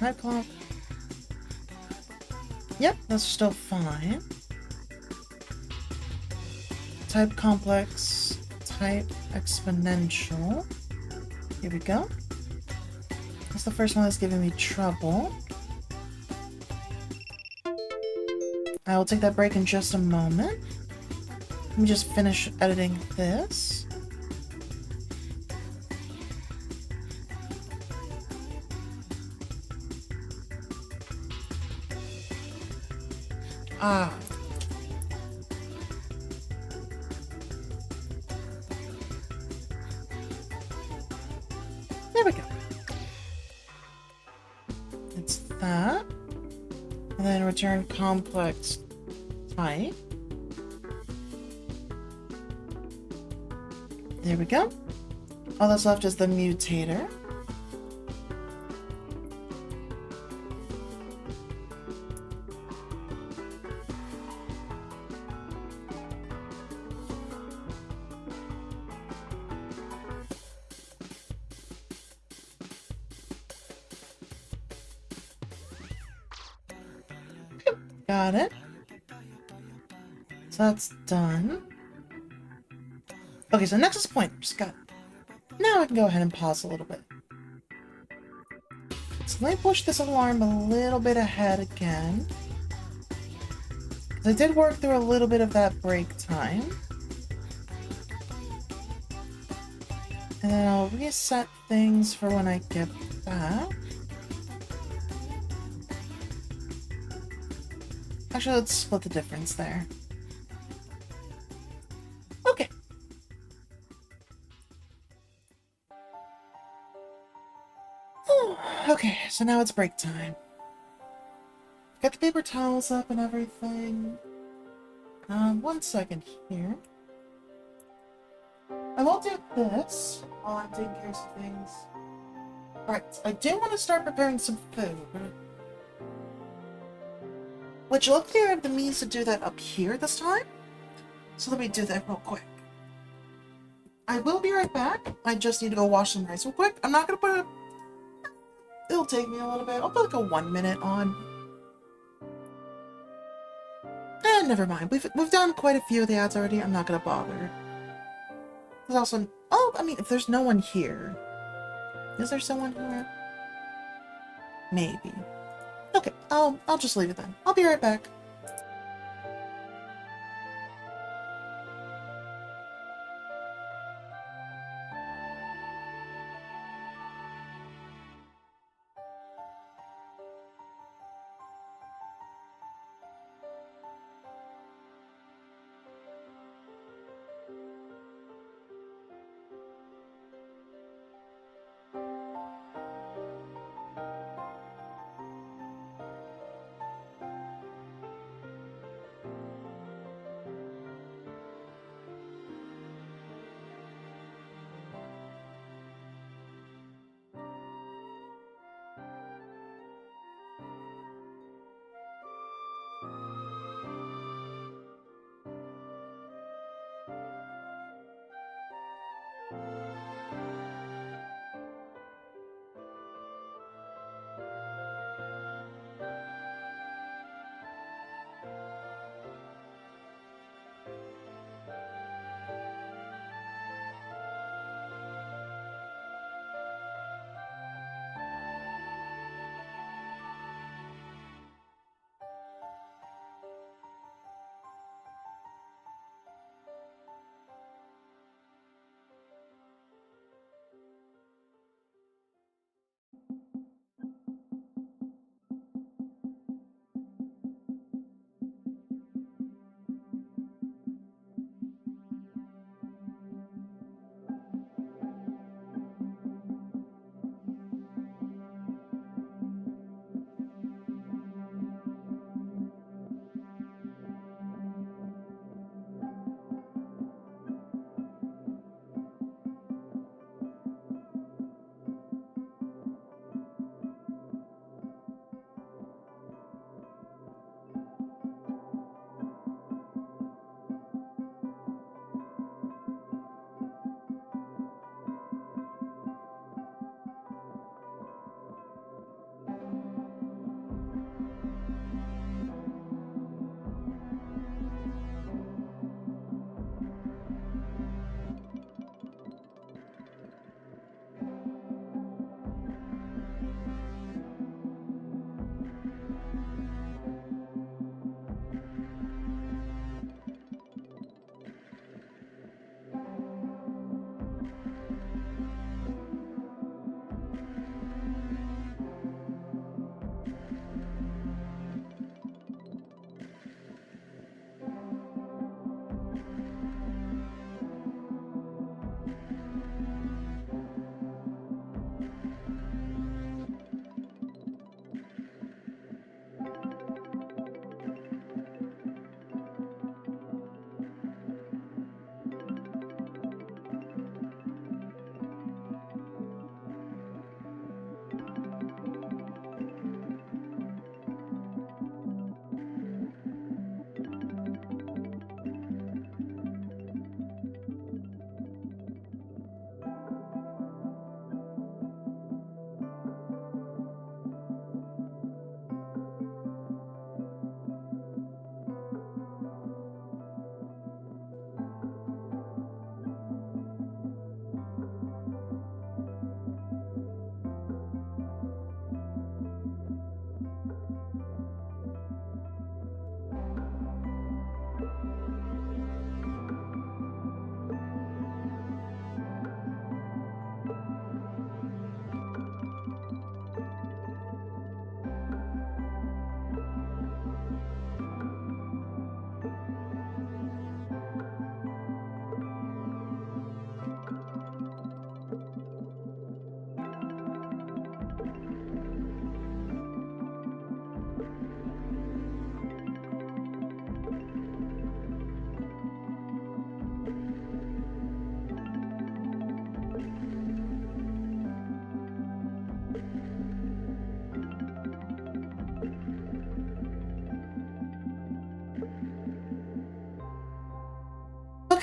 [SPEAKER 1] Type clock. Yep, that's still fine. Type complex, type exponential. Here we go. That's the first one that's giving me trouble. I will take that break in just a moment. Let me just finish editing this. Ah. There we go. It's that. And then return complex type. There we go. All that's left is the mutator. Got it. So that's done. Okay, so nexus point. Just got Now I can go ahead and pause a little bit. So let me push this alarm a little bit ahead again. I did work through a little bit of that break time. And then I'll reset things for when I get back. Actually, let's split the difference there. Okay. Okay, so now it's break time. Got the paper towels up and everything. 1 second here. I will do this while I'm taking care of some things. Alright, I do want to start preparing some food. Which luckily I have the means to do that up here this time. So let me do that real quick. I will be right back. I just need to go wash some rice real quick. I'm not gonna put it. It'll take me a little bit. I'll put like a 1 minute on. Never mind. We've done quite a few of the ads already. I'm not gonna bother. There's also... Oh, I mean, if there's no one here... Is there someone here? Maybe. Okay, I'll just leave it then. I'll be right back.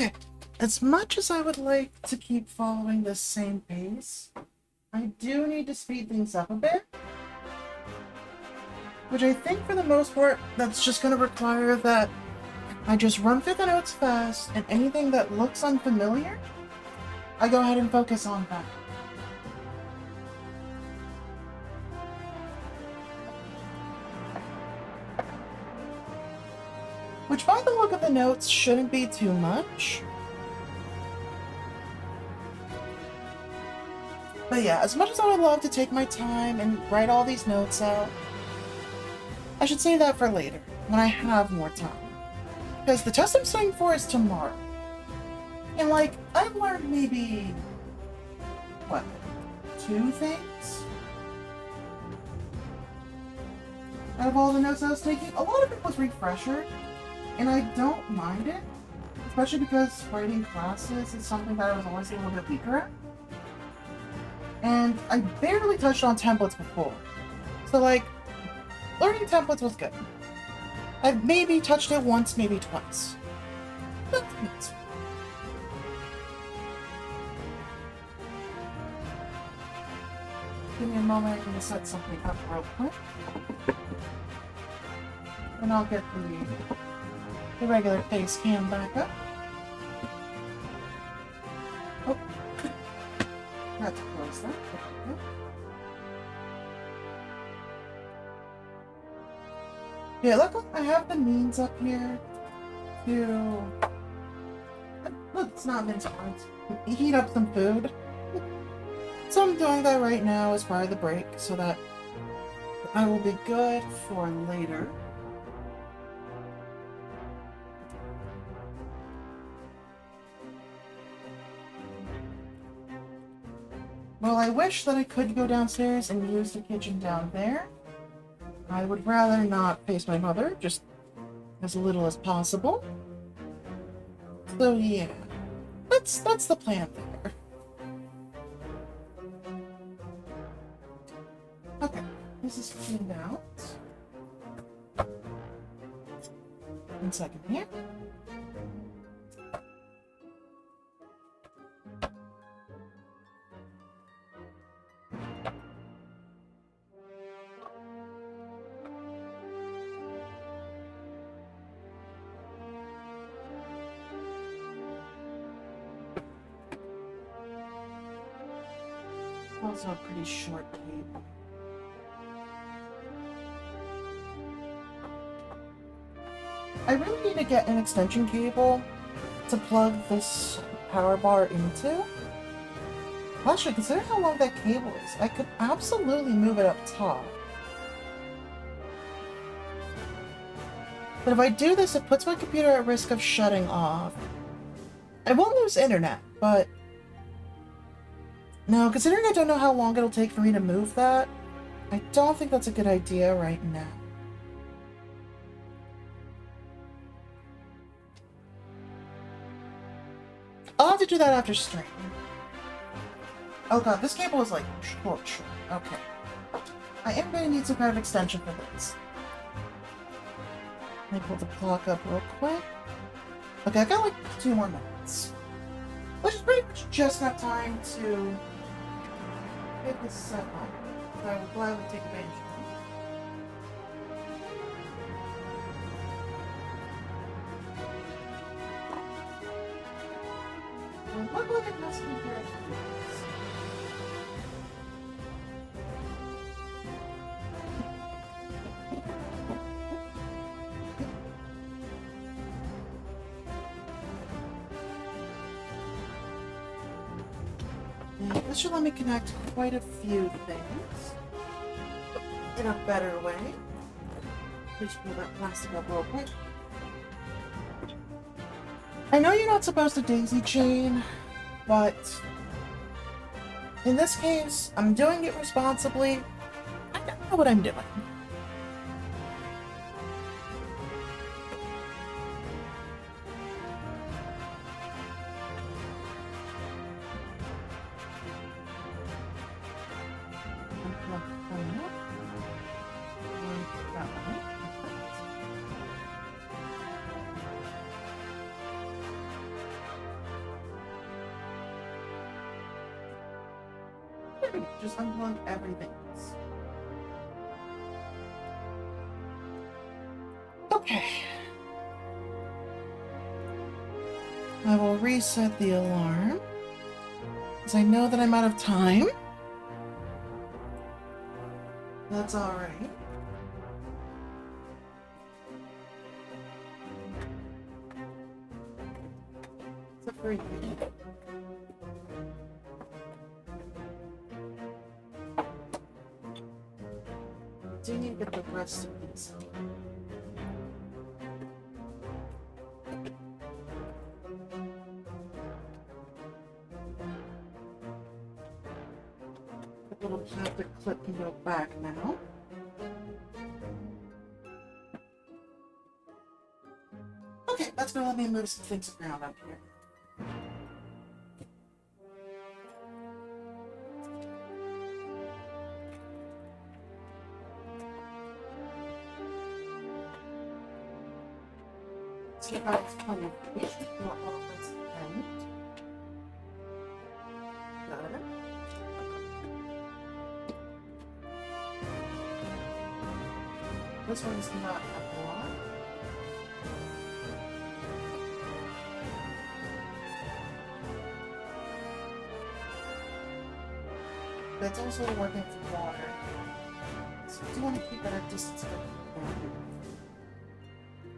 [SPEAKER 1] Okay, as much as I would like to keep following this same pace, I do need to speed things up a bit. Which I think for the most part, that's just going to require that I just run through the notes fast, and anything that looks unfamiliar, I go ahead and focus on that. Which, by the look of the notes, shouldn't be too much. But yeah, as much as I would love to take my time and write all these notes out, I should save that for later, when I have more time. Because the test I'm studying for is tomorrow. And like, I've learned maybe, what, 2 things? Out of all the notes I was taking, a lot of it was refresher, and I don't mind it. Especially because writing classes is something that I was always a little bit weaker at. And I barely touched on templates before. So like, learning templates was good. I've maybe touched it once, maybe twice. But it's... Give me a moment, I'm gonna set something up real quick. And I'll get the regular face cam back up. Oh. Had to close that. There we go. Yeah, look, I have the means up here to... Look, it's not mince cards. Heat up some food. So I'm doing that right now as part of the break, so that I will be good for later. Well, I wish that I could go downstairs and use the kitchen down there. I would rather not face my mother, just as little as possible. So yeah, that's the plan there. Okay, this is cleaned out. 1 second here. Also a pretty short cable. I really need to get an extension cable to plug this power bar into. Actually, considering how long that cable is, I could absolutely move it up top. But if I do this, it puts my computer at risk of shutting off. I won't lose internet, but... No, considering I don't know how long it'll take for me to move that, I don't think that's a good idea right now. I'll have to do that after stream. Oh god, this cable is like short. Okay. I am going to need some kind of extension for this. Let me pull the clock up real quick. Okay, I got like 2 more minutes. Which is pretty much just enough time to get this set up. So I will gladly take advantage of it. It looked like it must be here. This should let me connect quite a few things in a better way. Please pull that plastic up real quick. I know you're not supposed to daisy chain, but in this case, I'm doing it responsibly. I don't know what I'm doing. Just unplug everything. Okay. I will reset the alarm, because I know that I'm out of time. That's alright. Except for you. Do need to get the rest of these. The little plastic clip can go back now. Okay, that's gonna let me move some things around up here. See if I have plenty of space. Not all of this end. Got it. This one is not a lot. But it's also working with water. So I do want to keep it at a distance of the water.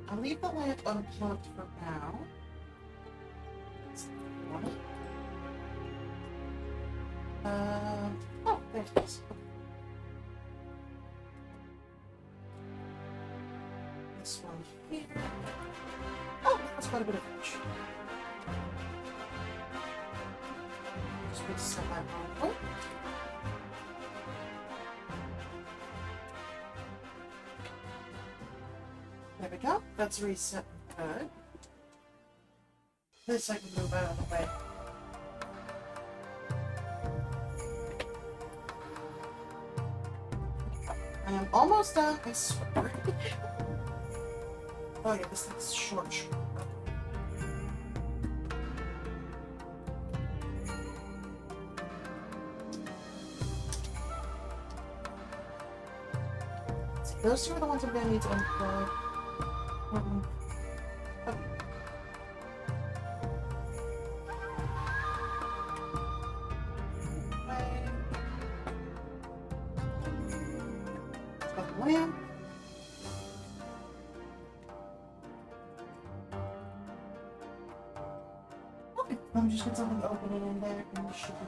[SPEAKER 1] I'll leave the lamp unplugged for now. Oh, there it is. This one here. Oh, that's quite a bit of fish. Just going to set that on point. There we go. That's reset good. This I can move out of the way. I am almost done, I swear. Oh yeah, this thing's short. See, those two are the ones I'm gonna need to unplug. Okay. Lamp. Okay, let me just get something opening in there and this should be.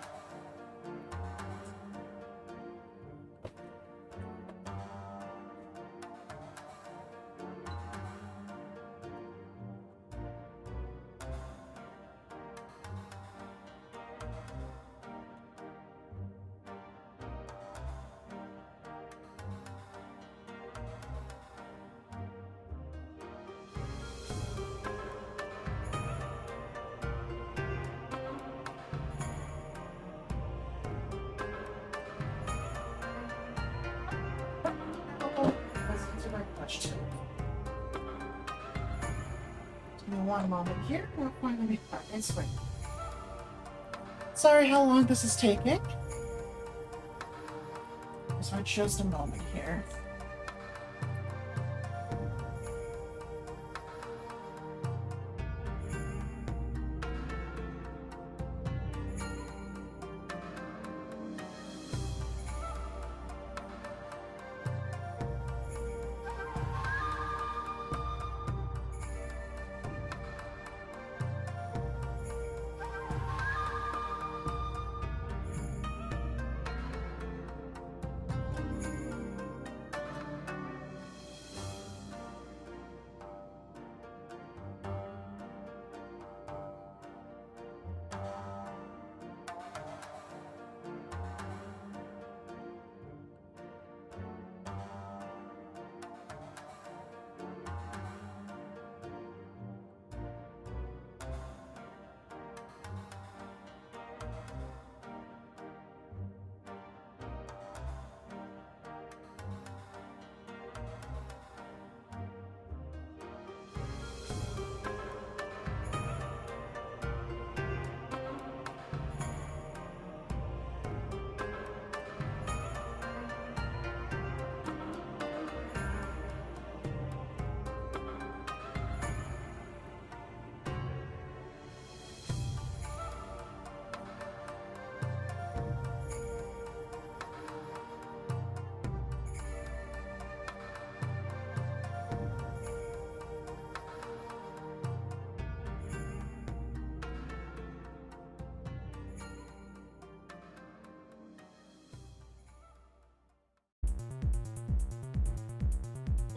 [SPEAKER 1] Question. Give me one moment here. We're going to be fine. It's wait. Sorry how long this is taking. So just a moment here.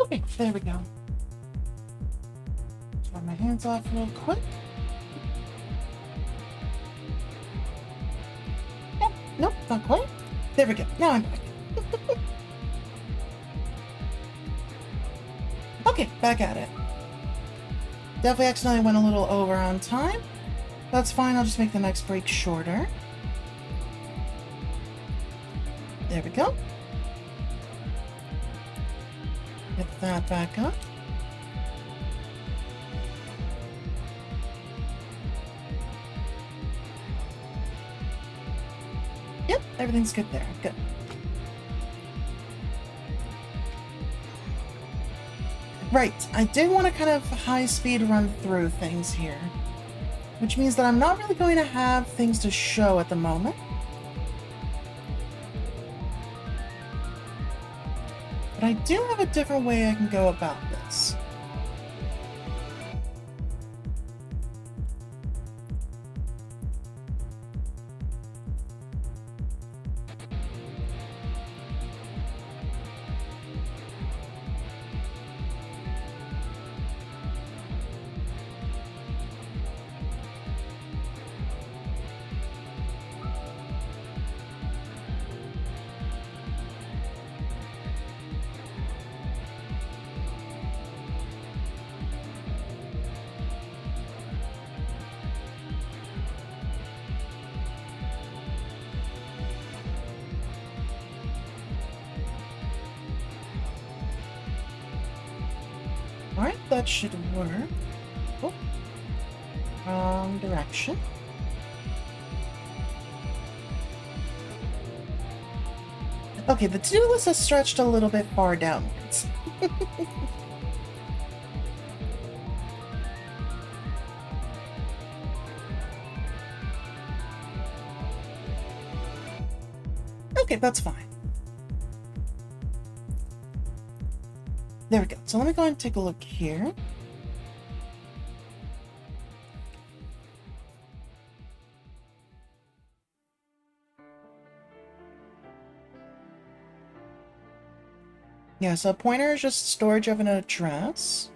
[SPEAKER 1] Okay, there we go. Turn my hands off real quick. Yeah, nope, not quite. There we go. Now I'm back. Okay, back at it. Definitely accidentally went a little over on time. That's fine, I'll just make the next break shorter. There we go. Get that back up. Yep, everything's good there. Good. Right, I did want to kind of high-speed run through things here, which means that I'm not really going to have things to show at the moment. But I do have a different way I can go about this. Alright, that should work. Oh, wrong direction. Okay, the to-do list has stretched a little bit far downwards. Okay, that's fine. There we go. So let me go and take a look here. Yeah, so a pointer is just storage of an address.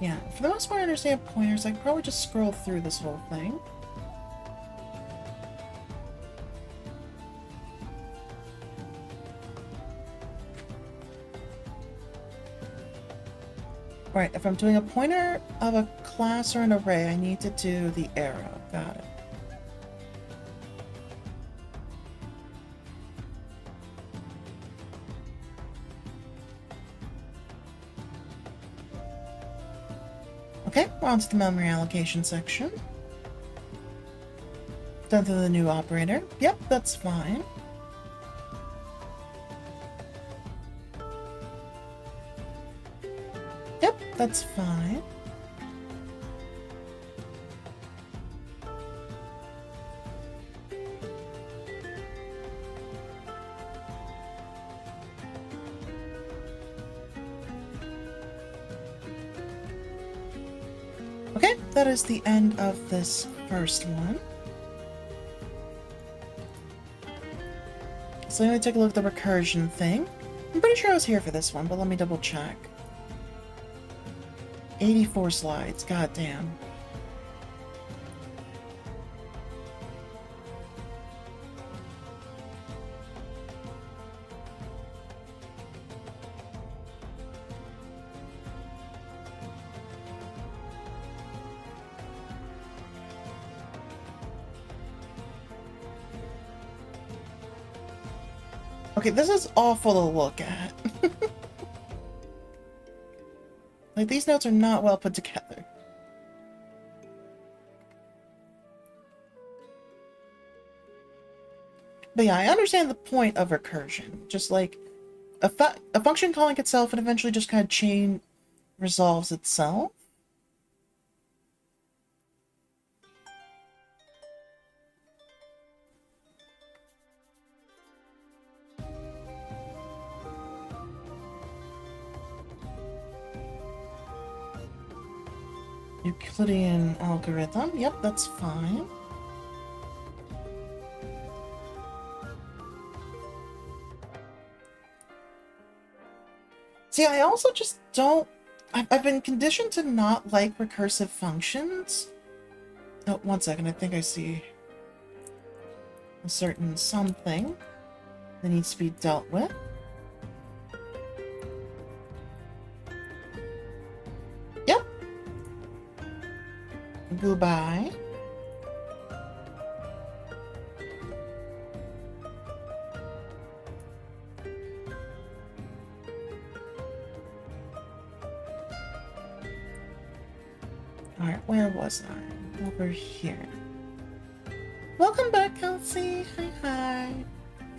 [SPEAKER 1] Yeah, for the most part I understand pointers. I can probably just scroll through this whole thing. Alright, if I'm doing a pointer of a class or an array, I need to do the arrow. Got it. Okay, we're on to the memory allocation section. Done to the new operator. Yep, that's fine. Yep, that's fine. Okay, that is the end of this first one. So let me take a look at the recursion thing. I'm pretty sure I was here for this one, but let me double check. 84 slides, goddamn. Okay, this is awful to look at. Like, these notes are not well put together. But yeah, I understand the point of recursion. Just like a function calling itself and eventually just kind of chain resolves itself. Euclidean algorithm. Yep, that's fine. See, I also just don't... I've been conditioned to not like recursive functions. Oh, one second. I think I see a certain something that needs to be dealt with. Yep. Goodbye. Alright, where was I? Over here. Welcome back, Kelsey. Hi, hi.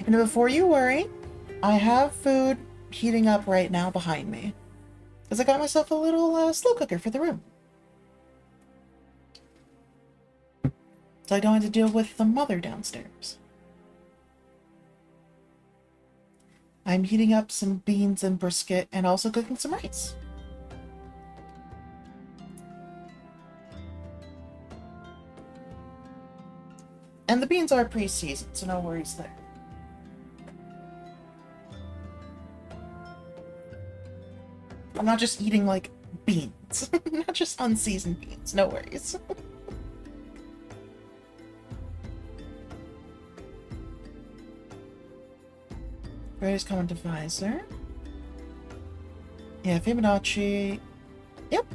[SPEAKER 1] And before you worry, I have food heating up right now behind me. Because I got myself a little slow cooker for the room. So I don't have to deal with the mother downstairs. I'm heating up some beans and brisket and also cooking some rice. And the beans are pre-seasoned, so no worries there. I'm not just eating, like, beans. Not just unseasoned beans, no worries. Various common divisor. Yeah, Fibonacci. Yep.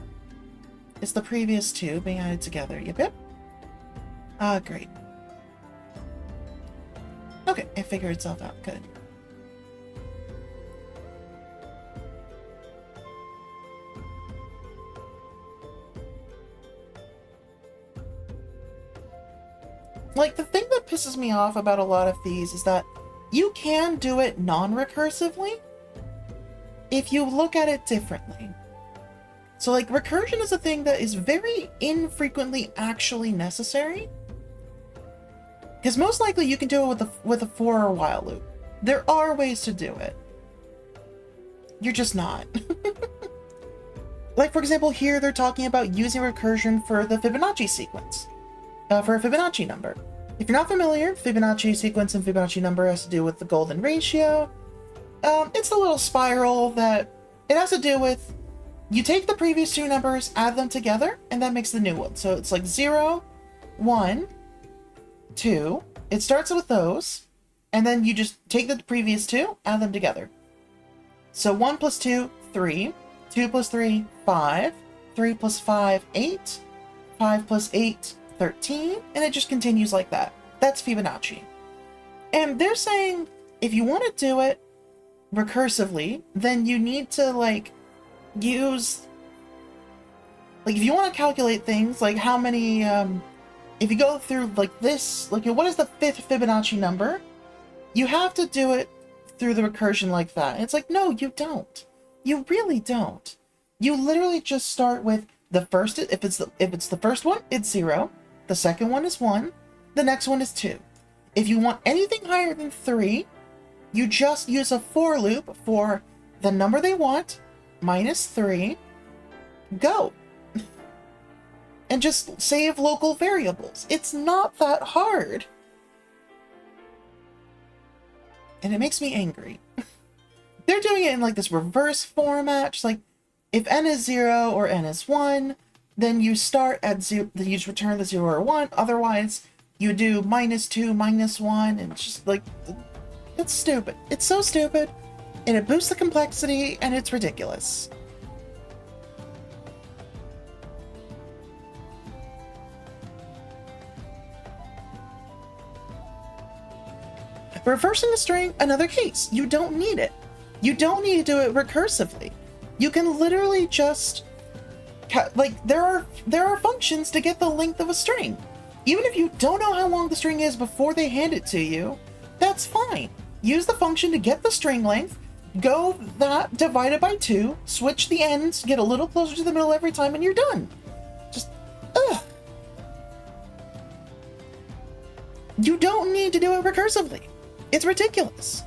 [SPEAKER 1] It's the previous two being added together. Yep, yep. Great. Okay, it figured itself out. Good. Like, the thing that pisses me off about a lot of these is that you can do it non-recursively if you look at it differently. So, like, recursion is a thing that is very infrequently actually necessary. Because most likely you can do it with a for or while loop. There are ways to do it. You're just not. Like, for example, here they're talking about using recursion for the Fibonacci sequence. For a Fibonacci number. If you're not familiar, Fibonacci sequence and Fibonacci number has to do with the golden ratio. It's the little spiral that it has to do with, you take the previous two numbers, add them together, and that makes the new one. So it's like 0, 1, 2. It starts with those, and then you just take the previous two, add them together. So 1 plus 2, 3. 2 plus 3, 5. 3 plus 5, 8. 5 plus 8, 13. And it just continues like that. That's Fibonacci. And they're saying, if you want to do it recursively, then you need to, like, use... Like, if you want to calculate things, like how many... if you go through, like, this... Like, what is the 5th Fibonacci number? You have to do it through the recursion like that. And it's like, no, you don't. You really don't. You literally just start with the first... If it's the first one, it's 0. The second one is 1. The next one is 2. If you want anything higher than 3, you just use a for loop for the number they want, minus 3, go. And just save local variables. It's not that hard. And it makes me angry. They're doing it in like this reverse format. Just like, if n is 0 or n is 1, then you start at 0, then you just return the 0 or 1. Otherwise, you do minus 2, minus 1, and it's just like, it's stupid. It's so stupid, and it boosts the complexity, and it's ridiculous. Reversing a string, another case. You don't need it. You don't need to do it recursively. You can literally just, like, there are functions to get the length of a string. Even if you don't know how long the string is before they hand it to you, That's fine. Use the function to get the string length, go that divided by 2, switch the ends, get a little closer to the middle every time, and you're done. Just, ugh. You don't need to do it recursively. It's ridiculous.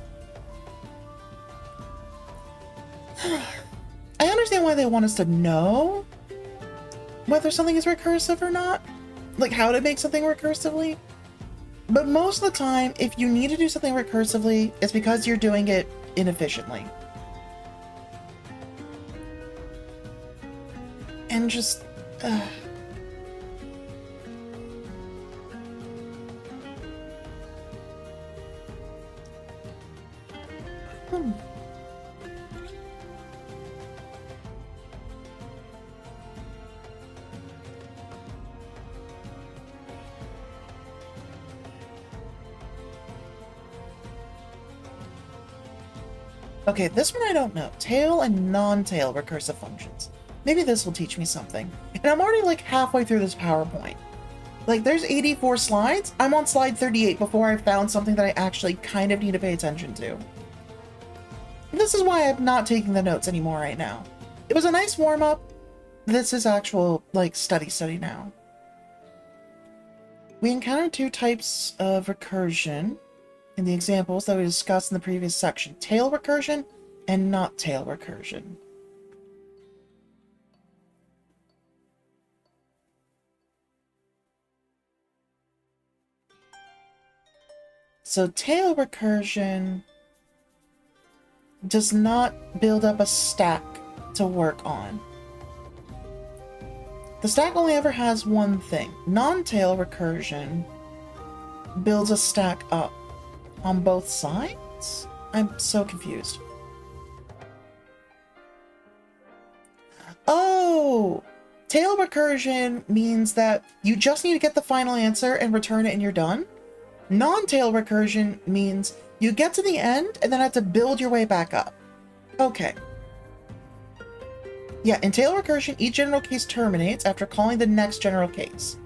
[SPEAKER 1] I understand why they want us to know whether something is recursive or not, like how to make something recursively. But most of the time, if you need to do something recursively, it's because you're doing it inefficiently. And just, Okay, this one I don't know. Tail and non-tail recursive functions. Maybe this will teach me something. And I'm already like halfway through this PowerPoint. Like there's 84 slides. I'm on slide 38 before I found something that I actually kind of need to pay attention to. And this is why I'm not taking the notes anymore right now. It was a nice warm-up. This is actual like study now. We encountered 2 types of recursion in the examples that we discussed in the previous section: tail recursion and not tail recursion. So tail recursion does not build up a stack to work on. The stack only ever has one thing. Non-tail recursion builds a stack up on both sides? I'm so confused. Oh! Tail recursion means that you just need to get the final answer and return it and you're done. Non-tail recursion means you get to the end and then have to build your way back up. Okay. Yeah, in tail recursion, each general case terminates after calling the next general case.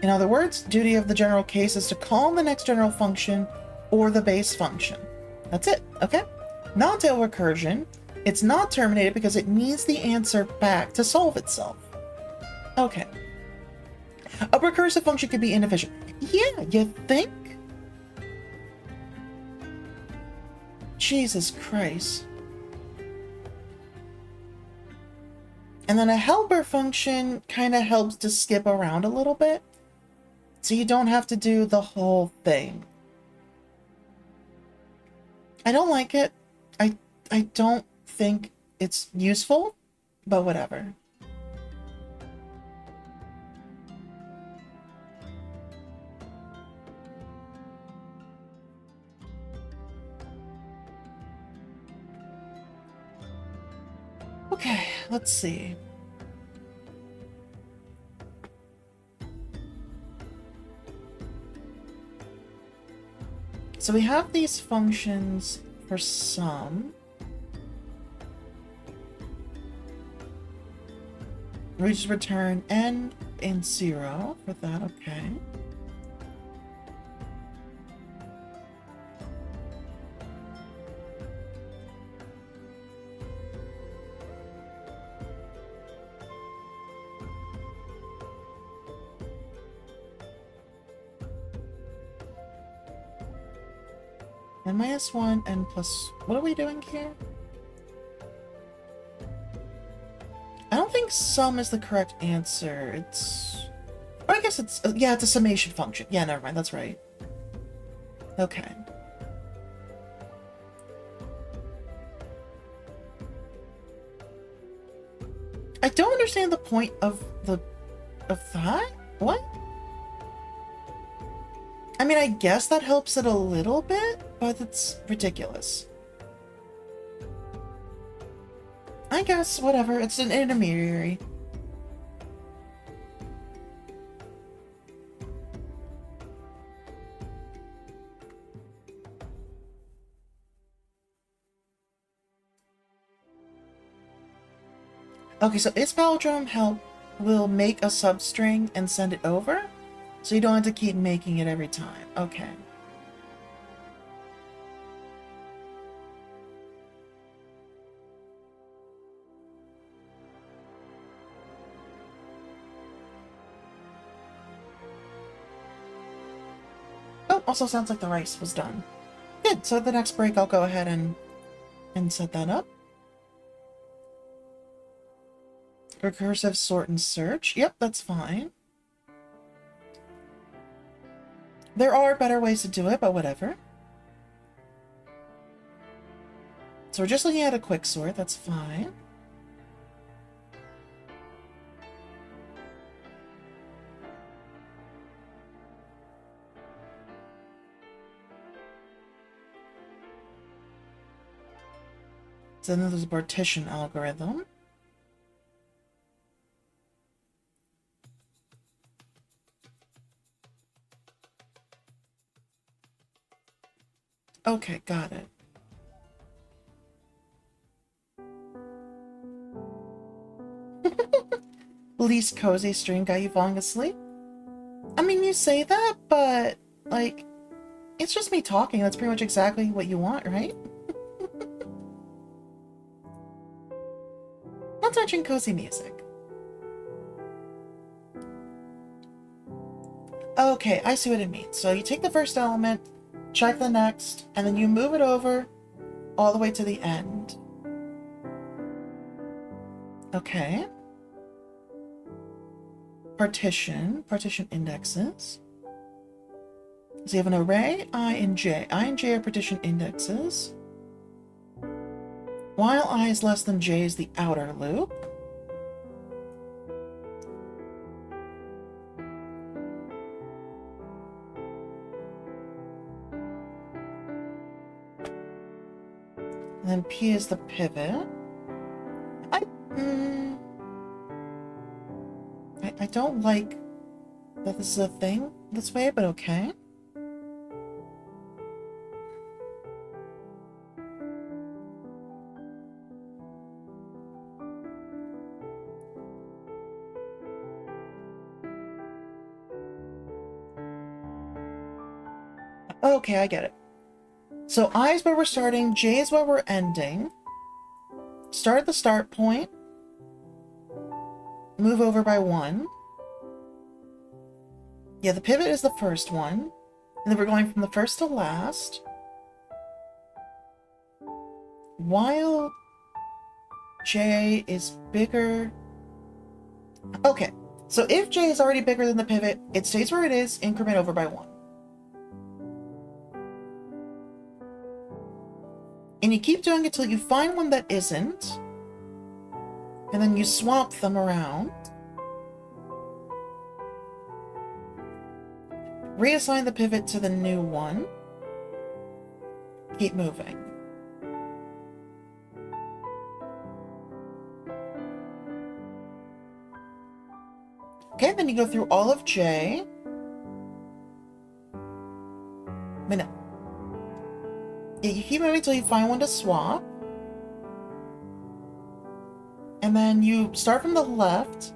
[SPEAKER 1] In other words, duty of the general case is to call the next general function or the base function. That's it, okay? Non-tail recursion, it's not terminated because it needs the answer back to solve itself. Okay. A recursive function could be inefficient. Yeah, you think? Jesus Christ. And then a helper function kind of helps to skip around a little bit, so you don't have to do the whole thing. I don't like it. I don't think it's useful, but whatever. Okay, let's see. So we have these functions for sum. We just return n and 0 for that, okay. N minus 1 and plus... What are we doing here? I don't think sum is the correct answer. It's... Or I guess it's... Yeah, it's a summation function. Yeah, never mind. That's right. Okay. I don't understand the point of that? What? I mean, I guess that helps it a little bit, but it's ridiculous. I guess, whatever, it's an intermediary. Okay, so its palindrome help will make a substring and send it over, so you don't have to keep making it every time. Okay. Also sounds like the rice was done. Good, so at the next break I'll go ahead and set that up. Recursive sort and search. Yep, that's fine. There are better ways to do it, but whatever. So we're just looking at a quick sort, that's fine. So then there's a partition algorithm. Okay, got it. Least cozy stream got you falling asleep? I mean, you say that, but, like, it's just me talking. That's pretty much exactly what you want, right? Not touching cozy music. Okay, I see what it means. So you take the first element, check the next, and then you move it over all the way to the end. Okay. Partition indexes. So you have an array, I and J. I and J are partition indexes. While I is less than J is the outer loop. And then P is the pivot. I don't like that this is a thing this way, but okay. Okay, I get it. So I is where we're starting, J is where we're ending. Start at the start point. Move over by 1. Yeah, the pivot is the first one. And then we're going from the first to last. While J is bigger... Okay, so if J is already bigger than the pivot, it stays where it is, increment over by 1. And you keep doing it till you find one that isn't. And then you swap them around. Reassign the pivot to the new one. Keep moving. Okay, then you go through all of J. But no. Yeah, you keep moving until you find one to swap. And then you start from the left.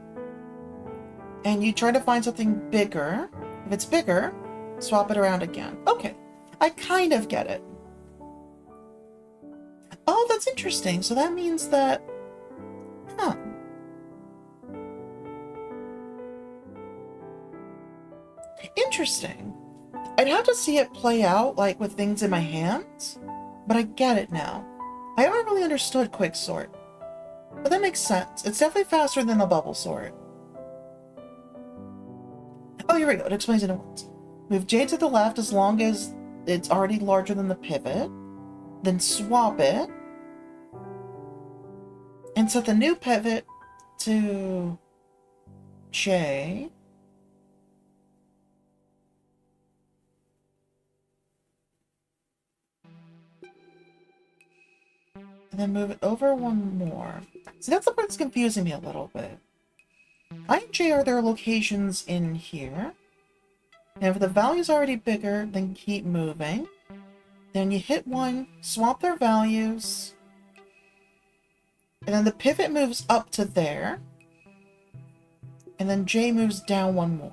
[SPEAKER 1] And you try to find something bigger. If it's bigger, swap it around again. Okay, I kind of get it. Oh, that's interesting. So that means that... Huh. Interesting. I'd have to see it play out, like, with things in my hands. But I get it now. I haven't really understood quicksort. But that makes sense. It's definitely faster than a bubble sort. Oh, here we go. It explains it in once. Move J to the left as long as it's already larger than the pivot. Then swap it. And set the new pivot to J. And then move it over one more. See, that's the part that's confusing me a little bit. I and J are their locations in here. And if the value's already bigger, then keep moving. Then you hit one, swap their values. And then the pivot moves up to there. And then J moves down one more.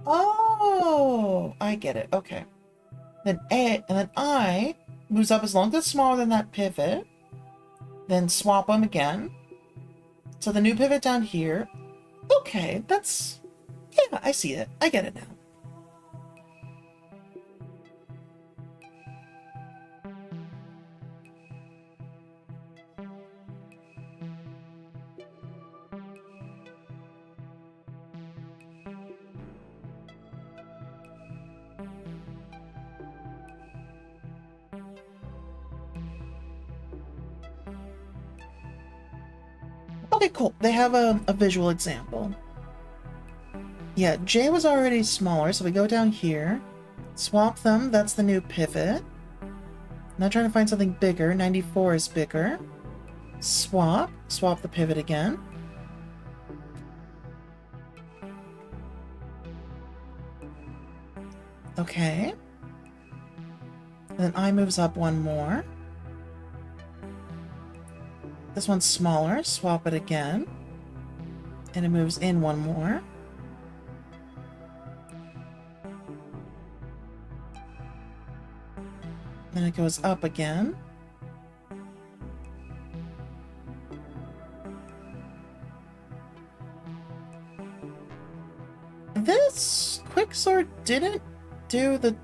[SPEAKER 1] Oh, I get it. Okay. Then A, and then I moves up as long as it's smaller than that pivot. Then swap them again. So the new pivot down here. Okay, that's... Yeah, I see it. I get it now. Okay, cool. They have a visual example. Yeah, J was already smaller, so we go down here. Swap them, that's the new pivot. Now trying to find something bigger. 94 is bigger. Swap the pivot again. Okay. And then I moves up one more. This one's smaller, swap it again. And it moves in one more. Then it goes up again. This quicksort didn't do the...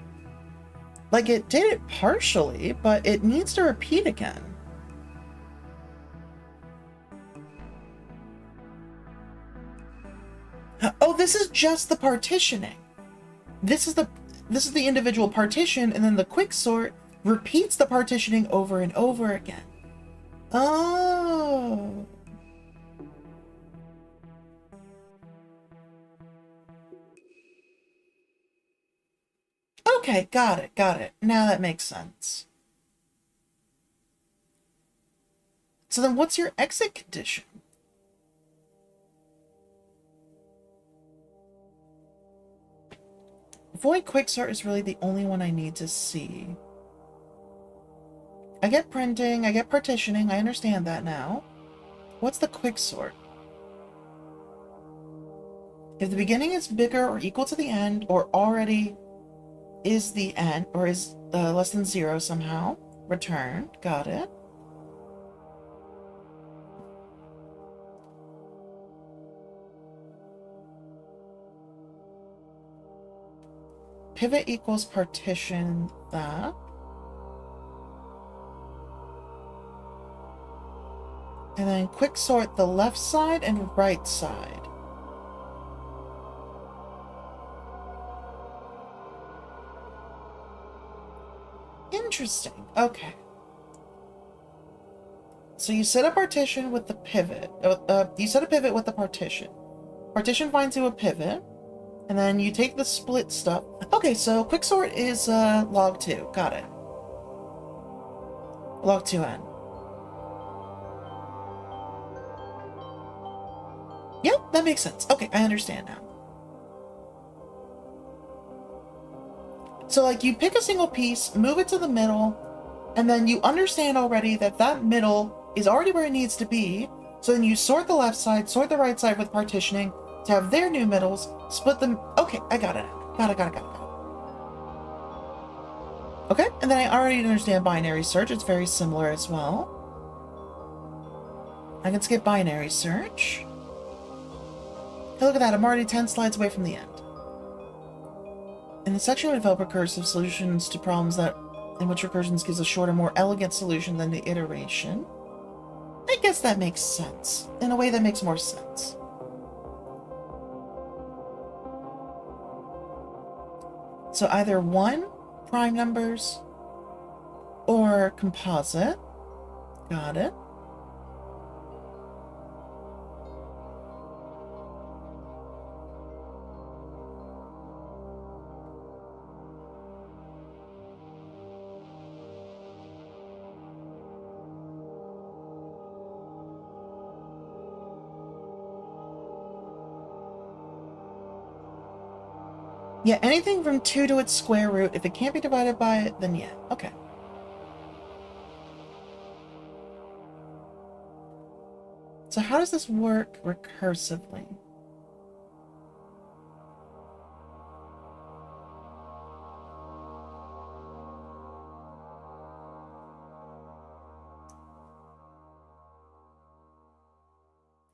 [SPEAKER 1] Like, it did it partially, but it needs to repeat again. Oh, this is just the partitioning. This is the individual partition, and then the quicksort repeats the partitioning over and over again. Oh. Okay, got it. Now that makes sense. So then what's your exit condition? Void quicksort is really the only one I need to see. I get printing, I get partitioning, I understand that now. What's the quicksort? If the beginning is bigger or equal to the end, or already is the end, or is less than 0 somehow, return. Got it. Pivot equals partition that. And then quicksort the left side and right side. Interesting. Okay. So you set a partition with the pivot. You set a pivot with the partition. Partition finds you a pivot. And then you take the split stuff. Okay, so quicksort is log 2. Got it. Log 2n. Yep, that makes sense. Okay, I understand now. So, like, you pick a single piece, move it to the middle, and then you understand already that that middle is already where it needs to be. So then you sort the left side, sort the right side with partitioning to have their new middles, split them. Okay, I got it. Got it. Okay, and then I already understand binary search. It's very similar as well. I can skip binary search. Hey, look at that. I'm already 10 slides away from the end. In the section of develop recursive solutions to problems that in which recursions gives a shorter, more elegant solution than the iteration. I guess that makes sense. In a way that makes more sense. So either 1, prime numbers, or composite. Got it. Yeah, anything from 2 to its square root. If it can't be divided by it, then yeah. Okay. So how does this work recursively?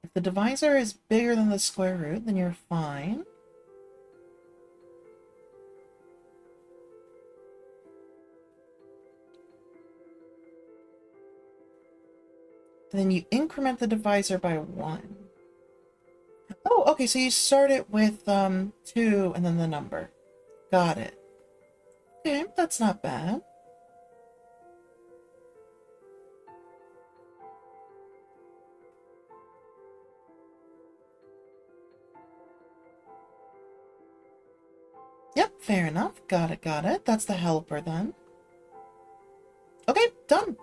[SPEAKER 1] If the divisor is bigger than the square root, then you're fine. And then you increment the divisor by 1. Oh, okay, so you start it with 2 and then the number. Got it. Okay, that's not bad. Yep, fair enough. Got it, got it. That's the helper then. Okay, done.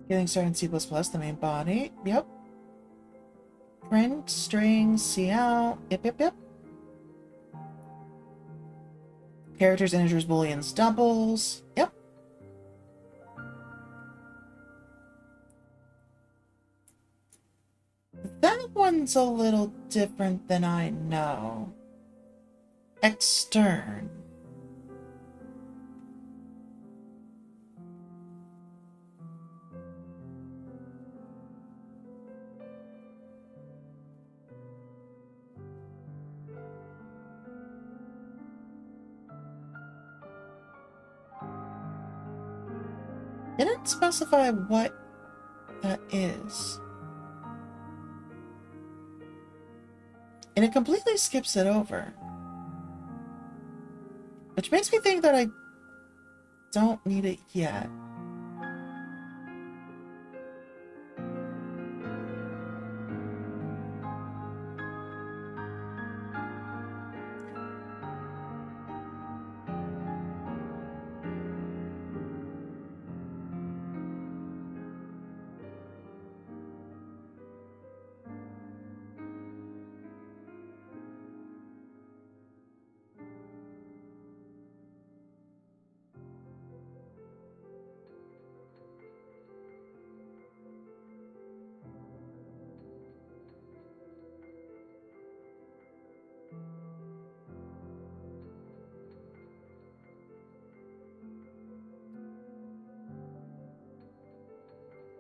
[SPEAKER 1] Getting started in C++, the main body. Yep. Print, string, cout. Yep, yep, yep. Characters, integers, booleans, doubles. Yep. That one's a little different than I know. Extern. Didn't specify what that is. And it completely skips it over. Which makes me think that I don't need it yet.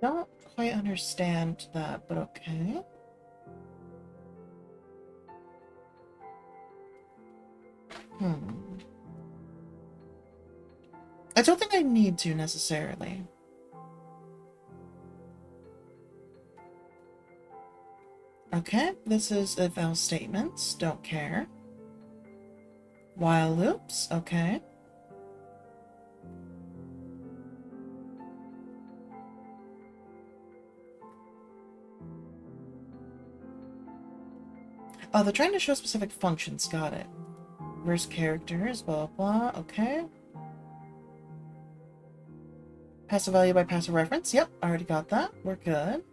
[SPEAKER 1] Don't quite understand that, but okay. I don't think I need to necessarily. Okay, this is if else statements. Don't care. While loops. Okay. Oh, they're trying to show specific functions. Got it. Where's characters? Blah, blah. Okay. Passive value by passive reference. Yep, I already got that. We're good.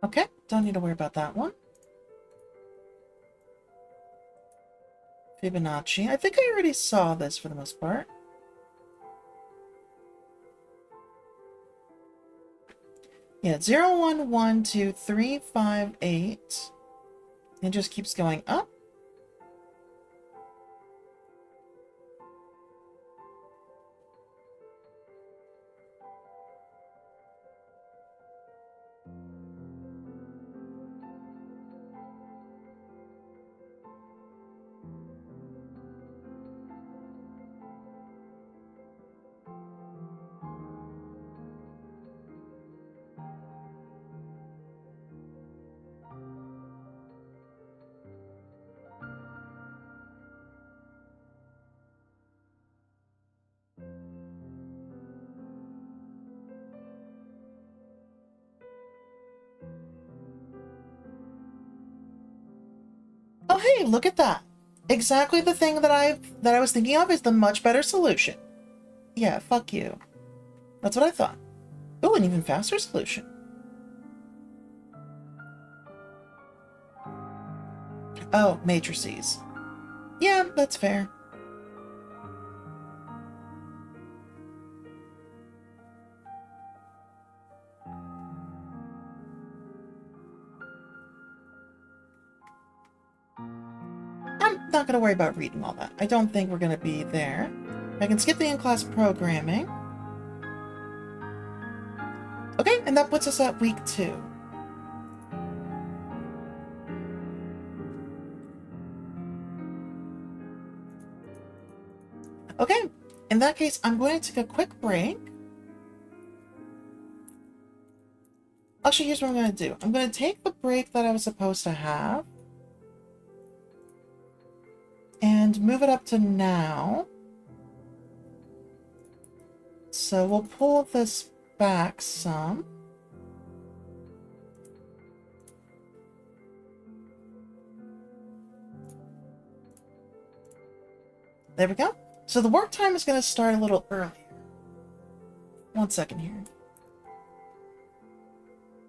[SPEAKER 1] Okay, don't need to worry about that one. Fibonacci. I think I already saw this for the most part. Yeah, 0, 1, 1, 2, 3, 5, 8. It just keeps going up. Oh, hey, look at that. Exactly the thing that I was thinking of is the much better solution. Yeah, fuck you. That's what I thought. Oh, an even faster solution. Oh, matrices. Yeah, that's fair. I'm not going to worry about reading all that. I don't think we're going to be there. I can skip the in-class programming. Okay, and that puts us at week 2. Okay, in that case, I'm going to take a quick break. Actually, here's what I'm going to do. I'm going to take the break that I was supposed to have and move it up to now. So we'll pull this back some. There we go. So the work time is going to start a little earlier. 1 second here.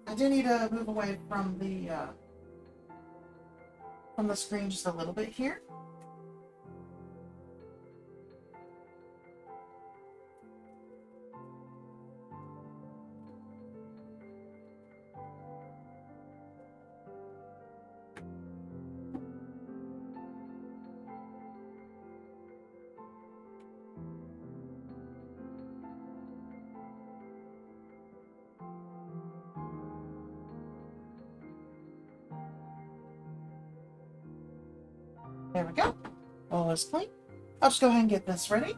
[SPEAKER 1] I do need to move away from the screen just a little bit here. There we go. All is clean. I'll just go ahead and get this ready.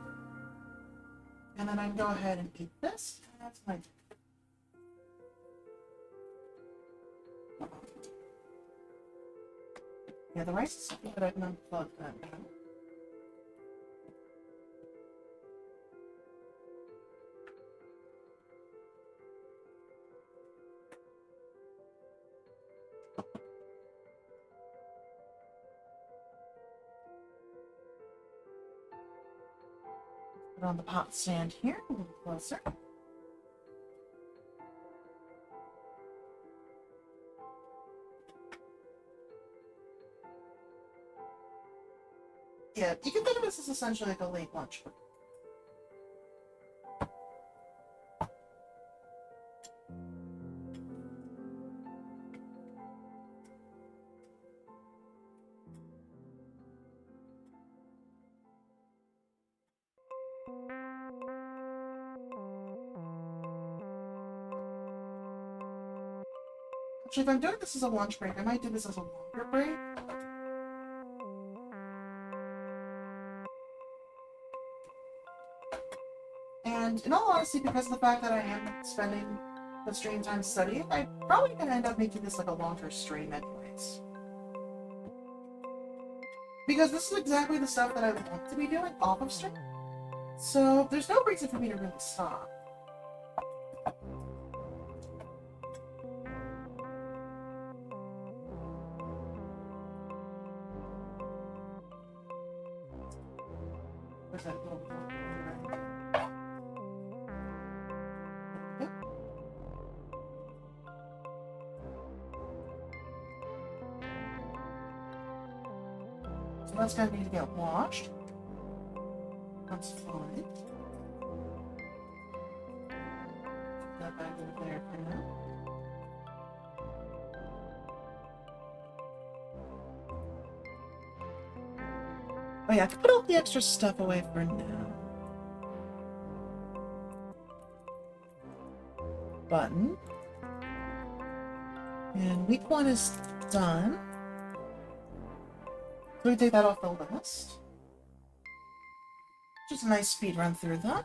[SPEAKER 1] And then I can go ahead and eat this. That's my... Yeah, the rice is something that I can unplug that now. Put on the pot stand here, a little closer. Yeah, you can think of this as essentially like a late lunch. Actually, if I'm doing this as a lunch break, I might do this as a longer break. And in all honesty, because of the fact that I am spending the stream time studying, I'm probably going to end up making this like a longer stream anyways. Because this is exactly the stuff that I want to be doing off of stream. So there's no reason for me to really stop. Where's that little... So that's going to need to get washed. That's fine. Put that back over there for now. Oh yeah, I can put all the extra stuff away for now. Button. And week 1 is done. So we take that off the list. Just a nice speed run through that.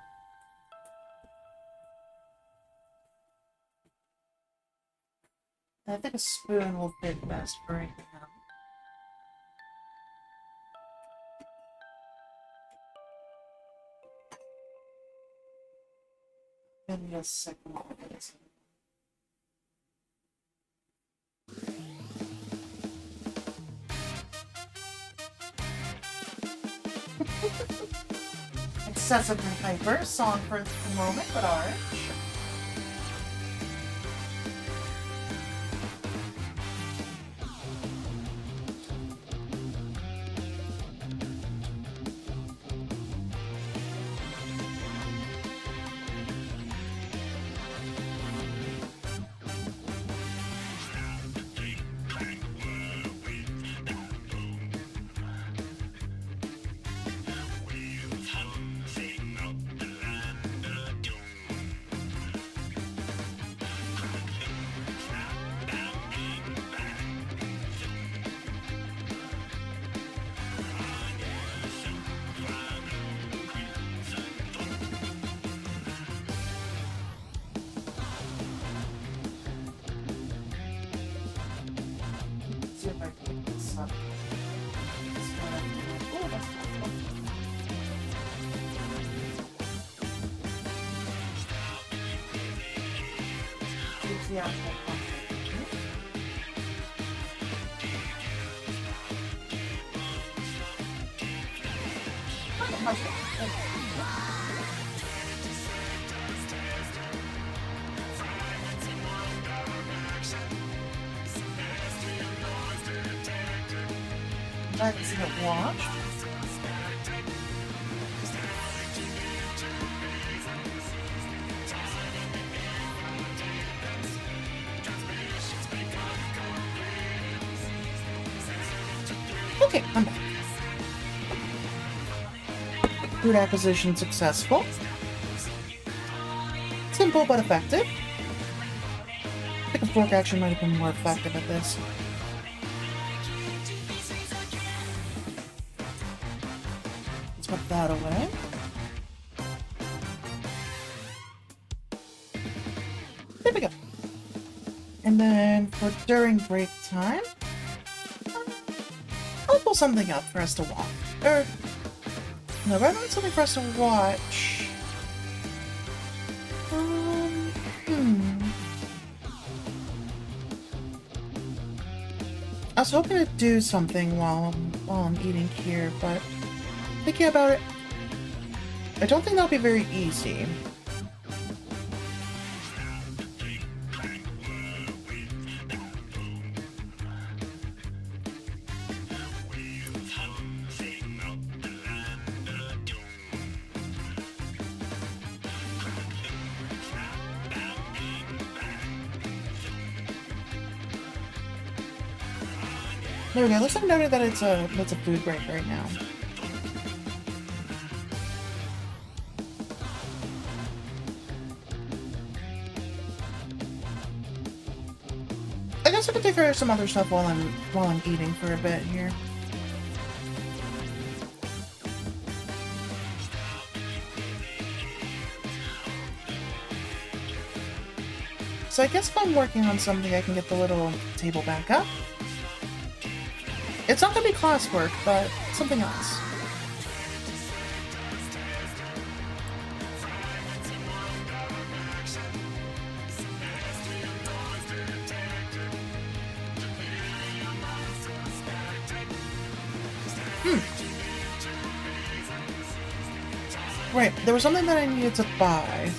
[SPEAKER 1] I think a spoon will fit best for right now. Give me a second. Excessively hyper song for the moment, but alright. the actual competition. Oh, much better. I can see it watched. Okay, I'm back. Food acquisition successful. Simple but effective. I think a fork action might have been more effective at this. Let's put that away. There we go. And then for during break time, I'll pull something up for us to watch. Or, no, rather than something for us to watch. I was hoping to do something while I'm eating here, but thinking about it, I don't think that'll be very easy. There we go. Looks like noted that it's a food break right now. I guess I could take care of some other stuff while I'm eating for a bit here. So I guess if I'm working on something, I can get the little table back up. It's not gonna be classwork, but something else. Right, there was something that I needed to buy.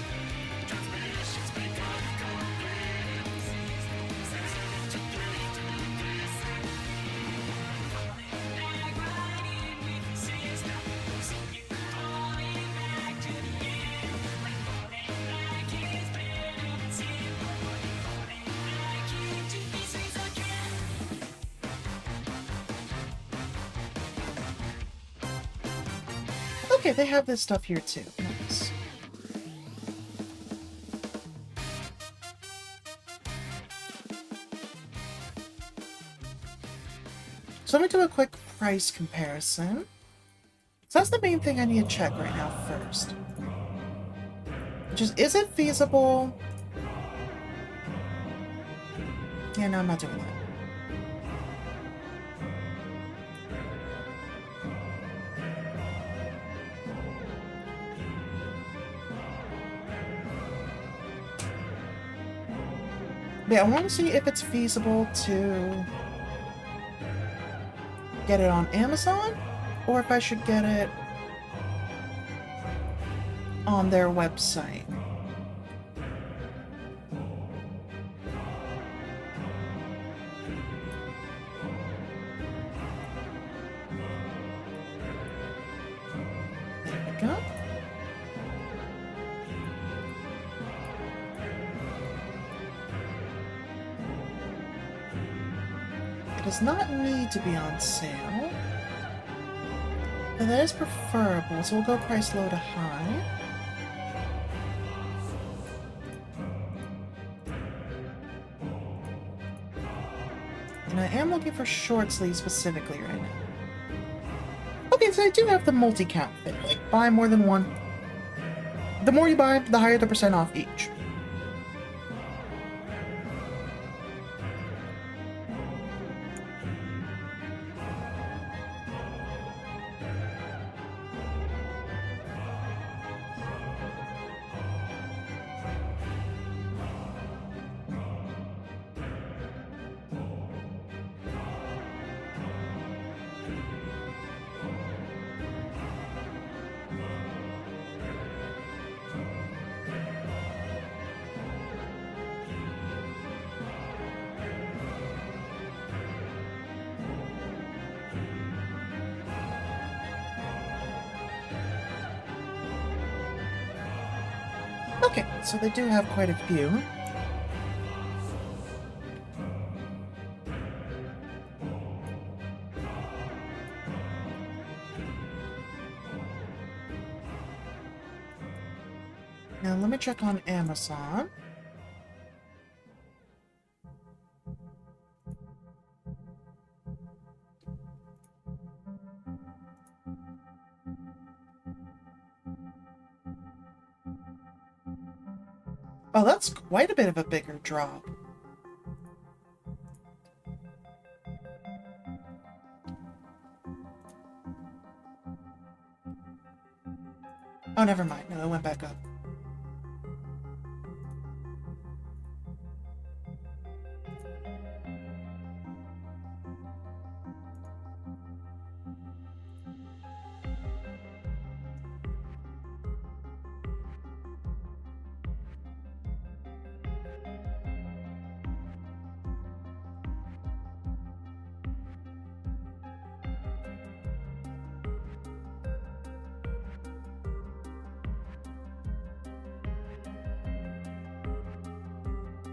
[SPEAKER 1] Okay, they have this stuff here too. Nice. So let me do a quick price comparison. So that's the main thing I need to check right now first. Which is it feasible? Yeah, no, I'm not doing that. But yeah, I want to see if it's feasible to get it on Amazon, or if I should get it on their website. There we go. It does not need to be on sale. But that is preferable, so we'll go price low to high. And I am looking for short sleeves specifically right now. Okay, so I do have the multi-count thing, like buy more than one. The more you buy, the higher the % off each. Okay, so they do have quite a few. Now let me check on Amazon. Oh, that's quite a bit of a bigger drop. Oh, never mind. No, it went back up.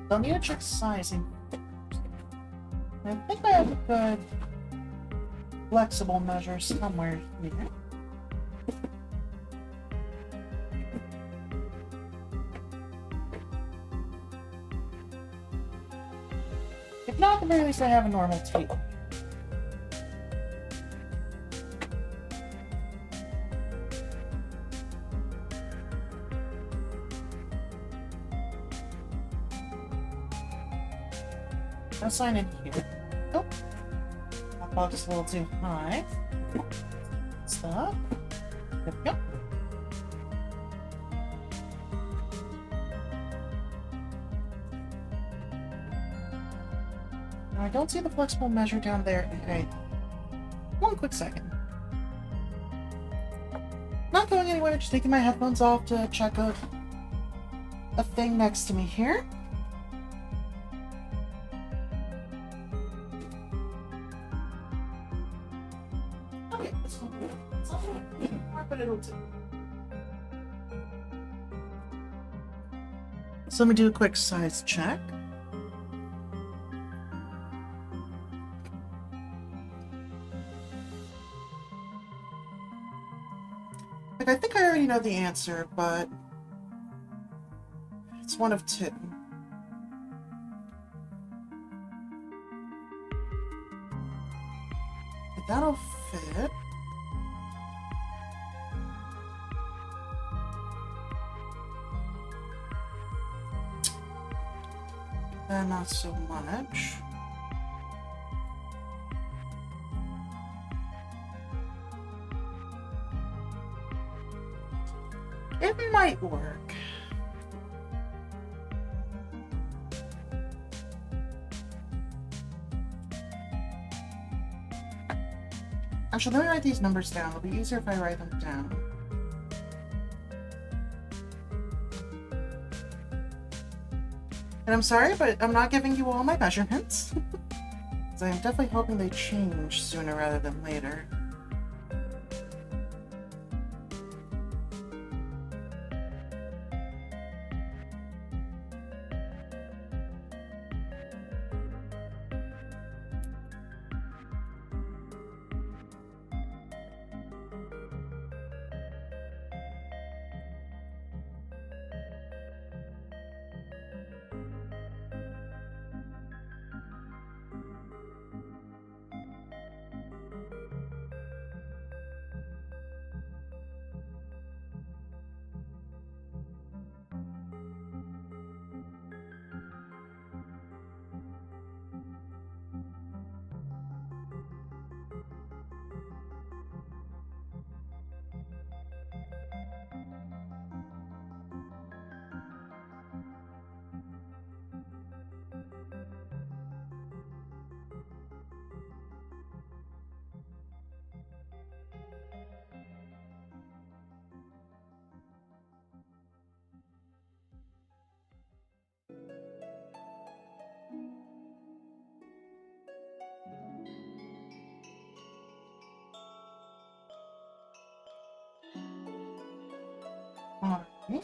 [SPEAKER 1] Don't need to check sizing. I think I have a good flexible measure somewhere here. If not, at the very least I have a normal tape. No sign in here. Oh, that box is a little too high. Stop. There we go. Now I don't see the flexible measure down there. Okay. One quick second. Not going anywhere, just taking my headphones off to check out a thing next to me here. Okay, it's cool. It's not more, but it'll do. So let me do a quick size check. Like, I think I already know the answer, but it's one of two. But that'll fit. Not so much. It might work. Actually, let me write these numbers down. It'll be easier if I write them down. And I'm sorry, but I'm not giving you all my measurements. So I'm definitely hoping they change sooner rather than later. Alright.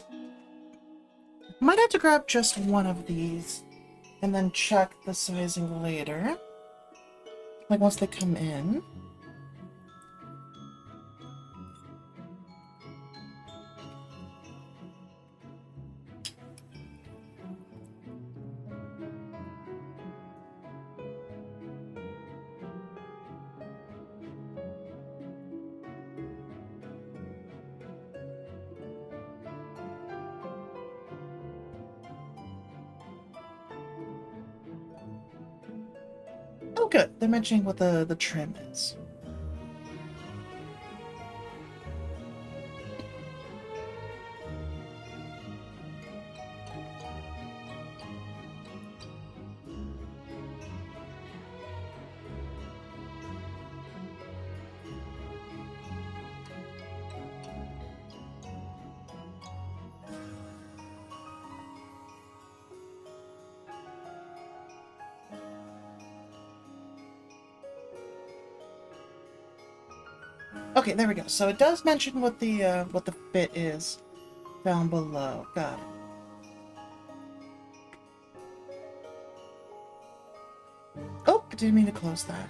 [SPEAKER 1] Might have to grab just one of these and then check the sizing later. Like once they come in. Oh, good. They're mentioning what the trim is. Okay, there we go. So it does mention what the fit is down below. Got it. Oh, I didn't mean to close that.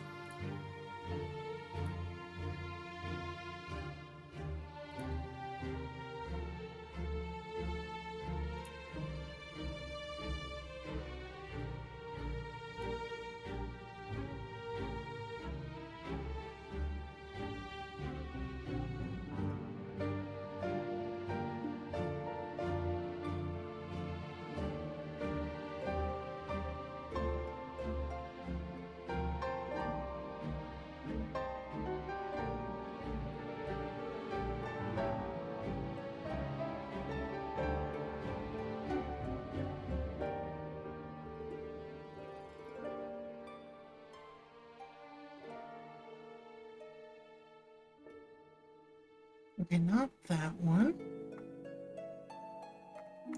[SPEAKER 1] Okay, not that one.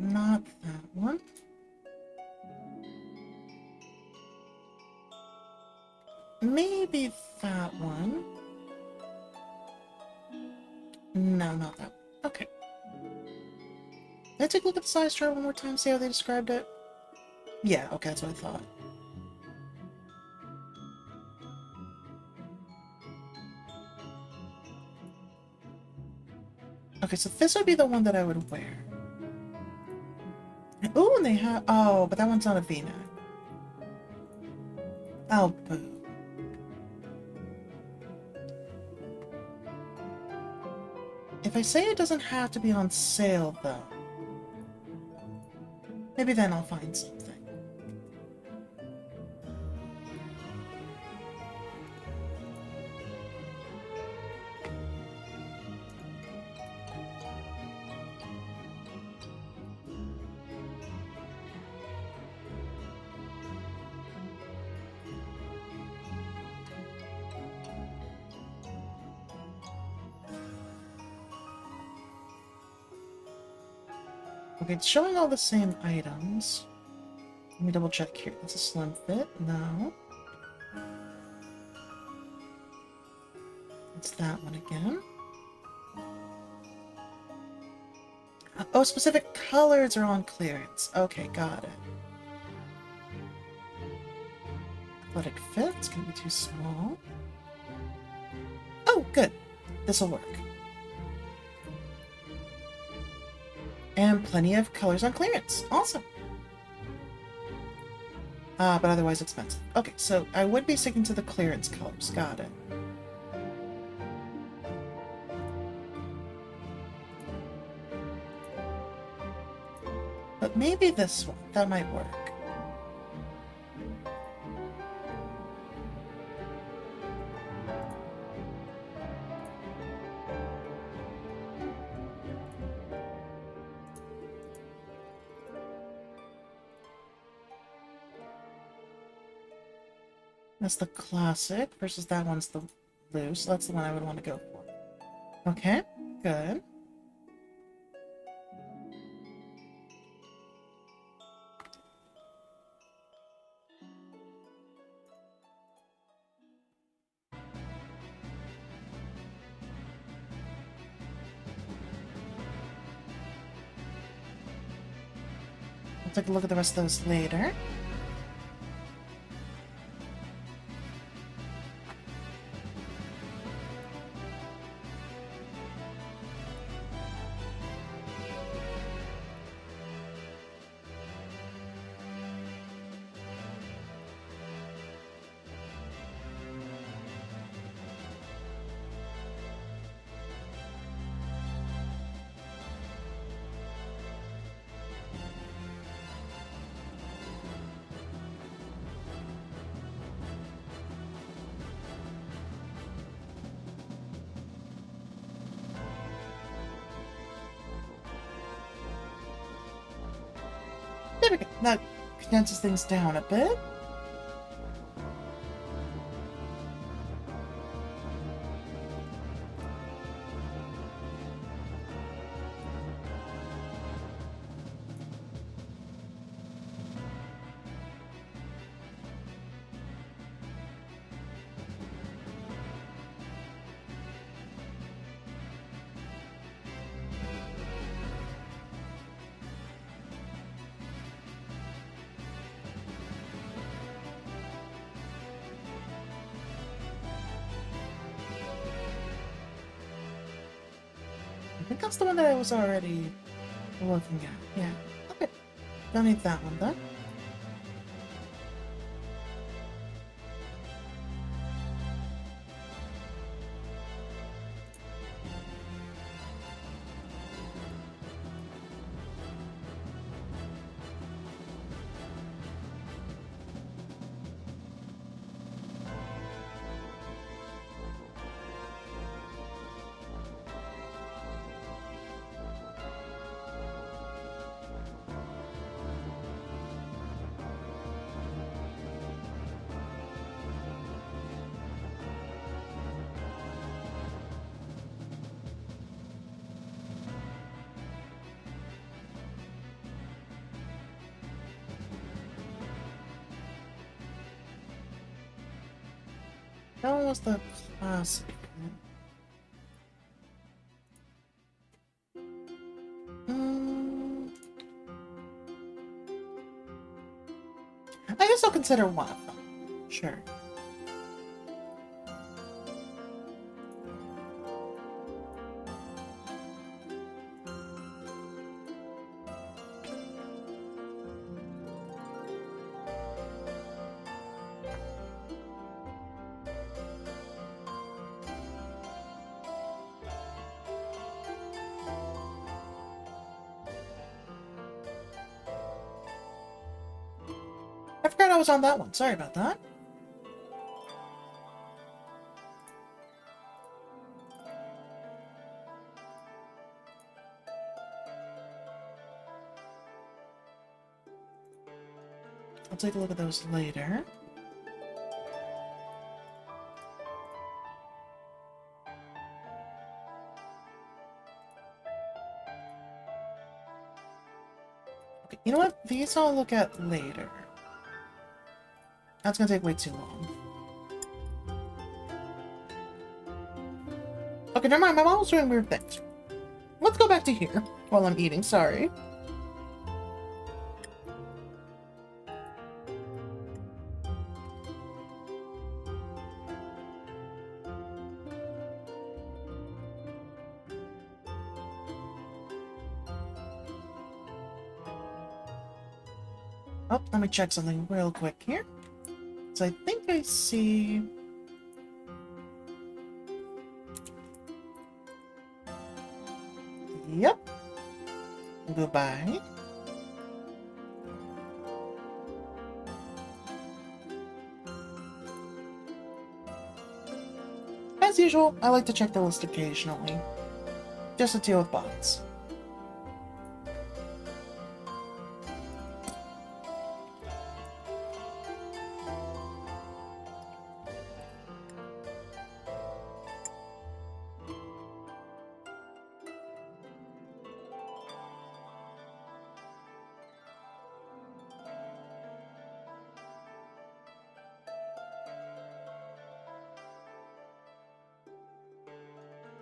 [SPEAKER 1] Not that one. Maybe that one. No, not that one. Okay. Did I take a look at the size chart one more time, see how they described it? Yeah, okay, that's what I thought. Okay, so this would be the one that I would wear. Ooh, and they have... Oh, but that one's not a V-neck. Oh, boo. If I say it doesn't have to be on sale, though, maybe then I'll find something. Okay, it's showing all the same items. Let me double check here. It's a slim fit. No. It's that one again. Oh, specific colors are on clearance. Okay, got it. Athletic fit. It's gonna be too small. Oh, good. This'll work. And plenty of colors on clearance. Awesome. But otherwise expensive. Okay, so I would be sticking to the clearance colors. Got it. But maybe this one. That might work. That's the classic versus that one's the loose. That's the one I would want to go for. Okay, good. Take a look at the rest of those later. There we go. That condenses things down a bit. I think that's the one that I was already looking at. Yeah. Okay. Don't need that one then. That one was the classic. I guess I'll consider one of them. Sure. I forgot I was on that one. Sorry about that. I'll take a look at those later. Okay, you know what? These I'll look at later. That's gonna take way too long. Okay, never mind. My mom was doing weird things. Let's go back to here while I'm eating. Sorry. Oh, let me check something real quick here. So I think I see... Yep. Goodbye. As usual, I like to check the list occasionally. Just to deal with bots.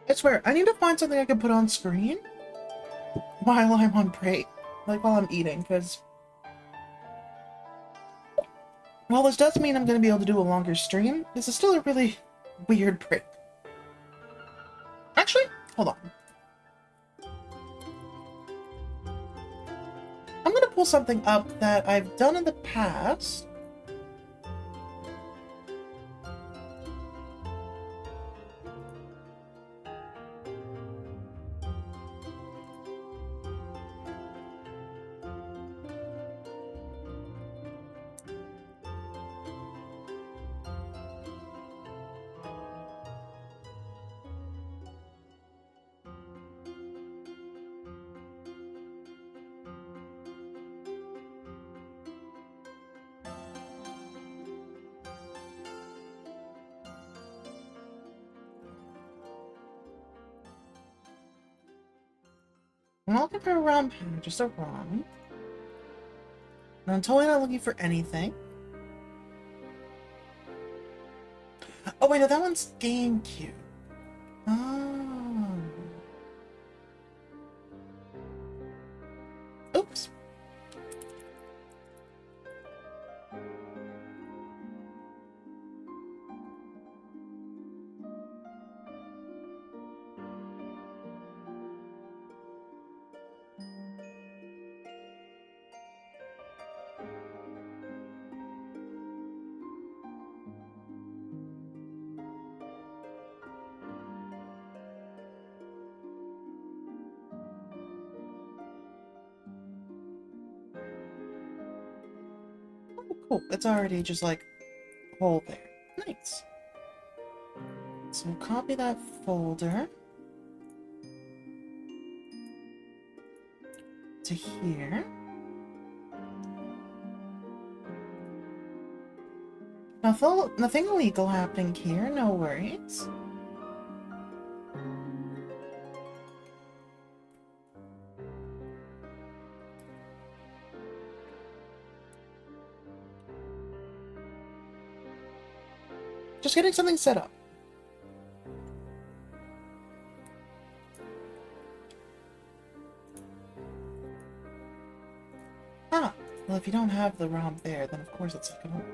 [SPEAKER 1] I swear, I need to find something I can put on screen while I'm on break. Like, while I'm eating, because While this does mean I'm going to be able to do a longer stream, this is still a really weird break. Actually, hold on. I'm going to pull something up that I've done in the past. I'm not looking for a ROM pad, just a ROM. And I'm totally not looking for anything. Oh wait, no, that one's GameCube. Oh. Oops. Oh, cool. It's already just like a hole there. Nice. So we'll copy that folder to here. Nothing illegal happening here, no worries. Just getting something set up. Ah, well, if you don't have the ROM there, then of course it's not gonna work.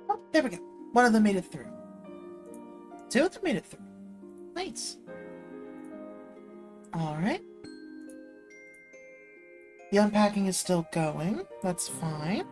[SPEAKER 1] Oh, there we go. One of them made it through. Two of them made it through. Nice. Alright. The unpacking is still going. That's fine.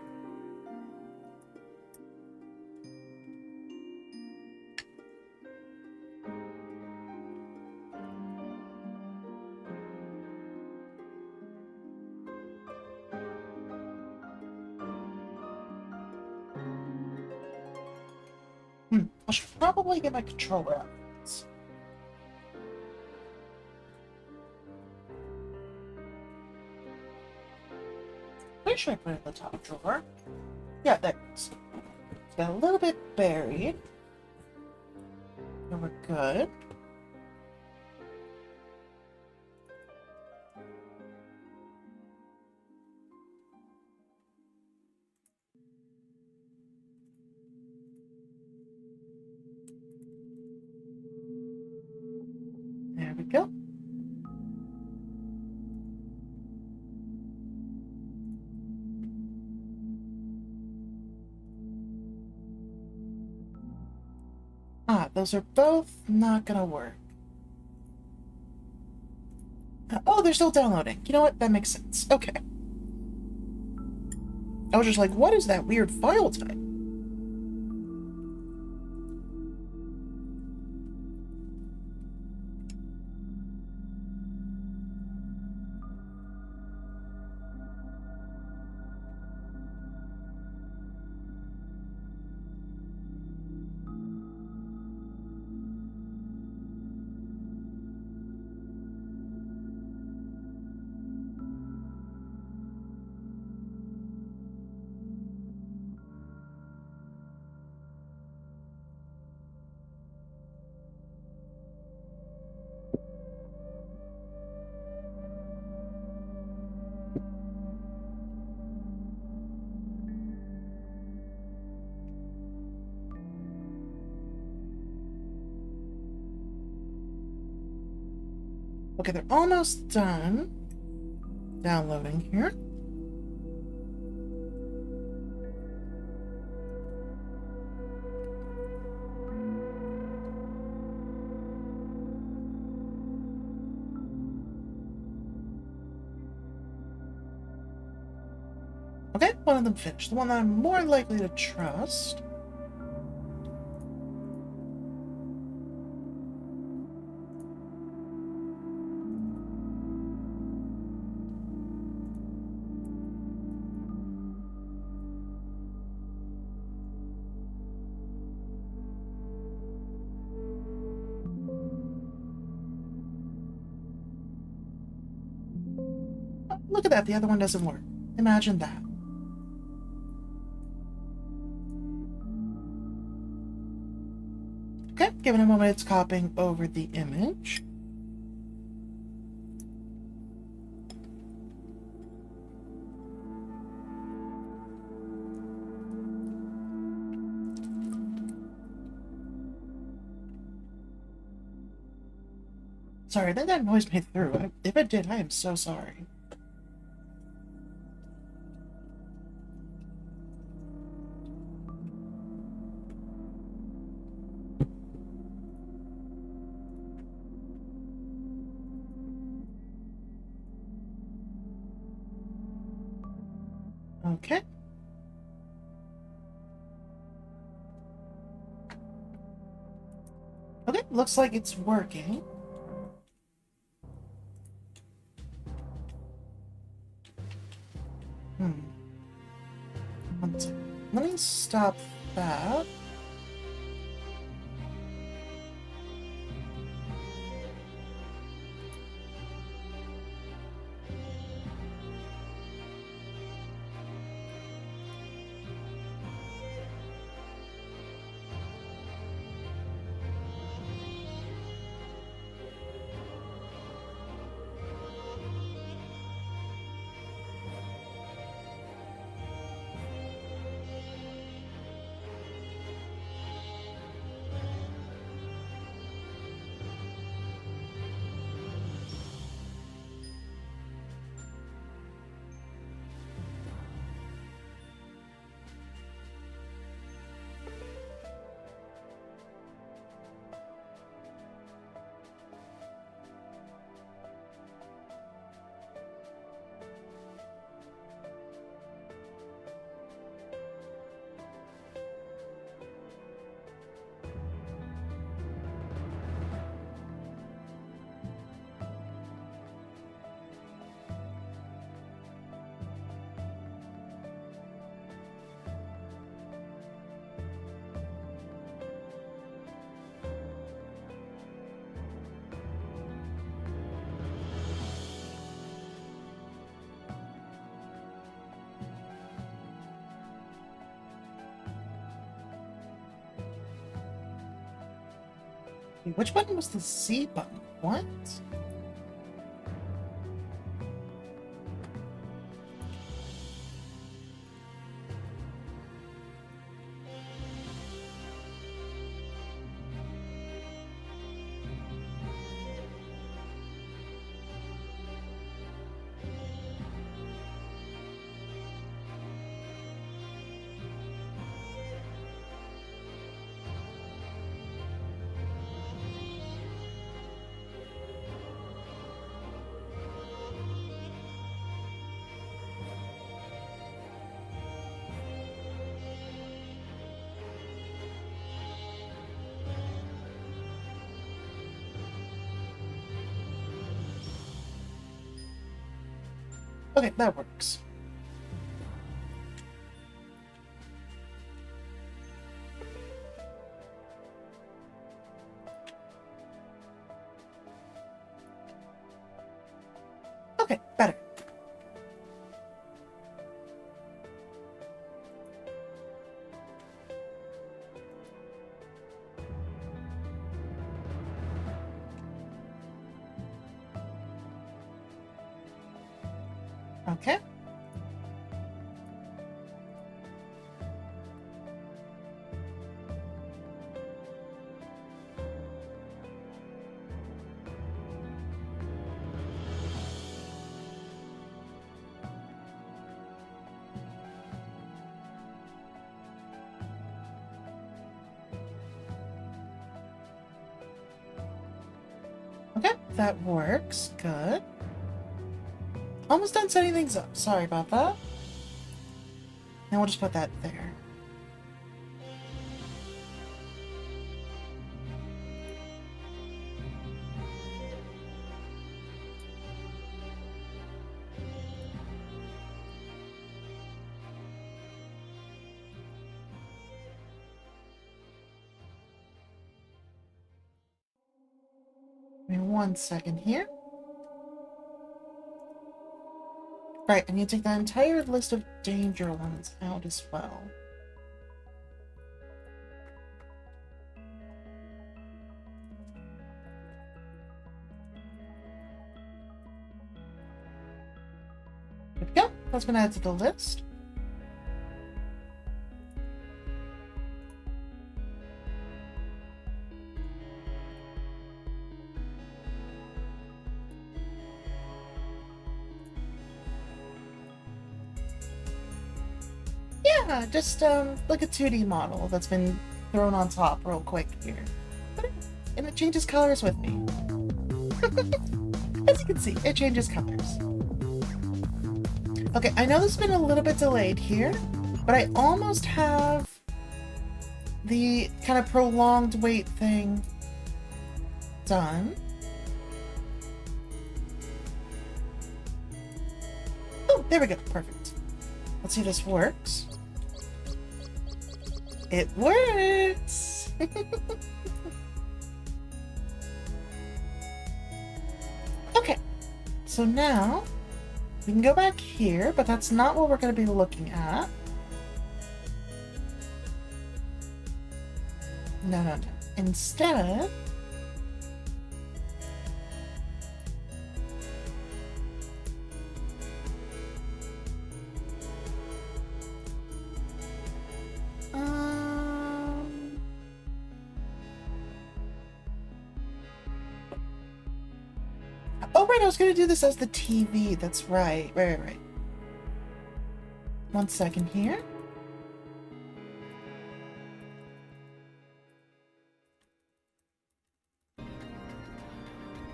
[SPEAKER 1] I should probably get my controller out. Pretty sure I put it in the top drawer. Yeah, there it is. It's got a little bit buried. And we're good. There we go. Ah, those are both not gonna work. Oh, they're still downloading. You know what? That makes sense. Okay. I was just like, what is that weird file type? Okay, they're almost done downloading here. Okay, one of them finished. The one that I'm more likely to trust. Oh, look at that, the other one doesn't work. Imagine that. Okay, give it a moment, it's copying over the image. Sorry, I think that noise made through. If it did, I am so sorry. Okay. Okay, looks like it's working. One second. Let me stop that. Wait, which button was the C button? What? Okay, that works. Okay, better. Okay. that works. Good. Almost done setting things up. Sorry about that. Now we'll just put that there. Give me 1 second here. Right, I need to take that entire list of danger ones out as well. There we go. That's been added to the list. Yeah, just like a 2D model that's been thrown on top real quick here. And it changes colors with me. As you can see, it changes colors. Okay, I know this has been a little bit delayed here, but I almost have the kind of prolonged wait thing done. Oh, there we go. Perfect. Let's see if this works. It works! Okay, so now we can go back here, but that's not what we're going to be looking at. No, no, no. Instead, oh, right, I was going to do this as the TV. That's right. Right. 1 second here.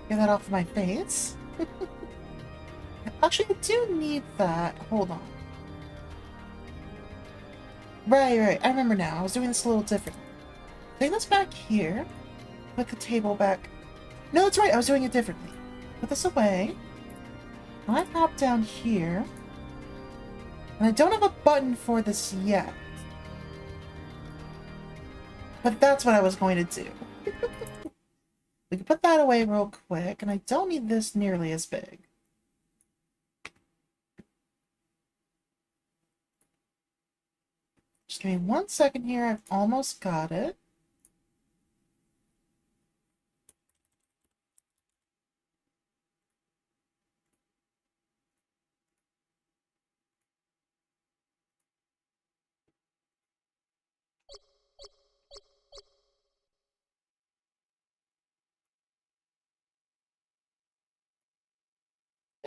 [SPEAKER 1] Get that off my face. Actually, I do need that. Hold on. Right. I remember now. I was doing this a little differently. Take this back here. Put the table back. No, that's right. I was doing it differently. Put this away. I hop down here. And I don't have a button for this yet. But that's what I was going to do. We can put that away real quick. And I don't need this nearly as big. Just give me 1 second here. I've almost got it.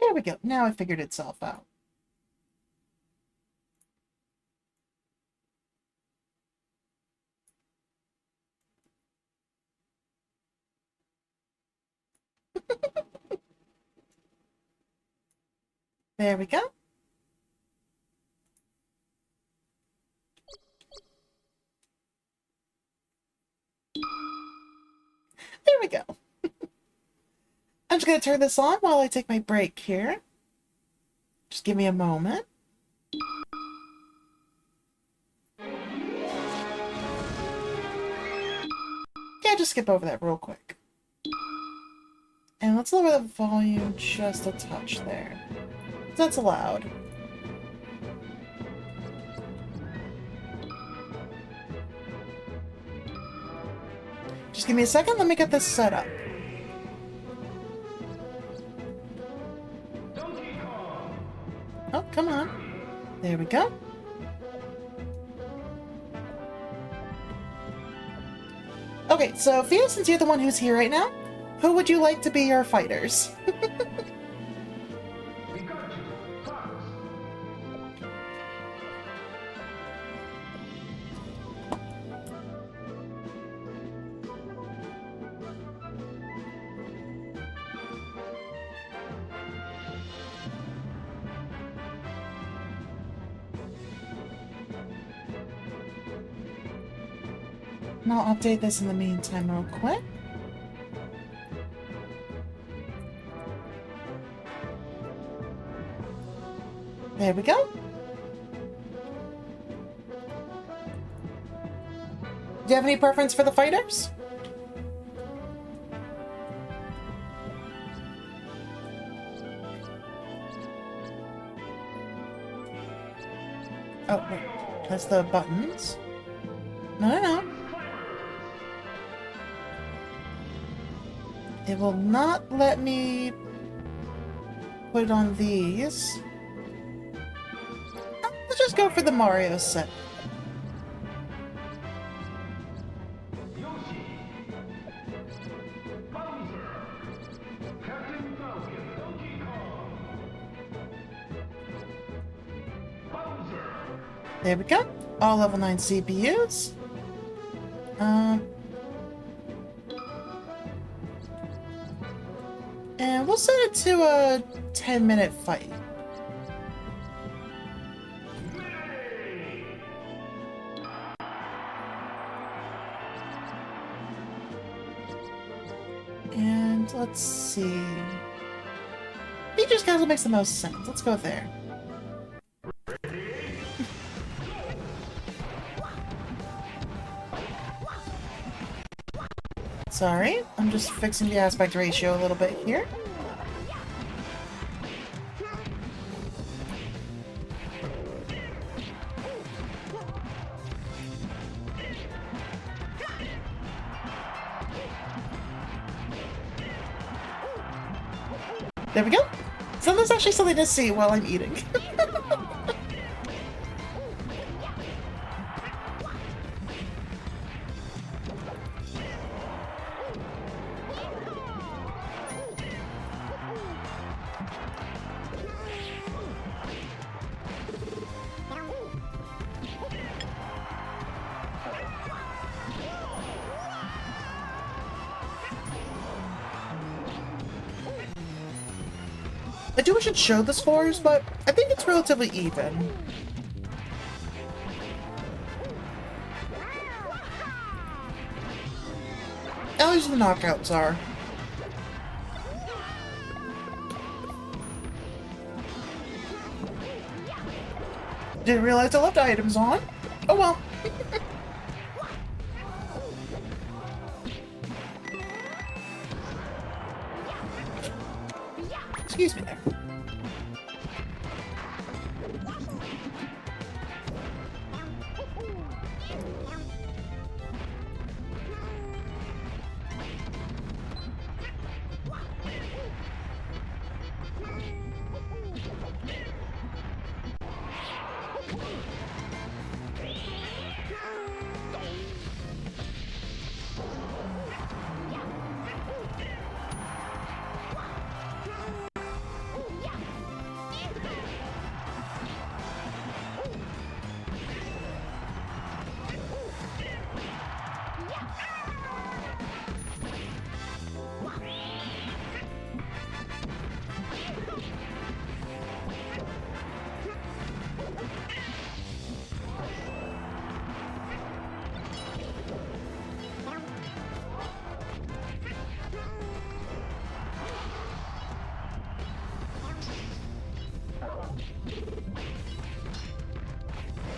[SPEAKER 1] There we go. Now it figured itself out. There we go. There we go. I'm just going to turn this on while I take my break here. Just give me a moment. Yeah, just skip over that real quick. And let's lower the volume just a touch there. That's allowed. Just give me a second, let me get this set up. Oh, come on. There we go. Okay, so Fia, since you're the one who's here right now, who would you like to be your fighters? And I'll update this in the meantime real quick. There we go. Do you have any preference for the fighters? Oh, wait. That's the buttons. No. It will not let me put on these. Let's just go for the Mario set. There we go. All level 9 CPUs. And we'll set it to a 10-minute fight. And let's see. Features Castle makes the most sense. Let's go there. Sorry, I'm just fixing the aspect ratio a little bit here. There we go. So there's actually something to see while I'm eating. I do wish it showed the scores, but I think it's relatively even. At least the knockouts are. Didn't realize I left items on. Oh well. Excuse me there.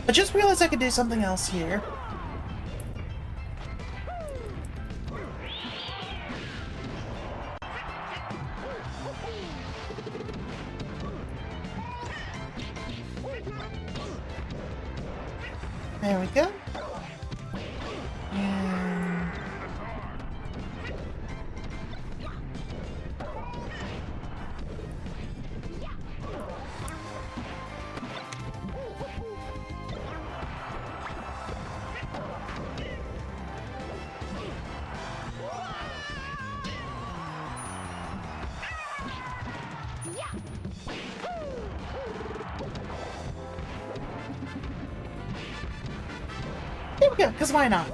[SPEAKER 1] I just realized I could do something else here. There we go. And... there we go, because why not?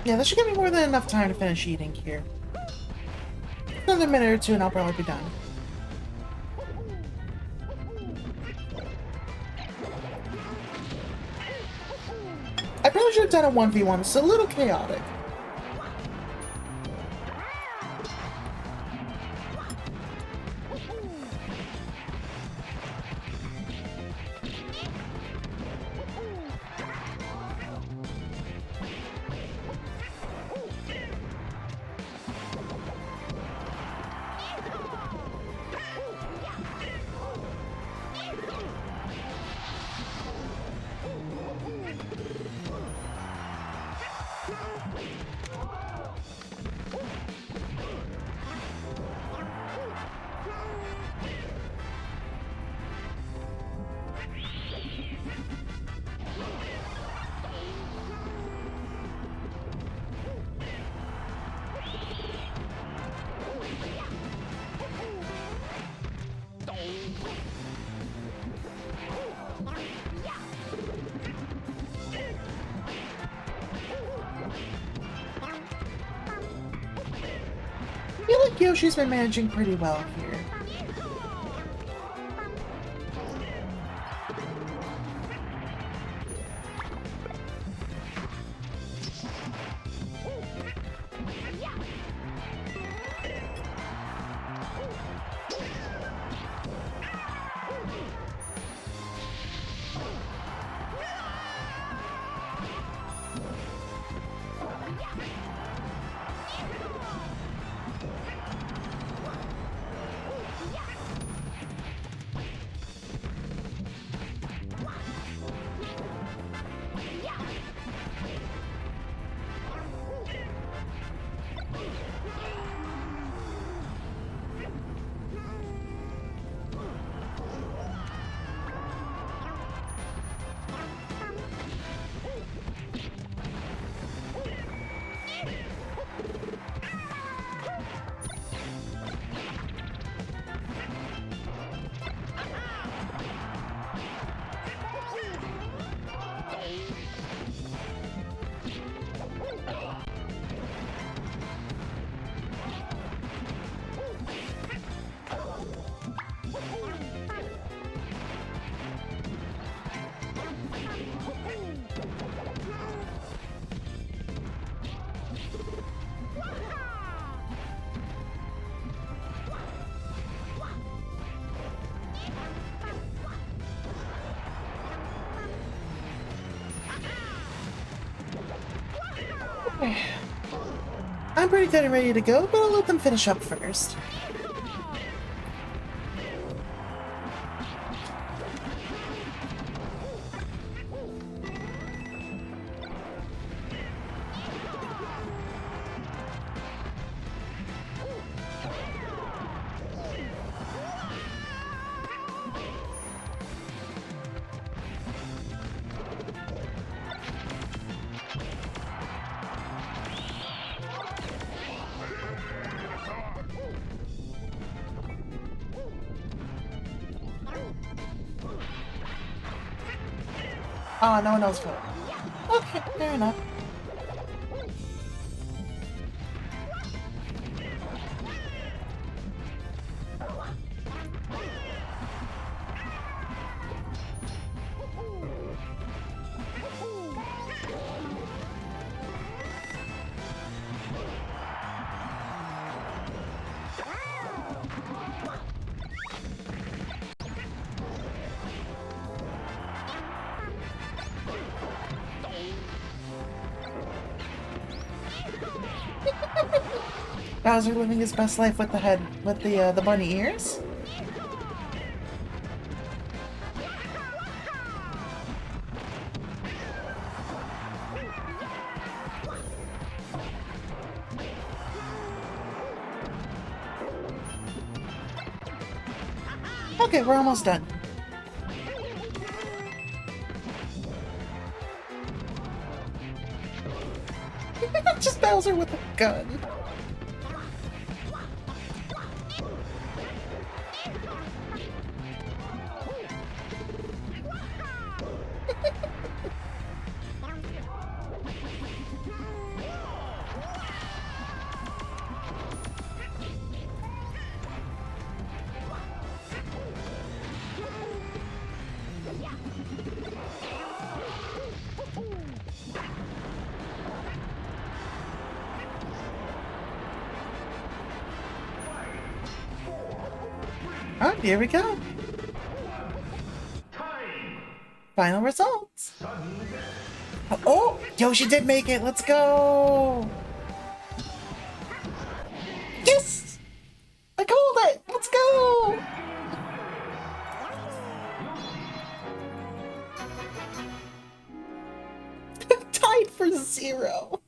[SPEAKER 1] Yeah, this should give me more than enough time to finish eating here. Another minute or two and I'll probably be done. I probably should have done a 1v1. It's a little chaotic. I feel like Yoshi's been managing pretty well here. I'm pretty good and ready to go, but I'll let them finish up first. Oh, no one knows for it. Okay, fair enough. Bowser living his best life with the head, with the bunny ears. Okay, we're almost done. Just Bowser with a gun. Oh, here we go. Final results. Oh, Yoshi did make it. Let's go. Yes! I called it. Let's go. Tied for 0.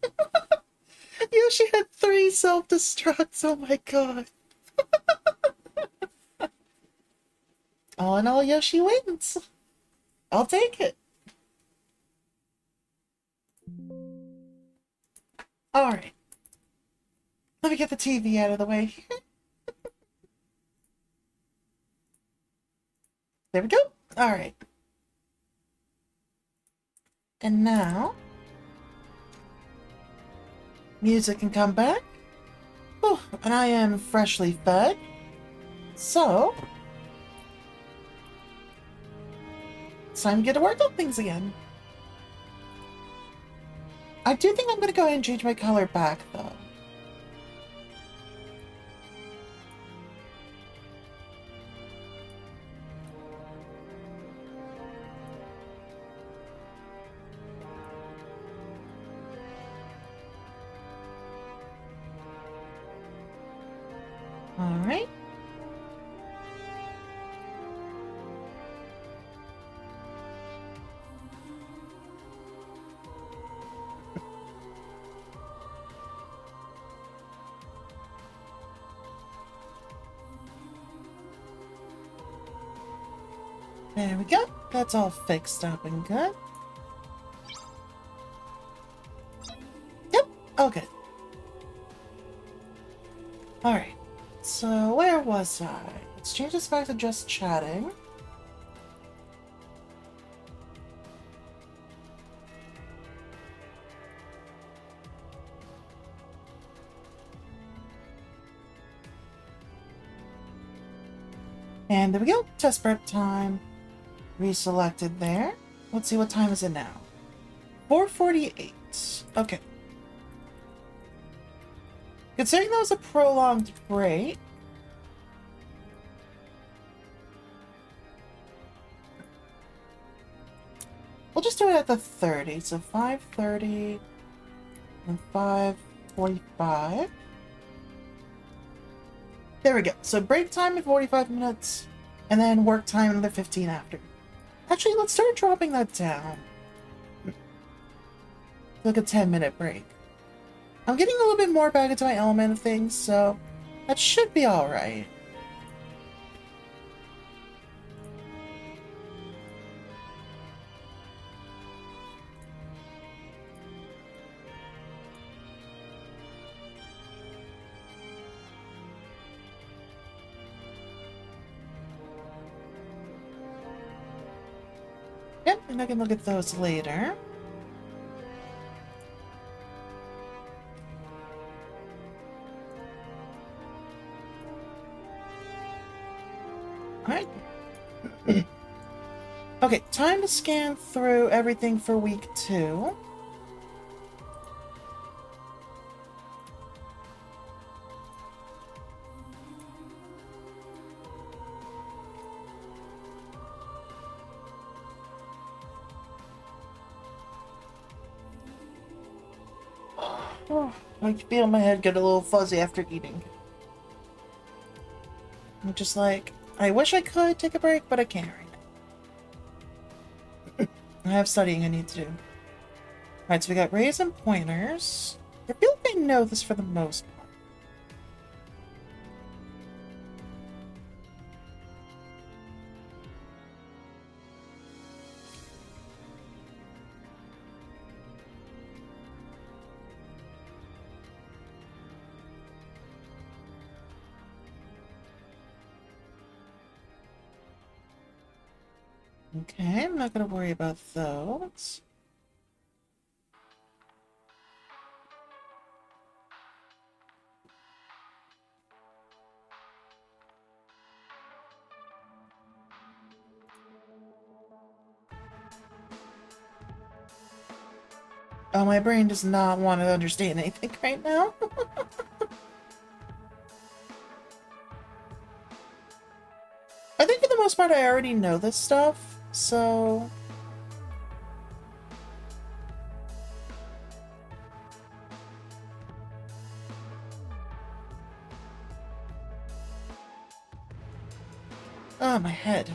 [SPEAKER 1] Yoshi had 3 self-destructs. Oh my god. All in all, Yoshi wins. I'll take it. Alright. Let me get the TV out of the way. There we go. Alright. And now, music can come back. Oh, and I am freshly fed. So, it's time to get to work on things again. I do think I'm going to go ahead and change my color back, though. Alright. There we go. That's all fixed up and good. Yep, all good. Alright. So, where was I? Let's change this back to just chatting. And there we go. Test prep time. Reselected there. Let's see, what time is it now? 4:48. Okay. Considering that was a prolonged break, we'll just do it at the 30. So 5:30 and 5:45. There we go. So break time in 45 minutes, and then work time another 15 after. Actually, let's start dropping that down. Like a 10-minute break. I'm getting a little bit more back into my element of things, so that should be alright. Yep, and I can look at those later. Alright. Okay, time to scan through everything for week 2. Oh, I feel my head get a little fuzzy after eating. I'm just like, I wish I could take a break, but I can't right now. I have studying I need to do. Alright, so we got rays and pointers. I feel like I know this for the most part. Okay, I'm not going to worry about those. Oh, my brain does not want to understand anything right now. I think for the most part I already know this stuff, so... Ah, my head.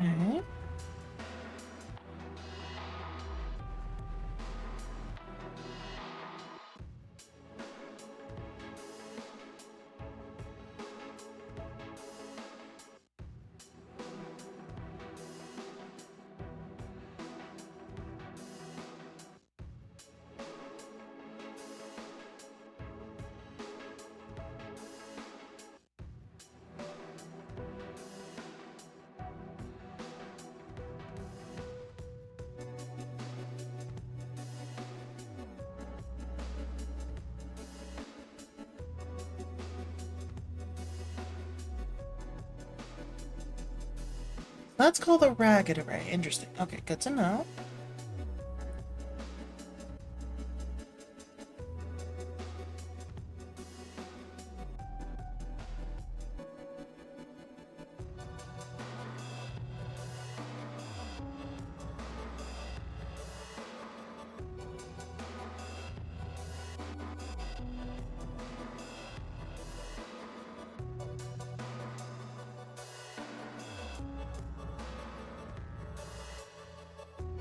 [SPEAKER 1] Okay. That's called a ragged array. Interesting. Okay, good to know.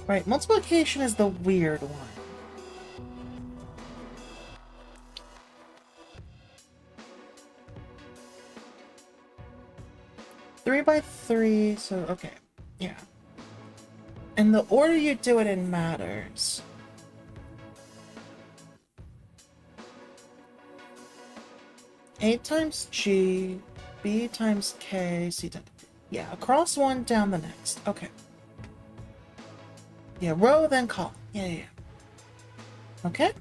[SPEAKER 1] Right, multiplication is the weird one. Three by three, so okay. Yeah. And the order you do it in matters. A times G, B times K, C times... Yeah, across one, down the next. Okay. Yeah, row, then column. Yeah. Okay.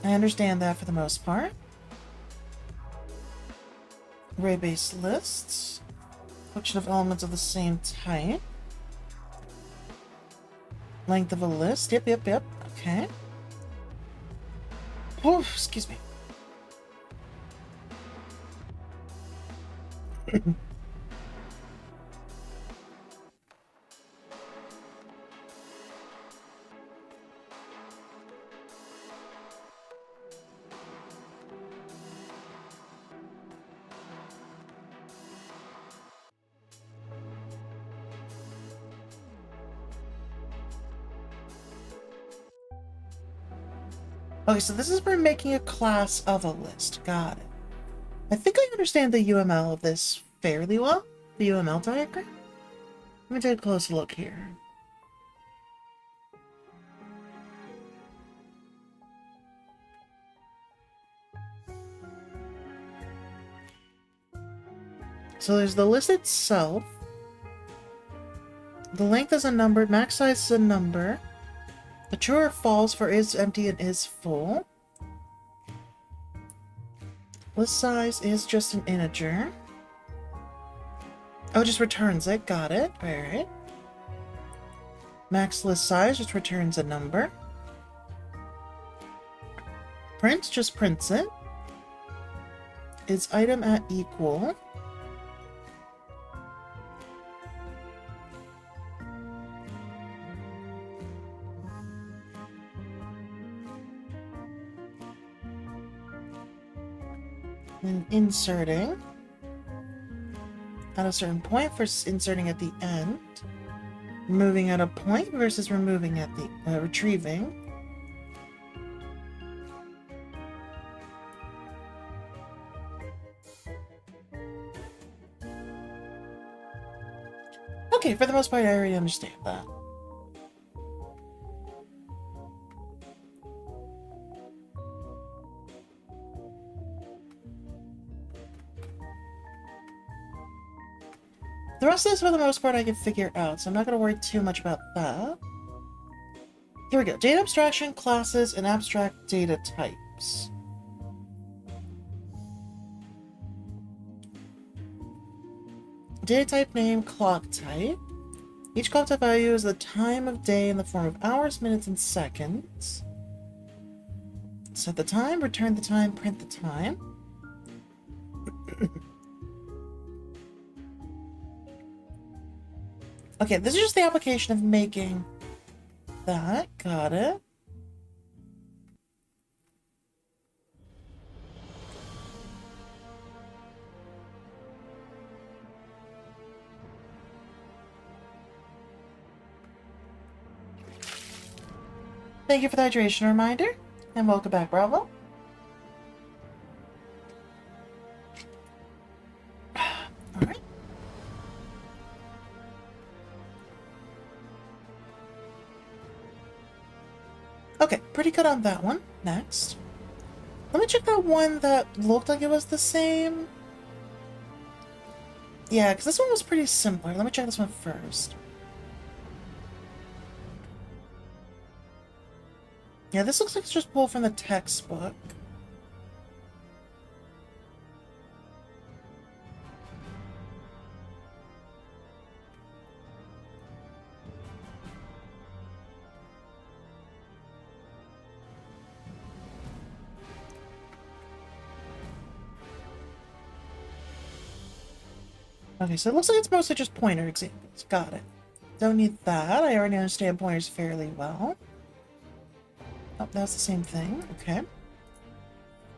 [SPEAKER 1] I understand that for the most part. Array-based lists. Collection of elements of the same type. Length of a list. Yep. Okay. Oh, excuse me. Okay, so this is for making a class of a list. Got it. I think I understand the UML of this fairly well. The UML diagram. Let me take a close look here. So there's the list itself. The length is a number, max size is a number. The true or false for is empty and is full. List size is just an integer. Oh, it just returns it. Got it. Alright. Max list size just returns a number. Print just prints it. Is item at equal? And inserting at a certain point versus inserting at the end. Removing at a point versus removing at the retrieving. Okay, for the most part, I already understand that. The rest of this, for the most part, I can figure out, so I'm not going to worry too much about that. Here we go. Data abstraction, classes, and abstract data types. data type name, clock type. Each clock type value is the time of day in the form of hours, minutes, and seconds. Set the time, return the time, print the time. Okay, this is just the application of making that. Got it. Thank you for the hydration reminder, and welcome back, Bravo. Alright. Okay, pretty good on that one. Next. Let me check that one that looked like it was the same. Yeah, because this one was pretty similar. Let me check this one first. Yeah, this looks like it's just pulled from the textbook. Okay, so it looks like it's mostly just pointer examples. Got it. Don't need that. I already understand pointers fairly well. Oh, that's the same thing. Okay.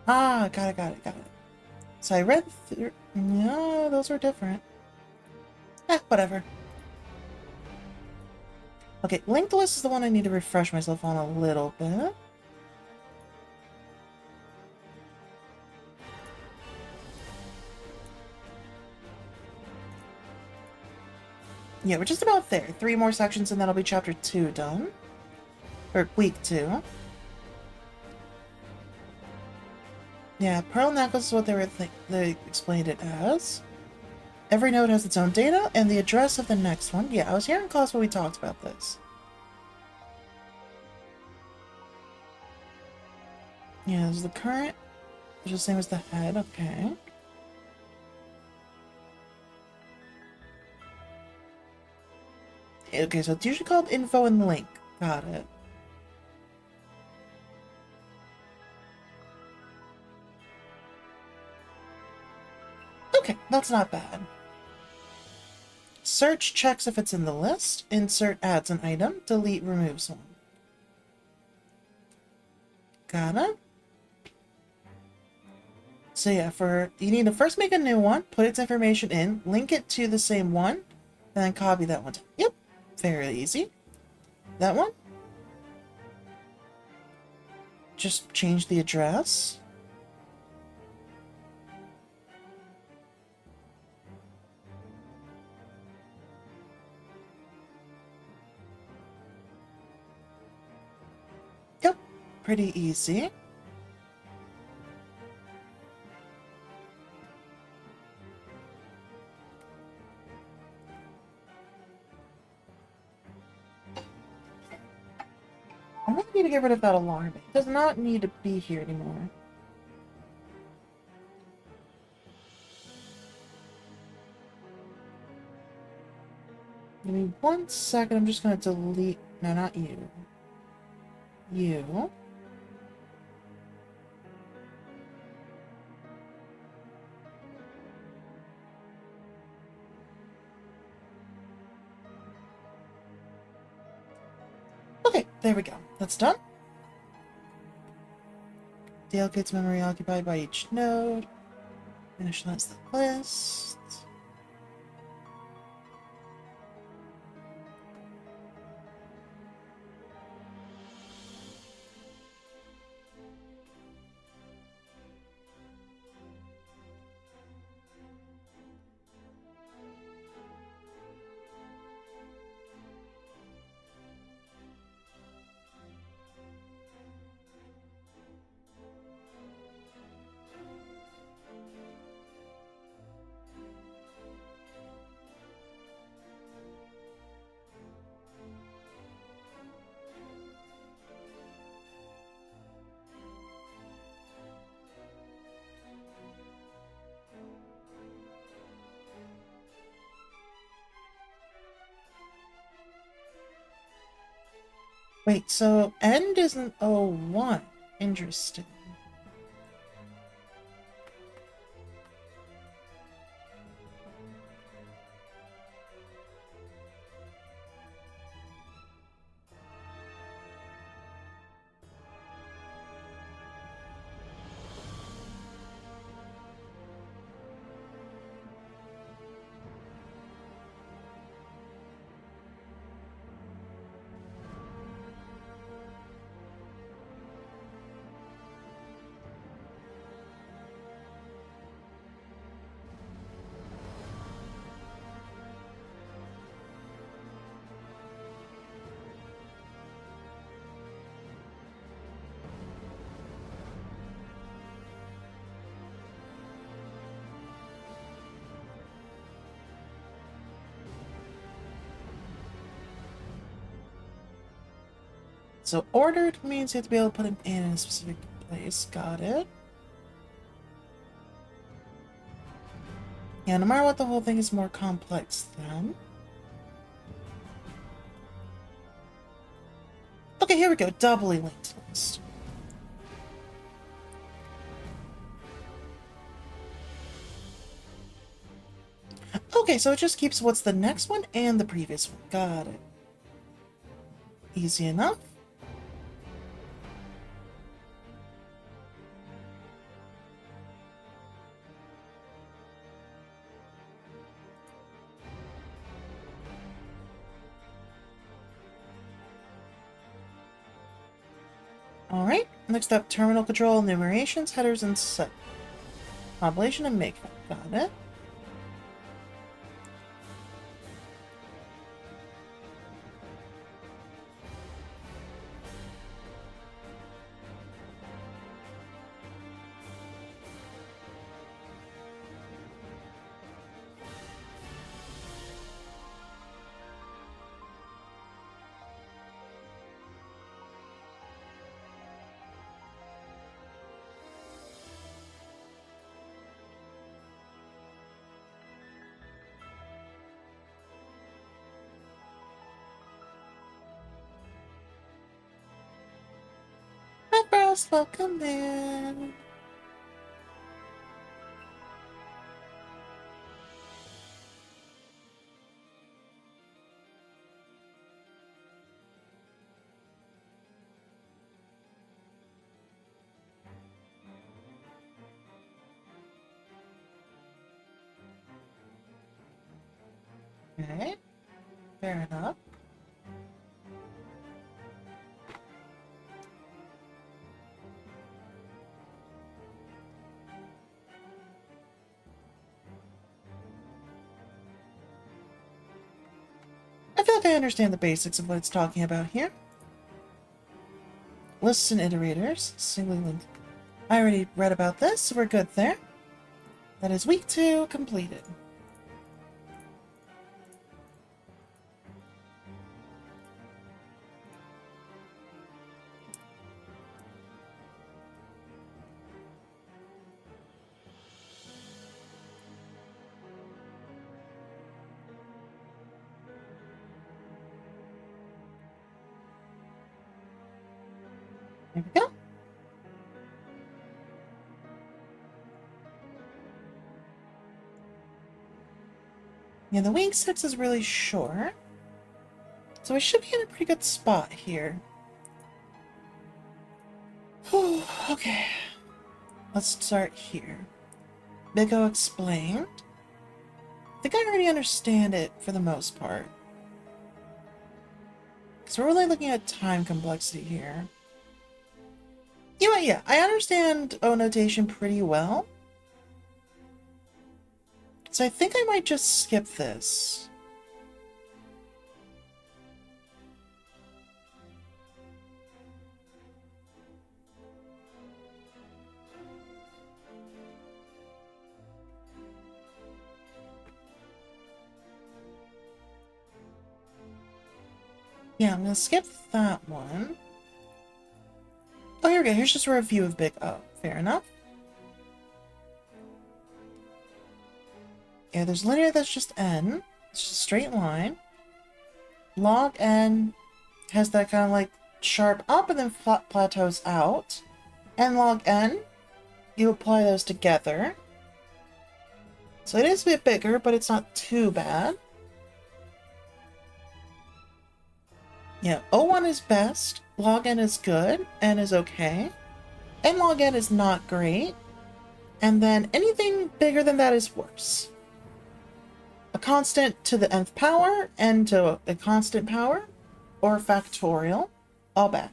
[SPEAKER 1] Ah, got it, got it, got it. So I read through... No, those were different. Whatever. Okay, linked list is the one I need to refresh myself on a little bit. Yeah, we're just about there. 3 more sections and that'll be chapter 2 done. Or week 2. Yeah, Pearl Necklace is what they explained it as. Every node has its own data and the address of the next one. Yeah, I was here in class when we talked about this. Yeah, this is the current, which is the same as the head. Okay. Okay, so it's usually called info and link. Got it. Okay, that's not bad. Search checks if it's in the list. Insert adds an item. Delete removes one. Got it. So yeah, you need to first make a new one, put its information in, link it to the same one, and then copy that one. Yep, very easy. That one. Just change the address. Yep, pretty easy. I'm gonna need to get rid of that alarm. It does not need to be here anymore. Give me 1 second, I'm just gonna delete... No, not you. You. Okay, there we go. That's done. Deallocates memory occupied by each node. Initialize the list. Wait, so end isn't 01. Interesting. So ordered means you have to be able to put him in a specific place. Got it. Yeah, no matter what, the whole thing is more complex then. Okay, here we go. Doubly linked list. Okay, so it just keeps what's the next one and the previous one. Got it. Easy enough. Alright, next up, terminal control, enumerations, headers, and set. Compilation and make. Got it. Hi, bros, welcome in. Okay, fair enough. I feel like I understand the basics of what it's talking about here. Lists and iterators, singly linked. I already read about this, so we're good there. That is week 2 completed. There we go. Yeah, the week 6 is really short. So we should be in a pretty good spot here. Okay. Let's start here. Big O explained. I think I already understand it for the most part. Because we're really looking at time complexity here. Yeah, I understand O notation pretty well. So I think I might just skip this. Yeah, I'm gonna skip that one. Oh, here we go. Here's just a review of Big O. Fair enough. Yeah, there's linear that's just n. It's just a straight line. Log n has that kind of like sharp up and then plateaus out. And log N, you apply those together. So it is a bit bigger, but it's not too bad. Yeah, O1 is best, log N is good, N is okay, and log N is not great, and then anything bigger than that is worse. A constant to the nth power, N to a constant power, or factorial, all bad.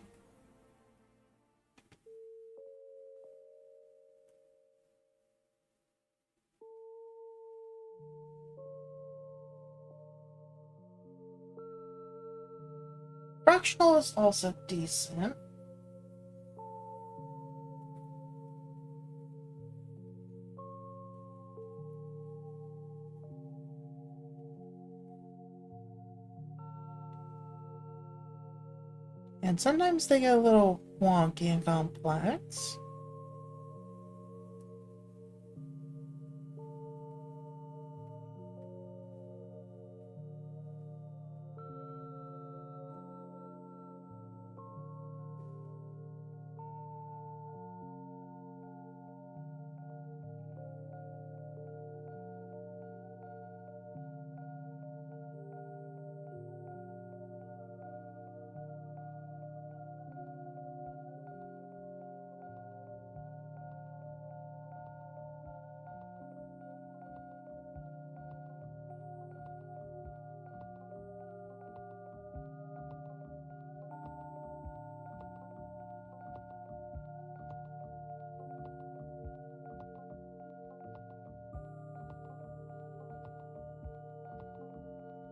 [SPEAKER 1] Fractional is also decent. And sometimes they get a little wonky and complex.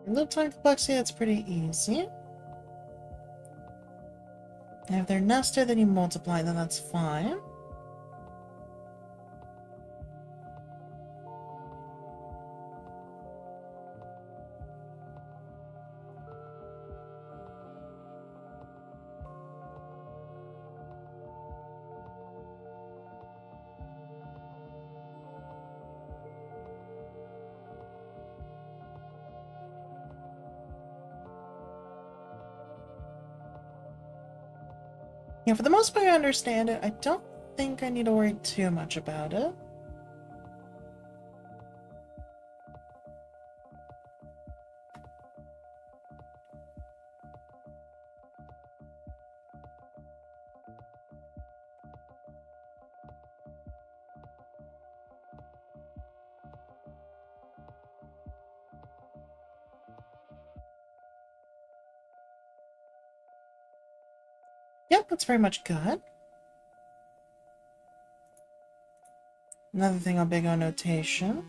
[SPEAKER 1] Loop time complexity, that's pretty easy. And if they're nested, then you multiply them, that's fine. Yeah, for the most part, I understand it. I don't think I need to worry too much about it. Yep, that's pretty much good. Another thing on big O notation.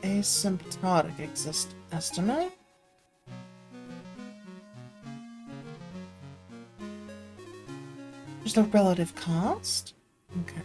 [SPEAKER 1] Asymptotic estimate. Just a relative cost. Okay.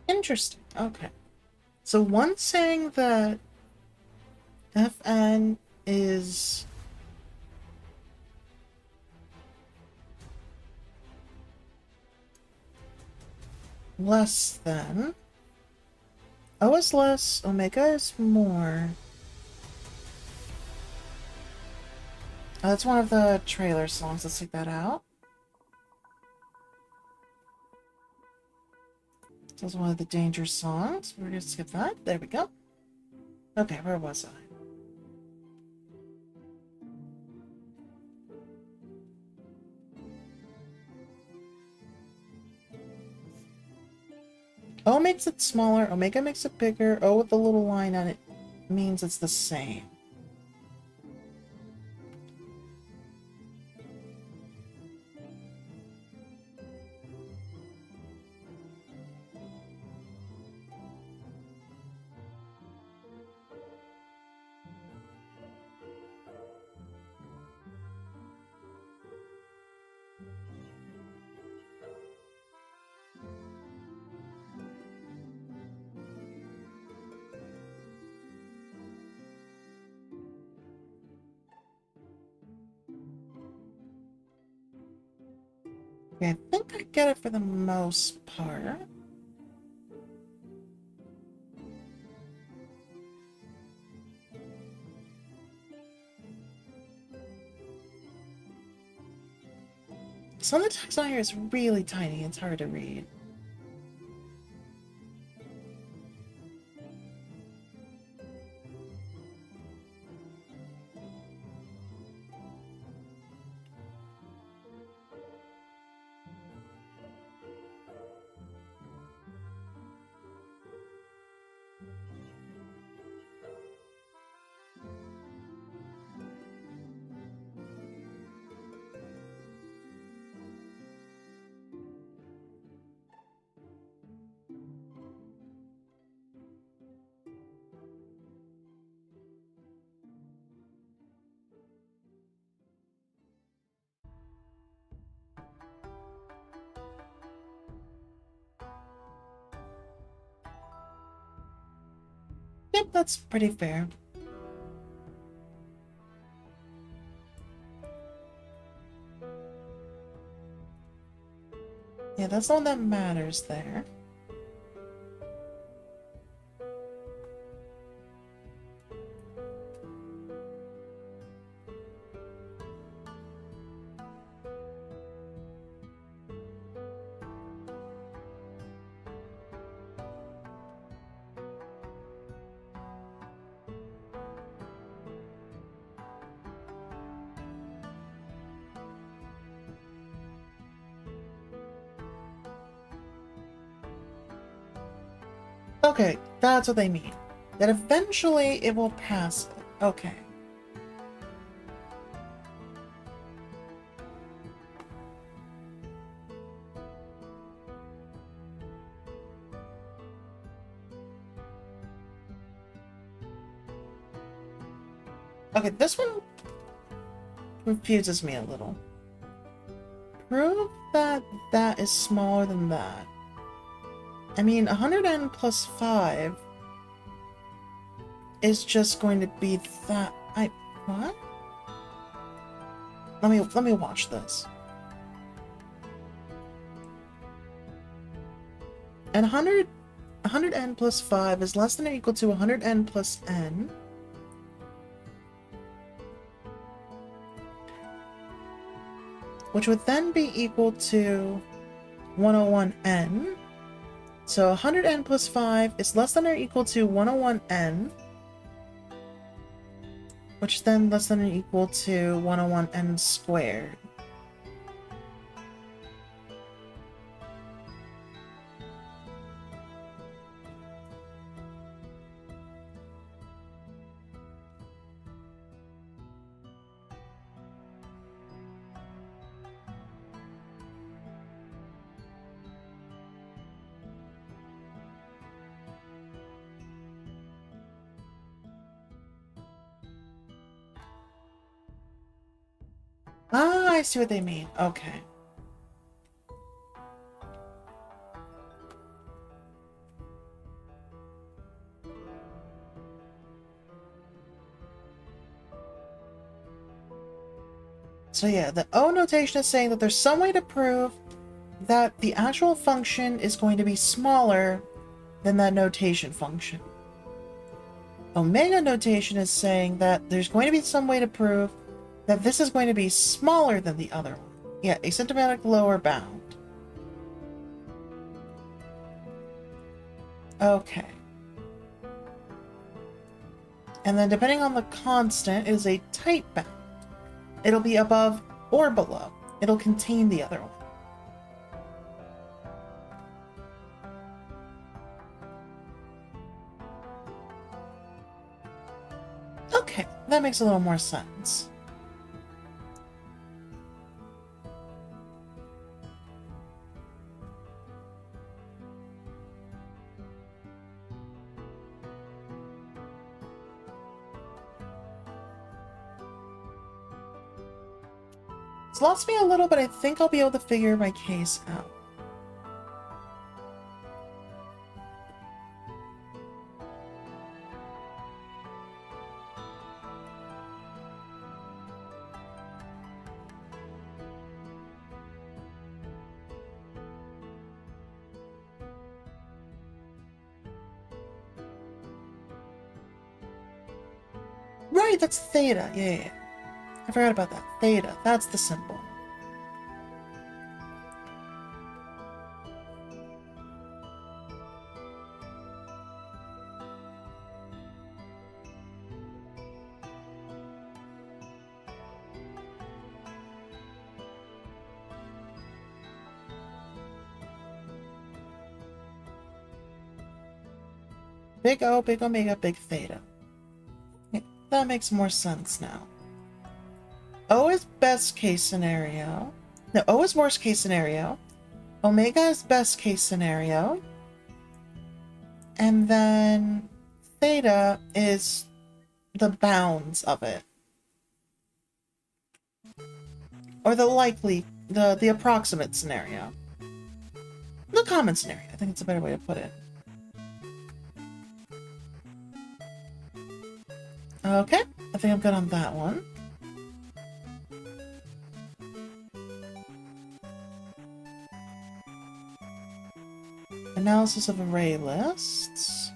[SPEAKER 1] Interesting. Okay. So one's saying that Fn is less than. O is less, omega is more. Oh, that's one of the trailer songs. Let's take that out. That's one of the danger songs. We're gonna skip that. There we go. Okay, where was I? O makes it smaller, omega makes it bigger, O with the little line on it means it's the same. Okay, I think I get it for the most part. Some of the text on here is really tiny, it's hard to read. Yep, that's pretty fair. Yeah, that's the one that matters there. Okay, that's what they mean. That eventually it will pass it. Okay. Okay, this one confuses me a little. Prove that that is smaller than that. I mean, 100n plus 5 is just going to be that. What? Let me watch this. And 100n plus 5 is less than or equal to 100n plus n. Which would then be equal to 101n. So 100n plus 5 is less than or equal to 101n. Which then less than or equal to 101n squared. Ah, I see what they mean. Okay. So yeah, the O notation is saying that there's some way to prove that the actual function is going to be smaller than that notation function. Omega notation is saying that there's going to be some way to prove that this is going to be smaller than the other one. Yeah, asymptomatic lower bound. Okay. And then depending on the constant, it is a tight bound. It'll be above or below. It'll contain the other one. Okay, that makes a little more sense. It's lost me a little, but I think I'll be able to figure my case out. Right, that's theta. Yeah. I forgot about that. Theta, that's the symbol. Big O, big omega, big theta. Okay, that makes more sense now. O is best case scenario. No, O is worst case scenario. Omega is best case scenario. And then theta is the bounds of it. Or the likely, the approximate scenario. The common scenario, I think it's a better way to put it. Okay, I think I'm good on that one. Analysis of array lists.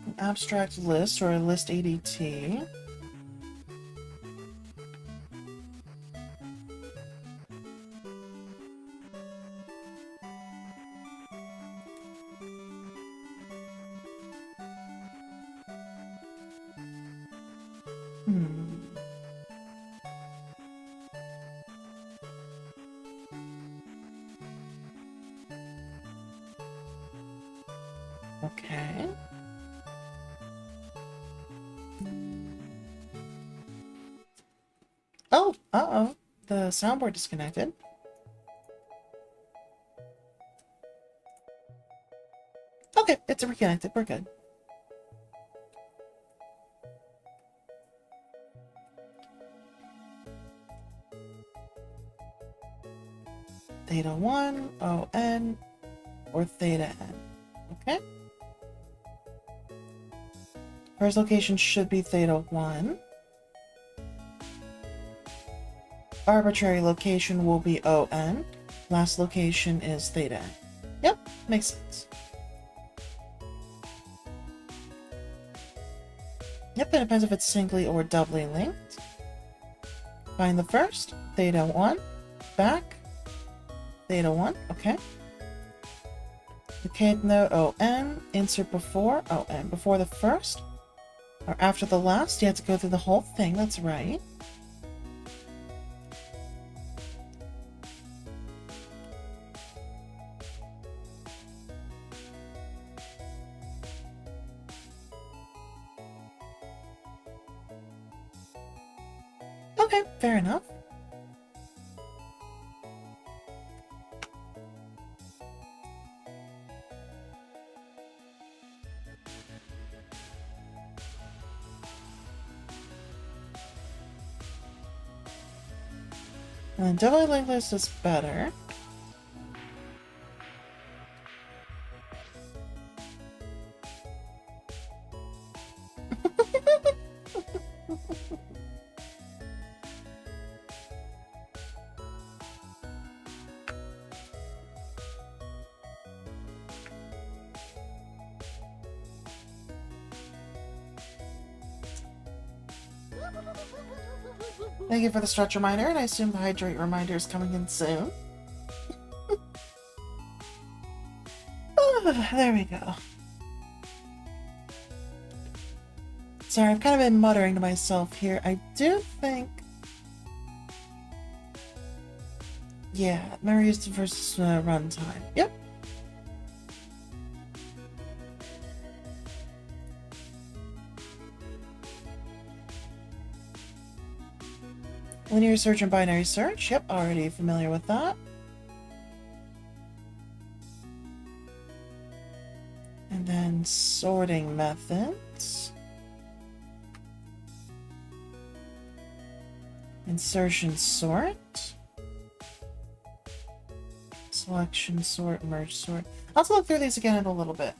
[SPEAKER 1] An abstract list or a list ADT. Okay. Oh, uh-oh. The soundboard disconnected. Okay, it's reconnected. We're good. Theta 1, ON, or theta n. Okay? First location should be theta 1. Arbitrary location will be ON. Last location is theta n. Yep, makes sense. Yep, it depends if it's singly or doubly linked. Find the first, theta 1, back, theta 1, okay. Locate node ON, insert before ON, before the first, or after the last. You have to go through the whole thing, that's right. Okay, fair enough. And doubly linked list is better. Thank you for the stretch reminder, and I assume the hydrate reminder is coming in soon. Oh, there we go. Sorry, I've kind of been muttering to myself here. I do think Yeah, memory used versus runtime. Yep. Linear search and binary search. Yep, already familiar with that. And then sorting methods. Insertion sort. Selection sort, merge sort. I'll have to look through these again in a little bit.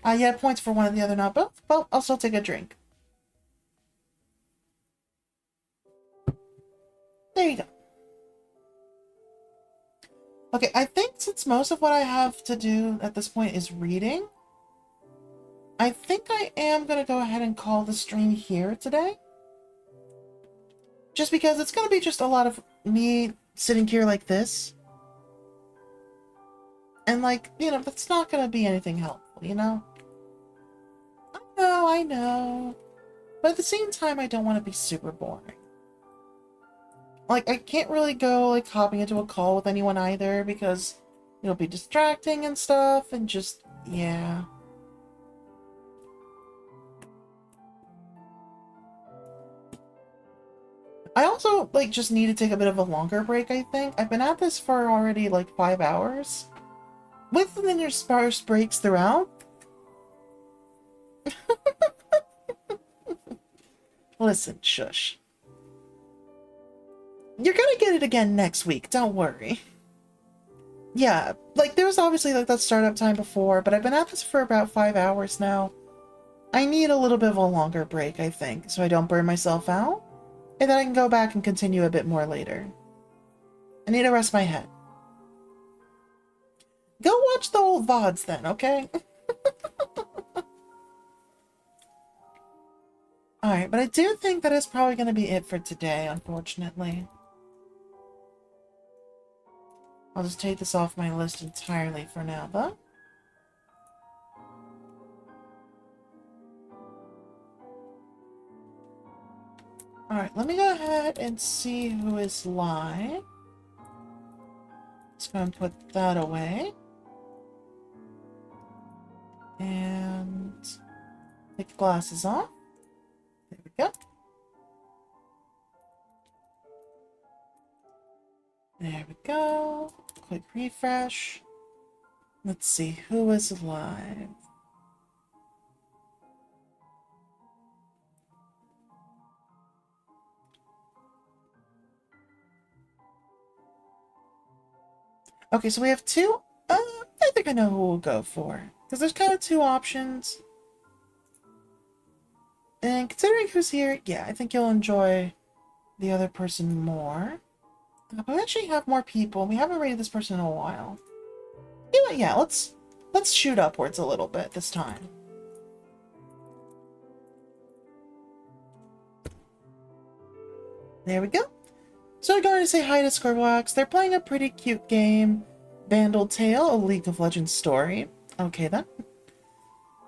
[SPEAKER 1] Yeah, points for one and the other not both. Well, I'll still take a drink. There you go. Okay, I think since most of what I have to do at this point is reading, I think I am going to go ahead and call the stream here today. Just because it's going to be just a lot of me sitting here like this. And like, you know, that's not going to be anything helpful, you know? I know. But at the same time, I don't want to be super boring. Like, I can't really go, like, hopping into a call with anyone either, because it'll be distracting and stuff, and just, yeah. I also, like, just need to take a bit of a longer break, I think. I've been at this for already, like, 5 hours. With linear sparse breaks throughout. Listen, shush. You're gonna get it again next week, don't worry. Yeah, like, there was obviously, like, that startup time before, but I've been at this for about 5 hours now. I need a little bit of a longer break, I think, so I don't burn myself out, and then I can go back and continue a bit more later. I need to rest my head. Go watch the old VODs then, okay? Alright, but I do think that is probably going to be it for today, unfortunately. I'll just take this off my list entirely for now, though. Alright, let me go ahead and see who is live. Just going to put that away. And take the glasses off. There we go. There we go. Quick refresh. Let's see who is live. Okay, so we have two. I think I know who we'll go for. Because there's kind of two options. And considering who's here, yeah, I think you'll enjoy the other person more. But we actually have more people. We haven't rated this person in a while. You know what, yeah, let's shoot upwards a little bit this time. There we go. So I'm going to say hi to Squirrelwax. They're playing a pretty cute game. Vandal Tale, a League of Legends story. Okay then.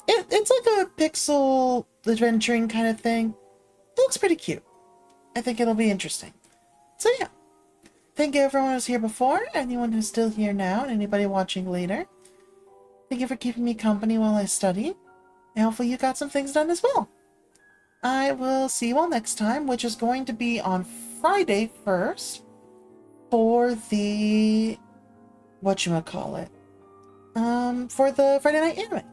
[SPEAKER 1] It's like a pixel adventuring kind of thing. It looks pretty cute. I think it'll be interesting. So yeah. Thank you everyone who's here before, anyone who's still here now, and anybody watching later. Thank you for keeping me company while I study. And hopefully you got some things done as well. I will see you all next time, which is going to be on Friday first for the whatchamacallit. For the Friday Night Anime.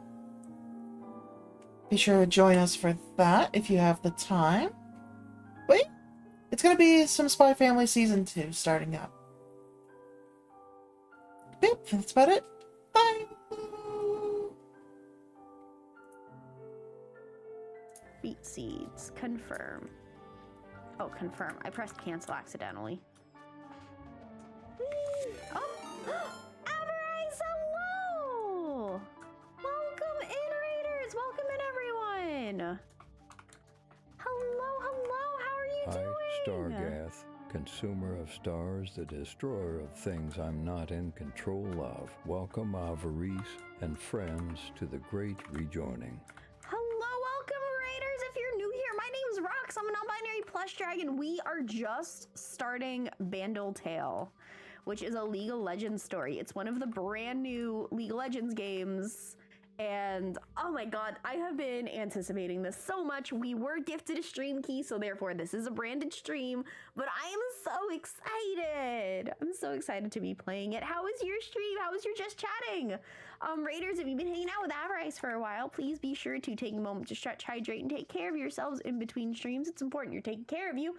[SPEAKER 1] Be sure to join us for that if you have the time. Wait, it's gonna be some Spy Family Season 2 starting up. Yep, that's about it. Bye!
[SPEAKER 2] Beet seeds. Confirm. Oh, confirm. I pressed cancel accidentally. Whee! Oh! Avarice, hello! Welcome in, Raiders! Welcome in, everyone! Hello, hello! How are you doing?
[SPEAKER 3] Stargath, consumer of stars, the destroyer of things I'm not in control of. Welcome, Avarice and friends, to the great rejoining.
[SPEAKER 2] Hello, welcome, Raiders! If you're new here, my name's Rox. I'm a non-binary Plush Dragon, we are just starting Bandle Tale, which is a League of Legends story. It's one of the brand new League of Legends games. And oh my god, I have been anticipating this so much. We were gifted a stream key, so therefore this is a branded stream, but I am so excited. I'm so excited to be playing it. How was your stream? How was your just chatting? Raiders, if you've been hanging out with Avarice for a while, please be sure to take a moment to stretch, hydrate, and take care of yourselves in between streams. It's important you're taking care of you.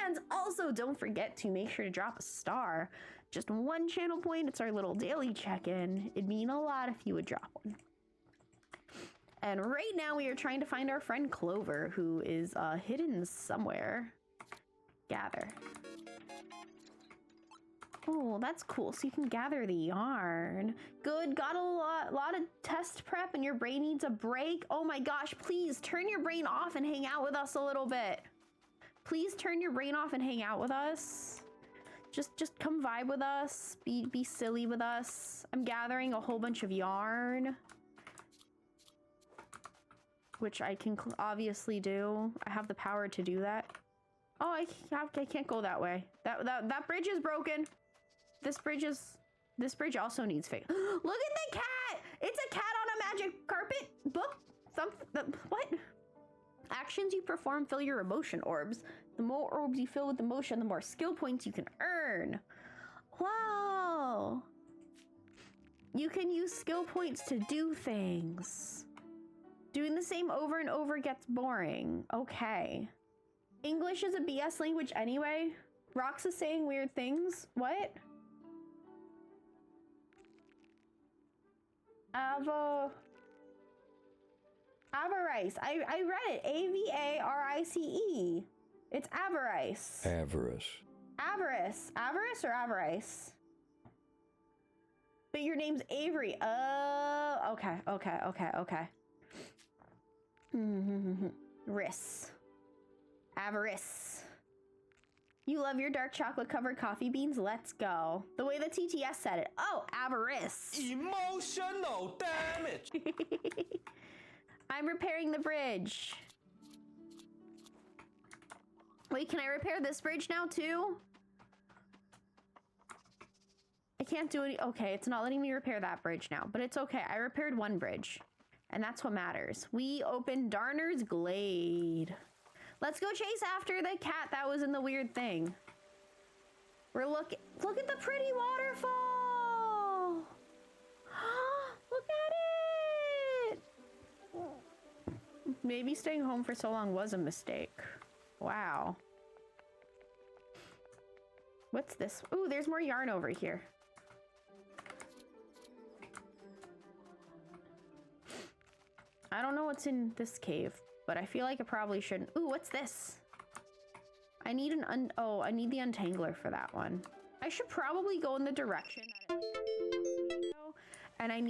[SPEAKER 2] And also don't forget to make sure to drop a star. Just 1 channel point. It's our little daily check-in. It'd mean a lot if you would drop one. And right now we are trying to find our friend Clover, who is hidden somewhere. Gather. Oh, that's cool. So you can gather the yarn. Good. Got a lot of test prep and your brain needs a break. Oh my gosh, please turn your brain off and hang out with us a little bit. Please turn your brain off and hang out with us. Just come vibe with us. Be silly with us. I'm gathering a whole bunch of yarn, which I can obviously do. I have the power to do that. Oh, I can't go that way. That bridge is broken. This bridge also needs fix. Look at the cat! It's a cat on a magic carpet book. What? Actions you perform fill your emotion orbs. The more orbs you fill with emotion, the more skill points you can earn. Wow. You can use skill points to do things. Doing the same over and over gets boring. Okay. English is a BS language anyway. Rox is saying weird things. What? Avarice. I read it. A-V-A-R-I-C-E. It's Avarice.
[SPEAKER 3] Avarice.
[SPEAKER 2] Avarice. Avarice or Avarice? But your name's Avery. Oh, okay. Riss. Avarice. You love your dark chocolate covered coffee beans? Let's go. The way the TTS said it. Oh, avarice.
[SPEAKER 4] Emotional damage.
[SPEAKER 2] I'm repairing the bridge. Wait, can I repair this bridge now too? I can't do any. Okay, it's not letting me repair that bridge now, but it's okay. I repaired one bridge, and that's what matters. We opened Darner's Glade. Let's go chase after the cat that was in the weird thing. Look at the pretty waterfall. Look at it. Maybe staying home for so long was a mistake. Wow. What's this? Ooh, there's more yarn over here. I don't know what's in this cave, but I feel like I probably shouldn't. Ooh, what's this? I need I need the untangler for that one. I should probably go in the direction that it was supposed to go, and I